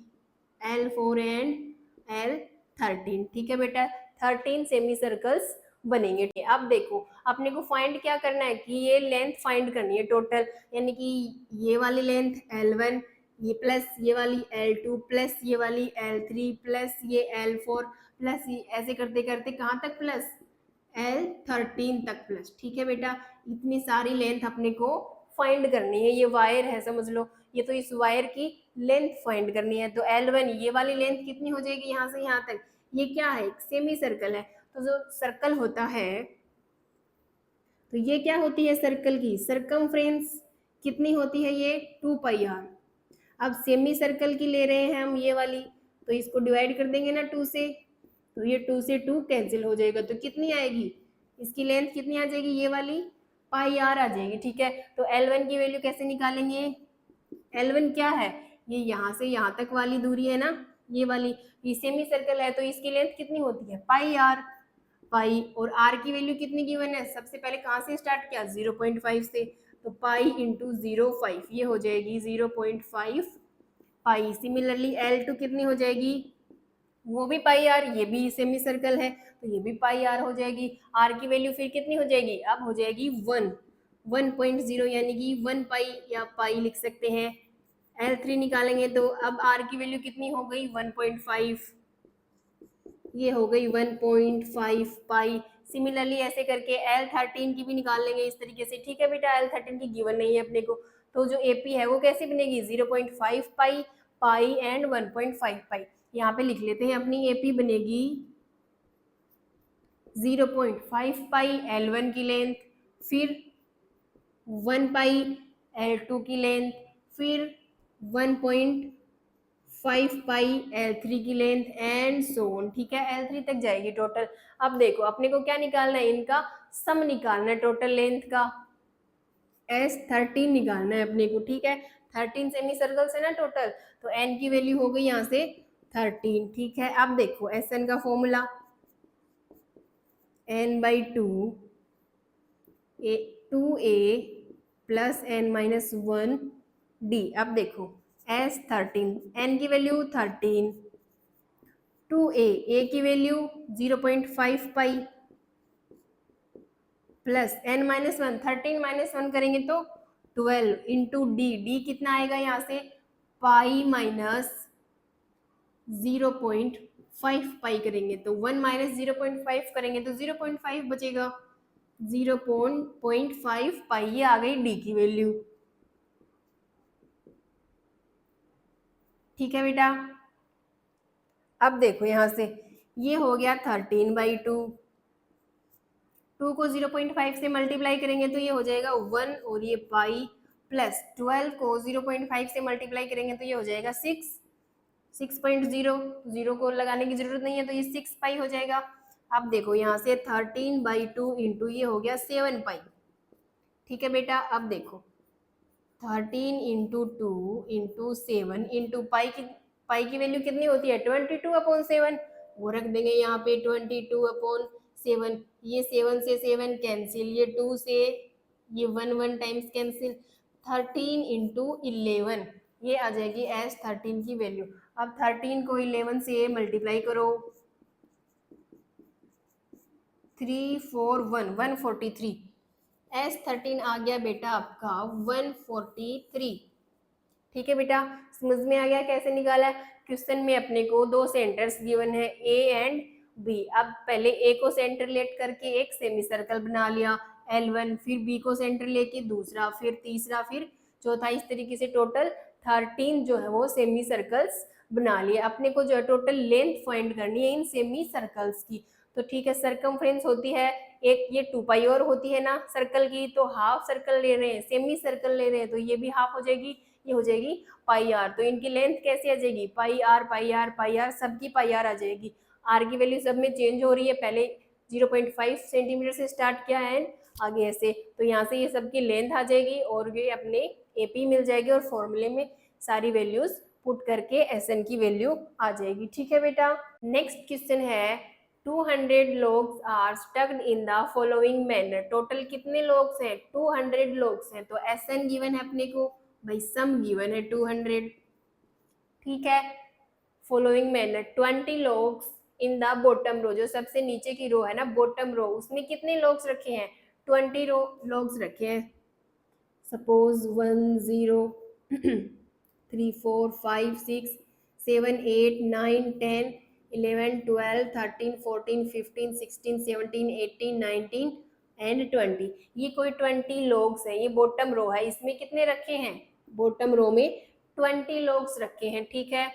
L4 and L13। ठीक है बेटा, 13 सेमी सर्कल्स बनेंगे। अब देखो अपने को फाइंड क्या करना है कि ये लेंथ फाइंड करनी है टोटल, यानी कि ये वाली लेंथ L1, ये प्लस ये वाली L2 प्लस ये वाली L3 प्लस ये L4 प्लस ये, ऐसे करते करते कहाँ तक प्लस? L13 तक प्लस। ठीक है बेटा, इतनी सारी लेंथ अपने को फाइंड करनी है। ये वायर है समझ लो, ये तो इस वायर की लेंथ फाइंड करनी है। तो L1 ये वाली लेंथ कितनी हो जाएगी यहाँ से यहाँ तक? ये क्या है? सेमी सर्कल है। तो जो सर्कल होता है, तो ये क्या होती है सर्कल की सरकमफ्रेंस कितनी होती है? ये 2πr। अब सेमी सर्कल की ले रहे हैं हम ये वाली, तो इसको डिवाइड कर देंगे ना 2 से, तो ये 2 से 2 कैंसिल हो जाएगा। तो कितनी आएगी? इसकी लेंथ कितनी आ जाएगी? ये वाली πr आ जाएगी। ठीक है, तो L1 की वैल्यू कैसे निकालेंगे? L1 क्या है? ये यहाँ से यहाँ तक वाली दूरी है ना, ये वाली। ये सेमी सर्कल है तो इसकी लेंथ कितनी होती है? πr। पाई और आर की वैल्यू कितनी गिवन है? सबसे पहले कहाँ से स्टार्ट किया? 0.5 से। तो पाई इंटू 0.5 ये हो जाएगी 0.5 पाई। सिमिलरली L2 कितनी हो जाएगी? वो भी पाई आर, ये भी सेमी सर्कल है तो ये भी पाई आर हो जाएगी। आर की वैल्यू फिर कितनी हो जाएगी? अब हो जाएगी 1.0 यानी कि 1 पाई या पाई लिख सकते हैं। L3 निकालेंगे तो अब आर की वैल्यू कितनी हो गई? 1.5, ये हो गई 1.5 पाई। सिमिलरली ऐसे करके L13 की भी निकाल लेंगे इस तरीके से। ठीक है बेटा, L13 की गिवन नहीं है अपने को, तो जो AP है वो कैसे बनेगी? 0.5 पाई, पाई एंड 1.5 पाई। यहाँ पे लिख लेते हैं अपनी AP बनेगी 0.5 पाई L1 की लेंथ, फिर 1 पाई L2 की लेंथ, फिर 1.5 पाई L3 की लेंथ एंड सो ऑन। ठीक है, L3 तक जाएगी टोटल। अब देखो अपने को क्या निकालना है? इनका सम निकालना है टोटल लेंथ का। S13 निकालना है अपने को। ठीक है, 13 सेमी सर्कल्स है ना टोटल, तो N की वैल्यू हो गई यहाँ से 13। ठीक है, अब देखो SN का formula N/2 2a plus n minus 1 d। अब देखो s 13, n की वैल्यू 13, 2a, a की value 0.5 pi plus n minus 1, 13 minus 1 करेंगे तो 12 इंटू डी, डी कितना आएगा यहाँ से पाई माइनस 0.5 पाई करेंगे तो 1 माइनस 0.5 करेंगे तो 0.5 बचेगा, 0.5 पाई, ये आ गई डी की वैल्यू। ठीक है बेटा, अब देखो यहां से ये हो गया 13/2, 2 को 0.5 से मल्टीप्लाई करेंगे तो ये हो जाएगा 1 और ये पाई प्लस 12 को 0.5 से मल्टीप्लाई करेंगे तो ये हो जाएगा 6.0, जीरो को लगाने की जरूरत नहीं है तो ये 6 पाई हो जाएगा। अब देखो यहाँ से 13/2 इंटू ये हो गया 7 पाई। ठीक है बेटा, अब देखो 13 इंटू 2 इंटू 7 इंटू पाई की वैल्यू कितनी होती है 22/7, वो रख देंगे यहाँ पे 22/7, ये 7 से 7 कैंसिल, ये 2 से ये 1 टाइम्स कैंसिल, 13 इंटू 11 ये आ जाएगी एस 13 की वैल्यू। अब 13 को 11 से मल्टीप्लाई करो, 3 4 1 143, एस 13 आ गया बेटा आपका 143। ठीक है बेटा, समझ में आ गया कैसे निकाला है। क्वेश्चन में अपने को दो सेंटर्स गिवन है ए एंड बी। अब पहले ए को सेंटर लेट करके एक सेमी सर्कल बना लिया L1, फिर बी को सेंटर लेके दूसरा, फिर तीसरा, फिर चौथा, इस तरीके से टोटल 13 जो है वो सेमी सर्कल्स बना लिए। अपने को जो है टोटल लेंथ फाइंड करनी है इन सेमी सर्कल्स की। तो ठीक है, सरकमफ्रेंस होती है एक, ये 2 पाई और होती है ना सर्कल की, तो हाफ सर्कल ले रहे हैं, सेमी सर्कल ले रहे हैं तो ये भी हाफ हो जाएगी, ये हो जाएगी पाई आर। तो इनकी लेंथ कैसे आ जाएगी pi r pi r pi r, सबकी पाई आर आ जाएगी। आर की वैल्यू सब में चेंज हो रही है, पहले 0.5 सेंटीमीटर से स्टार्ट किया है आगे ऐसे, तो यहाँ से ये सबकी लेंथ आ जाएगी और ये अपने एपी मिल जाएगी और फॉर्मूले में सारी वैल्यूज पुट करके एसएन की वैल्यू आ जाएगी। ठीक है बेटा, नेक्स्ट क्वेश्चन है 200 log are stacked in the following manner. Total कितने लोग हैं 200 लोग हैं, तो एसएन गिवन है अपने को, भाई सम गिवन है 200। ठीक है, फॉलोइंग मैनर 20 लोग इन द बॉटम रो, जो सबसे नीचे की रो है ना बॉटम रो, उसमें कितने लोग रखे हैं 20 लोग रखे हैं। सपोज 1 0 3 4 5 6 7 8 9 10 11 12 13 14 15 16 17 18 19 एंड 20, ये कोई 20 लोग हैं, ये बॉटम रो है, इसमें कितने रखे हैं बॉटम रो में 20 लोग रखे हैं। ठीक है,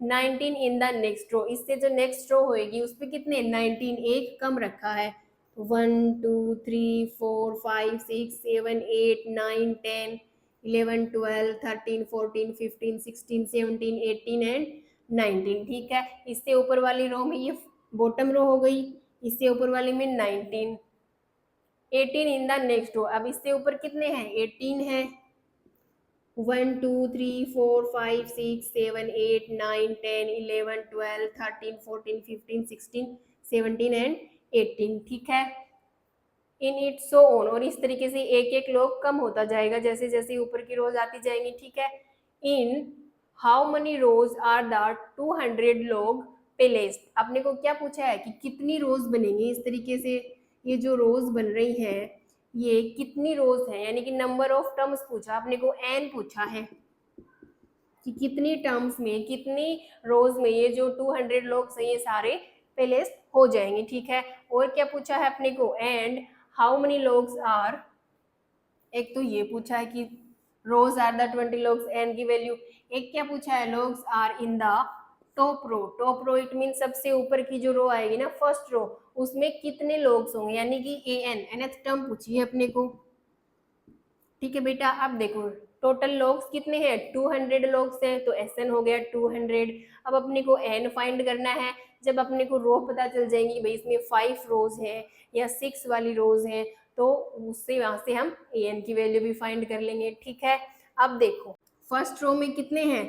19 इन द नेक्स्ट रो, इससे जो नेक्स्ट रो होएगी उस पर कितने 19, एक कम रखा है, 1 2 3 4 5 6 7 8 9 10 11 12 13 14 15 16 17 18 एंड 19। ठीक है, इससे ऊपर वाली रो में ये बॉटम रो हो गई, इससे ऊपर वाली में 19, 18 इन द नेक्स्ट रो। अब इससे ऊपर कितने हैं 18 है, 1 2 3 4 5 6 7 8 9 10 11 12 13 14 15 16 17 एंड 18। ठीक है, इन इट सो ऑन, और इस तरीके से एक एक लोग कम होता जाएगा जैसे जैसे ऊपर की रोज आती जाएंगी। ठीक है, in how many rows are the 200 log placed. आपने को क्या पूछा है कि कितनी रोज बनेंगी, इस तरीके से ये जो रोज बन रही है ये कितनी रोज है, यानी कि नंबर ऑफ टर्म्स पूछा आपने को, एन पूछा है कि कितनी टर्म्स में कितनी रोज में ये जो 200 लोग हैं ये सारे प्लेस्ड हो जाएंगे। ठीक है, और क्या पूछा है अपने को, and how many logs are, एक तो ये पूछा है कि rows are the 20 logs n की वैल्यू, एक क्या पूछा है logs are in the top row. Top row it mean सबसे ऊपर की जो रो आएगी ना फर्स्ट रो, उसमें कितने लोग्स होंगे, यानी कि ए एन, एनथ टर्म पूछी है अपने को। ठीक है बेटा, अब देखो टोटल लोग्स कितने हैं 200 लोग्स हैं, तो एस एन हो गया 200। अब अपने को एन फाइंड करना है, जब अपने को रो पता चल जाएंगी भाई इसमें 5 रोज है या 6 वाली रोज है, तो उससे वहां से हम ए एन की वैल्यू भी फाइंड कर लेंगे। ठीक है, अब देखो फर्स्ट रो में कितने हैं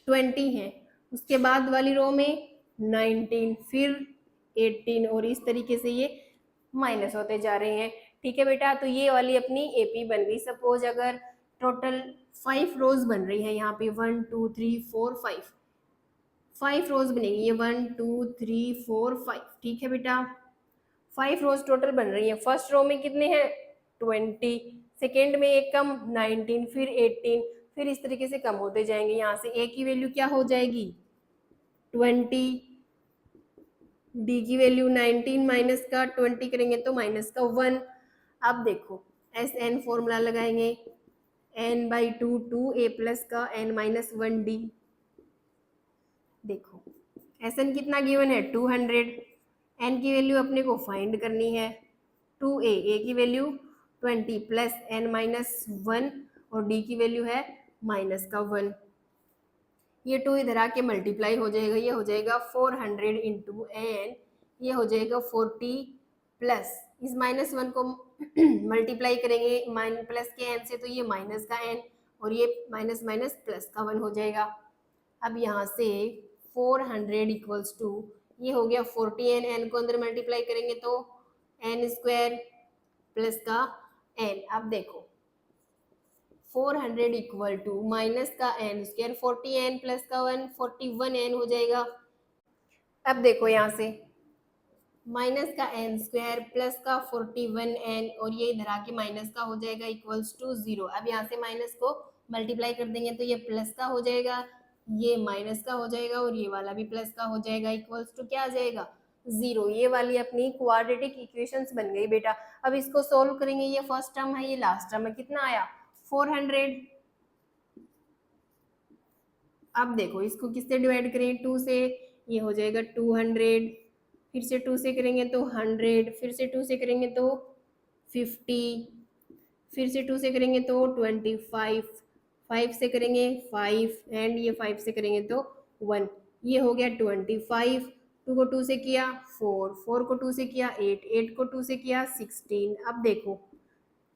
20 हैं, उसके बाद वाली रो में 19, फिर 18, और इस तरीके से ये माइनस होते जा रहे हैं। ठीक है बेटा, तो ये वाली अपनी एपी बन गई। सपोज अगर टोटल 5 रोज बन रही है यहाँ पे, 1 2 3 4 5 रोज बनेगी ये, 1 2 3 4 5, ठीक है बेटा। 5 रोज टोटल बन रही है। फर्स्ट रो में कितने हैं 20, सेकेंड में एक कम 19, फिर 18, फिर इस तरीके से कम होते जाएंगे। यहाँ से ए की वैल्यू क्या हो जाएगी 20, डी की वैल्यू 19 माइनस का 20 करेंगे तो माइनस का 1। अब देखो एस एन फॉर्मूला लगाएंगे, n by two a plus का एन माइनस 1 डी। देखो एस एन कितना गिवन है 200, एन की वैल्यू अपने को फाइंड करनी है 2a, ए की वैल्यू 20 प्लस एन माइनस 1 और डी की वैल्यू है माइनस का 1। ये 2 इधर आके मल्टीप्लाई हो जाएगा, ये हो जाएगा 400 इंटू एन, ये हो जाएगा 40 प्लस इस माइनस 1 को मल्टीप्लाई करेंगे प्लस के एन से, तो ये माइनस का एन और ये माइनस माइनस प्लस का 1 हो जाएगा। अब यहाँ से 400 इक्वल्स टू ये हो गया 40 एन, एन को अंदर मल्टीप्लाई करेंगे तो एन स्क्वायर प्लस का एन। अब देखो 400 इक्वल टू माइनस का एन स्क्वायर 40 एन प्लस का 1 41 एन हो जाएगा। अब देखो यहाँ से माइनस का एन स्क्वायर प्लस का 41 एन और ये इधर आके माइनस का हो जाएगा इक्वल्स टू 0। अब यहाँ से माइनस को मल्टीप्लाई कर देंगे तो ये प्लस का हो जाएगा, ये माइनस का हो जाएगा और ये वाला भी प्लस का हो जाएगा इक्वल्स टू क्या आ जाएगा 0। ये वाली अपनी क्वाड्रेटिक इक्वेशंस बन गई बेटा। अब इसको सोल्व करेंगे, ये फर्स्ट टर्म है ये लास्ट टर्म है, कितना आया 400। अब देखो इसको किससे डिवाइड करें 2 से, ये हो जाएगा 200, फिर से 2 से करेंगे तो 100, फिर से 2 से करेंगे तो 50, फिर से 2 से करेंगे तो 25, 5 से करेंगे 5 एंड ये 5 से करेंगे तो 1। ये हो गया 25, 2 को 2 से किया 4, 4 को 2 से किया 8, 8 को 2 से किया 16। अब देखो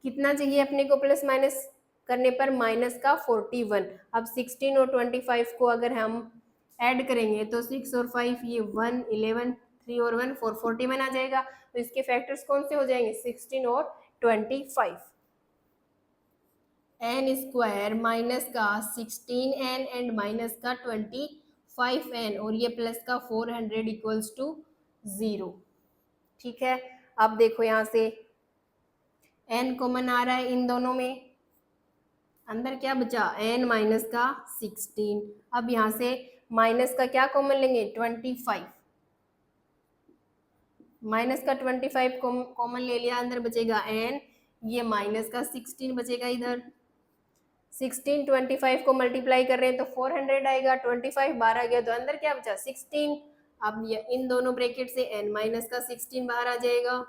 कितना चाहिए अपने को प्लस माइनस करने पर माइनस का 41। अब 16 और 25 को अगर हम ऐड करेंगे तो 6 और 5 ये 1 11, 3 और 1 4 41 आ जाएगा। तो इसके फैक्टर्स कौन से हो जाएंगे 16 और 25। एन स्क्वायर माइनस का 16n एंड माइनस का 25n और ये प्लस का 400 इक्वल्स टू 0। ठीक है, अब देखो यहाँ से n कॉमन आ रहा है इन दोनों में, अंदर क्या बचा n माइनस का 16। अब यहाँ से माइनस का क्या कॉमन लेंगे 25, माइनस का 25 कॉमन ले लिया, अंदर बचेगा n, ये माइनस का 16 बचेगा इधर। 16 25 को मल्टीप्लाई कर रहे हैं तो 400 आएगा, 25 बाहर आ गया तो अंदर क्या बचा 16। अब ये इन दोनों ब्रैकेट से n माइनस का 16 बाहर आ जाएगा,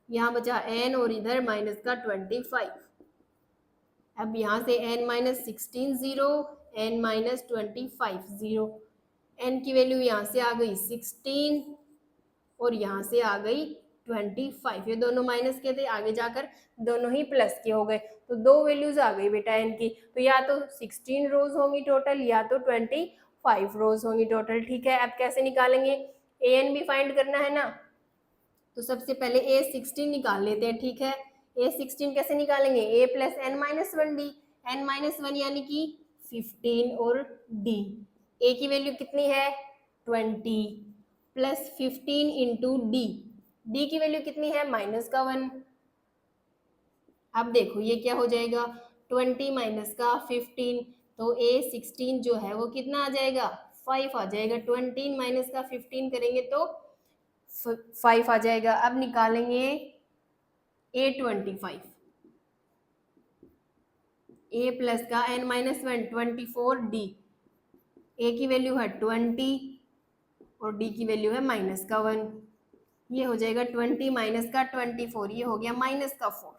यहाँ बचा n और इधर माइनस का 25। अब यहाँ से n minus 16 0, n minus 25 0, n की वैल्यू यहाँ से आ गई 16 और यहाँ से आ गई 25। ये दोनों माइनस के थे, आगे जाकर दोनों ही प्लस के हो गए, तो दो वैल्यूज आ गई बेटा n की। तो या तो 16 रोज होंगी टोटल या तो 25 रोज होंगी टोटल। ठीक है, अब कैसे निकालेंगे, an भी फाइंड करना है ना, तो सबसे पहले a16 निकाल लेते हैं। ठीक है, a16 कैसे निकालेंगे, a plus N minus 1 d, n minus 1 यानी कि 15 और d, a की वैल्यू कितनी है 20 प्लस 15 इंटू डी, डी की वैल्यू कितनी है माइनस का 1। अब देखो ये क्या हो जाएगा 20 माइनस का 15, तो a16 जो है वो कितना आ जाएगा 5 आ जाएगा। 20 माइनस का 15 करेंगे तो 5 आ जाएगा। अब निकालेंगे a25, a प्लस का n माइनस 1 24 डी, a की वैल्यू है 20 और d की वैल्यू है माइनस का 1। ये हो जाएगा 20 माइनस का 24, ये हो गया माइनस का 4।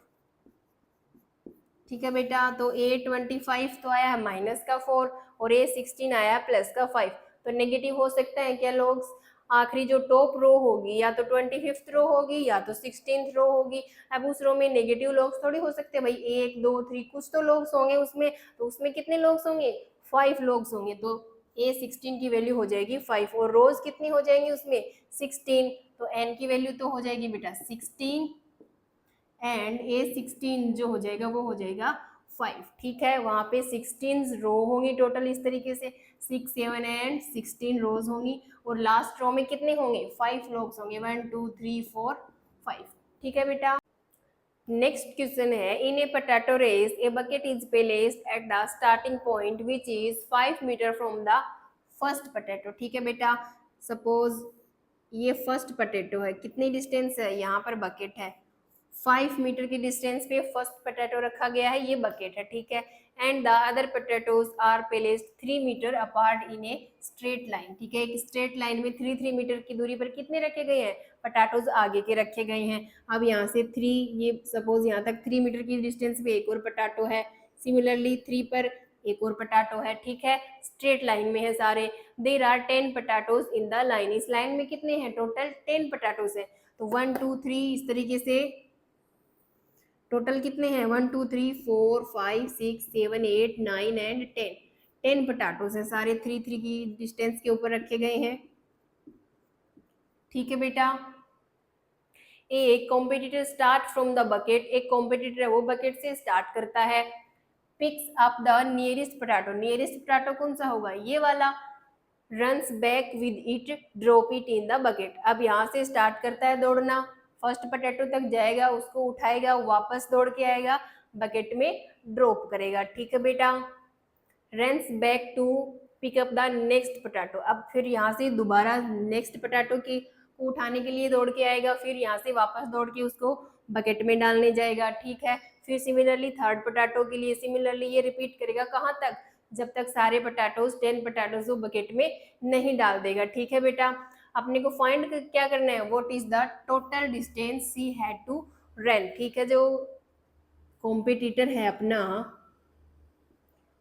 ठीक है बेटा, तो a25 तो आया है माइनस का 4 और a16 आया है प्लस का 5। तो नेगेटिव हो सकता है क्या लोग, आखिरी जो टॉप रो होगी या तो 25th रो होगी या तो 16th रो होगी। अब उस रो में नेगेटिव लोग थोड़ी हो सकते हैं भाई, 1 2 3 कुछ तो लोग होंगे उसमें, तो उसमें कितने लोग होंगे 5 लोग होंगे, तो a16 की वैल्यू हो जाएगी 5 और रोज कितनी हो जाएंगी उसमें 16, तो n की वैल्यू तो हो जाएगी बेटा 16 एंड A16 जो हो जाएगा वो हो जाएगा 5। ठीक है, वहां पे 16 रो होंगी टोटल, इस तरीके से 6 7 एंड 16 रोज होंगी, और लास्ट रो में कितने होंगे 5 लोग होंगे, 1 2 3 4 5। ठीक है बेटा। नेक्स्ट क्वेश्चन है, in a potato race a bucket is placed at the starting point which is 5 meter from the first potato. ठीक है बेटा, सपोज ये फर्स्ट पोटैटो है, कितनी डिस्टेंस है, यहाँ पर बकेट है 5 मीटर की डिस्टेंस पे फर्स्ट पोटैटो रखा गया है, ये बकेट है। ठीक है, and the other potatoes are placed 3 metre apart in a straight line. ठीक है, एक स्ट्रेट लाइन में 3 मीटर की दूरी पर कितने रखे गए हैं, पोटैटोज आगे के रखे गए हैं। अब यहाँ से 3, ये सपोज यहाँ तक 3 मीटर की डिस्टेंस पे एक और पोटैटो है, सिमिलरली 3 पर एक और पोटैटो है। ठीक है, स्ट्रेट लाइन में है सारे। There are 10 potatoes in the line, इस लाइन में कितने हैं, टोटल 10 पोटैटोज है। तो 1 2 3 इस तरीके से टोटल कितने हैं, 1 2 3 4 5 6 7 8 9 एंड 10 पोटैटोज है सारे, 3 3 की डिस्टेंस के ऊपर रखे गए हैं। ठीक है बेटा। एक competitor start from the bucket, एक कॉम्पिटिटर है वो बकेट से स्टार्ट करता है, picks up the nearest potato, nearest potato कौन सा होगा, ये वाला, runs back with it, drop it in the bucket. अब यहाँ से स्टार्ट करता है दौड़ना, फर्स्ट पोटैटो तक जाएगा, उसको उठाएगा, वापस दौड़ के आएगा, बकेट में ड्रॉप करेगा। ठीक है बेटा, runs back to pick up the next potato, अब फिर यहाँ से दोबारा नेक्स्ट पोटैटो की को उठाने के लिए दौड़ के आएगा, फिर यहाँ से वापस दौड़ के उसको बकेट में डालने जाएगा। ठीक है, फिर सिमिलरली थर्ड पोटैटो के लिए सिमिलरली ये रिपीट करेगा, कहाँ तक, जब तक सारे पोटैटोज 10 पोटैटोज वो बकेट में नहीं डाल देगा। ठीक है बेटा, अपने को फाइंड क्या करना है, what is the total distance she had to run. ठीक है, जो कॉम्पिटिटर है अपना,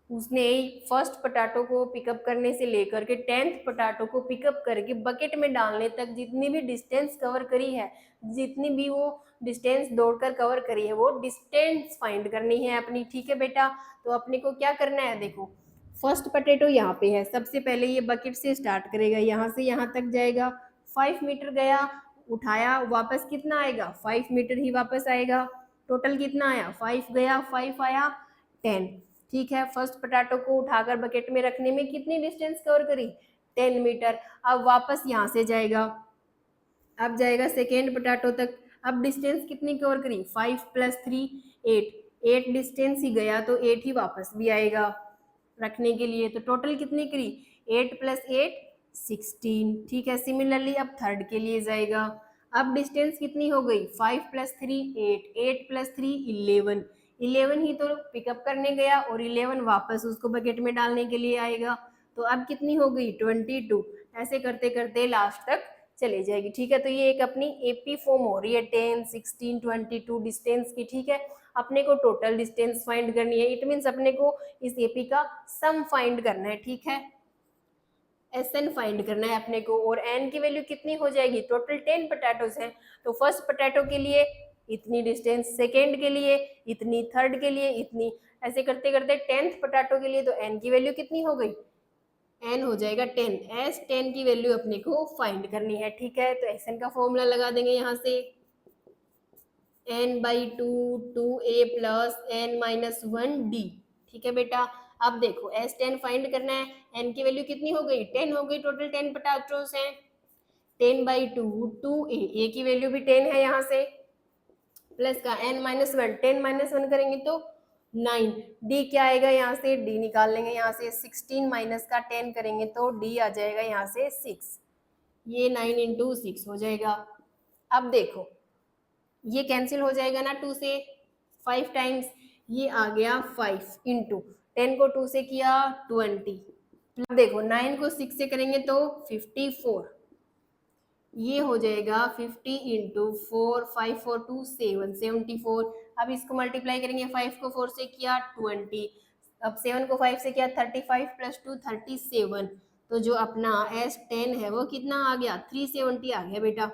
उसने फर्स्ट पोटैटो को पिकअप करने से लेकर के 10th पोटैटो को पिकअप करके बकेट में डालने तक जितनी भी डिस्टेंस कवर करी है, जितनी भी वो डिस्टेंस दौड़कर कवर करी है, वो डिस्टेंस फाइंड करनी है अपनी। ठीक है बेटा, तो अपने को क्या करना है, देखो फर्स्ट पोटैटो यहाँ पे है, सबसे पहले ये बकेट से स्टार्ट करेगा, यहाँ से यहाँ तक जाएगा, 5 मीटर गया, उठाया, वापस कितना आएगा, 5 मीटर ही वापस आएगा। टोटल कितना आया, 5 गया 5 आया 10। ठीक है, फर्स्ट पोटैटो को उठाकर बकेट में रखने में कितनी डिस्टेंस कवर करी, 10 मीटर। अब वापस यहाँ से जाएगा, अब जाएगा सेकेंड पोटैटो तक, अब डिस्टेंस कितनी कवर करी, 5 + 3 8, 8 डिस्टेंस ही गया तो 8 ही वापस भी आएगा रखने के लिए, तो टोटल कितनी करी, 8 + 8 16। ठीक है, सिमिलरली अब थर्ड के लिए जाएगा, अब डिस्टेंस कितनी हो गई, 5 + 3 8, 8 + 3 11, 11 ही तो पिकअप करने गया और 11 वापस उसको बकेट में डालने के लिए आएगा, तो अब कितनी हो गई 22। ऐसे करते करते लास्ट तक चले जाएगी। ठीक है, तो ये एक अपनी एपी फॉर्म हो रही है 10 16 22 डिस्टेंस की। ठीक है, अपने को टोटल डिस्टेंस फाइंड करनी है, इट मीन्स अपने को इस एपी का सम फाइंड करना है। ठीक है, एसएन फाइंड करना है अपने को, और एन की वैल्यू कितनी हो जाएगी, टोटल 10 पोटैटोज हैं, तो फर्स्ट पोटैटो के लिए इतनी डिस्टेंस, सेकेंड के लिए इतनी, थर्ड के लिए इतनी, ऐसे करते करते 10th पोटैटो के लिए तो एन की वैल्यू कितनी हो गई, एन हो जाएगा 10, एस 10 की वैल्यू अपने को फाइंड करनी है। ठीक है, तो एस एन का फॉर्मूला लगा देंगे यहाँ से, n/2 2a + n-1d। ठीक है बेटा, अब देखो S10 फाइंड करना है, n की वैल्यू कितनी हो गई, 10 हो गई, टोटल 10 पोटैटोज हैं, 10/2 2a, a की वैल्यू भी 10 है, यहाँ से प्लस का n-1, 10 - 1 करेंगे तो 9, d क्या आएगा, यहाँ से d निकाल लेंगे, यहाँ से 16 माइनस का 10 करेंगे तो d आ जाएगा यहाँ से 6, ये 9 × 6 हो जाएगा। अब देखो ये कैंसिल हो जाएगा ना 2 से, 5 टाइम्स, ये आ गया 5 × 10 को 2 से किया 20, अब देखो 9 को 6 से करेंगे तो 54, ये हो जाएगा 50 × 4, 5 4 2 7, 74। अब इसको मल्टीप्लाई करेंगे, 5 को 4 से किया 20, अब 7 को 5 से किया 35 + 2 37, तो जो अपना S10 है वो कितना आ गया, 370 आ गया बेटा।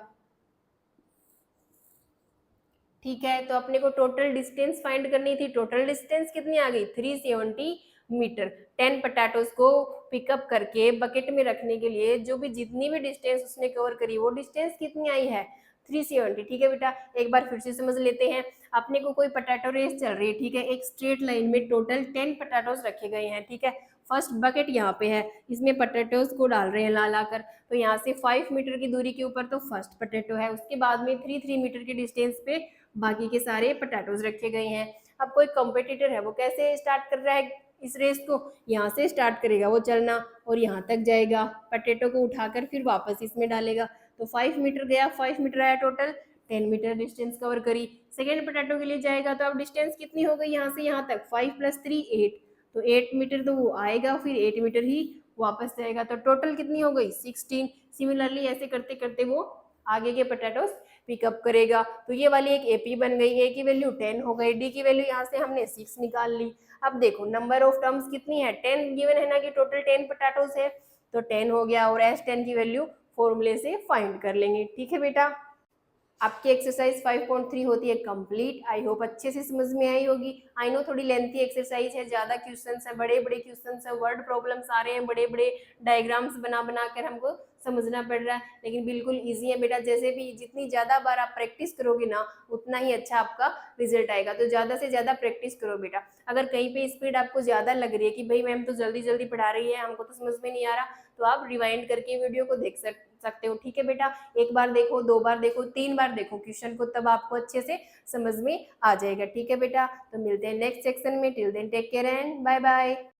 ठीक है, तो अपने को टोटल डिस्टेंस फाइंड करनी थी, टोटल डिस्टेंस कितनी आ गई, 370 मीटर। 10 पोटैटोज को पिकअप करके बकेट में रखने के लिए जो भी जितनी भी डिस्टेंस उसने कवर करी, वो डिस्टेंस कितनी आई है, 370। ठीक है बेटा, एक बार फिर से समझ लेते हैं। अपने को कोई पोटैटो रेस चल रही है, ठीक है, एक स्ट्रेट लाइन में टोटल 10 पोटैटोज रखे गए हैं, ठीक है। फर्स्ट बकेट यहाँ पे है, इसमें पोटैटोज को डाल रहे हैं ला ला कर। तो यहाँ से 5 मीटर की दूरी के ऊपर तो फर्स्ट पोटैटो है, उसके बाद में 3 मीटर के डिस्टेंस पे बाकी के सारे पोटैटोज रखे गए हैं। अब कोई कॉम्पिटिटर है, वो कैसे स्टार्ट कर रहा है इस रेस को, यहाँ से स्टार्ट करेगा वो चलना और यहाँ तक जाएगा, पोटैटो को उठाकर फिर वापस इसमें डालेगा। तो 5 मीटर गया, 5 मीटर आया टोटल, 10 मीटर डिस्टेंस कवर करी। सेकेंड पोटैटो के लिए जाएगा तो अब डिस्टेंस कितनी हो गई यहाँ से यहाँ तक, 5 + 3 8, तो 8 मीटर तो वो आएगा, फिर 8 मीटर ही वापस जाएगा, तो टोटल कितनी हो गई 16। सिमिलरली ऐसे करते करते वो आगे के पोटैटोस पिकअप करेगा। तो ये वाली एक एपी बन गई, ए की वैल्यू 10 हो गई, डी की वैल्यू यहाँ से हमने 6 निकाल ली। अब देखो नंबर ऑफ टर्म्स कितनी है, 10 गिवन है ना कि टोटल 10 पोटैटोस है, तो 10 हो गया और S10 की वैल्यू फॉर्मूले से फाइंड कर लेंगे। ठीक है बेटा, आपकी एक्सरसाइज 5.3 होती है कंप्लीट। आई होप अच्छे से समझ में आई होगी। आई नो थोड़ी लेंथी एक्सरसाइज है, ज्यादा क्वेश्चंस है, बड़े बड़े क्वेश्चंस है, वर्ड प्रॉब्लम्स आ रहे हैं, बड़े बड़े डायग्राम्स बना बना कर हमको समझना पड़ रहा है, लेकिन बिल्कुल इजी है बेटा। जैसे भी जितनी ज्यादा बार आप प्रैक्टिस करोगे ना, उतना ही अच्छा आपका रिजल्ट आएगा। तो ज्यादा से ज्यादा प्रैक्टिस करो बेटा। अगर कहीं पे स्पीड आपको ज्यादा लग रही है कि भाई मैम तो जल्दी जल्दी पढ़ा रही है, हमको तो समझ में नहीं आ रहा, तो आप रिवाइंड करके वीडियो को देख सकते हो। ठीक है बेटा, एक बार देखो, 2 बार देखो, 3 बार देखो क्वेश्चन को, तब आपको अच्छे से समझ में आ जाएगा। ठीक है बेटा, तो मिलते हैं नेक्स्ट सेक्शन में। Till then take care and bye bye.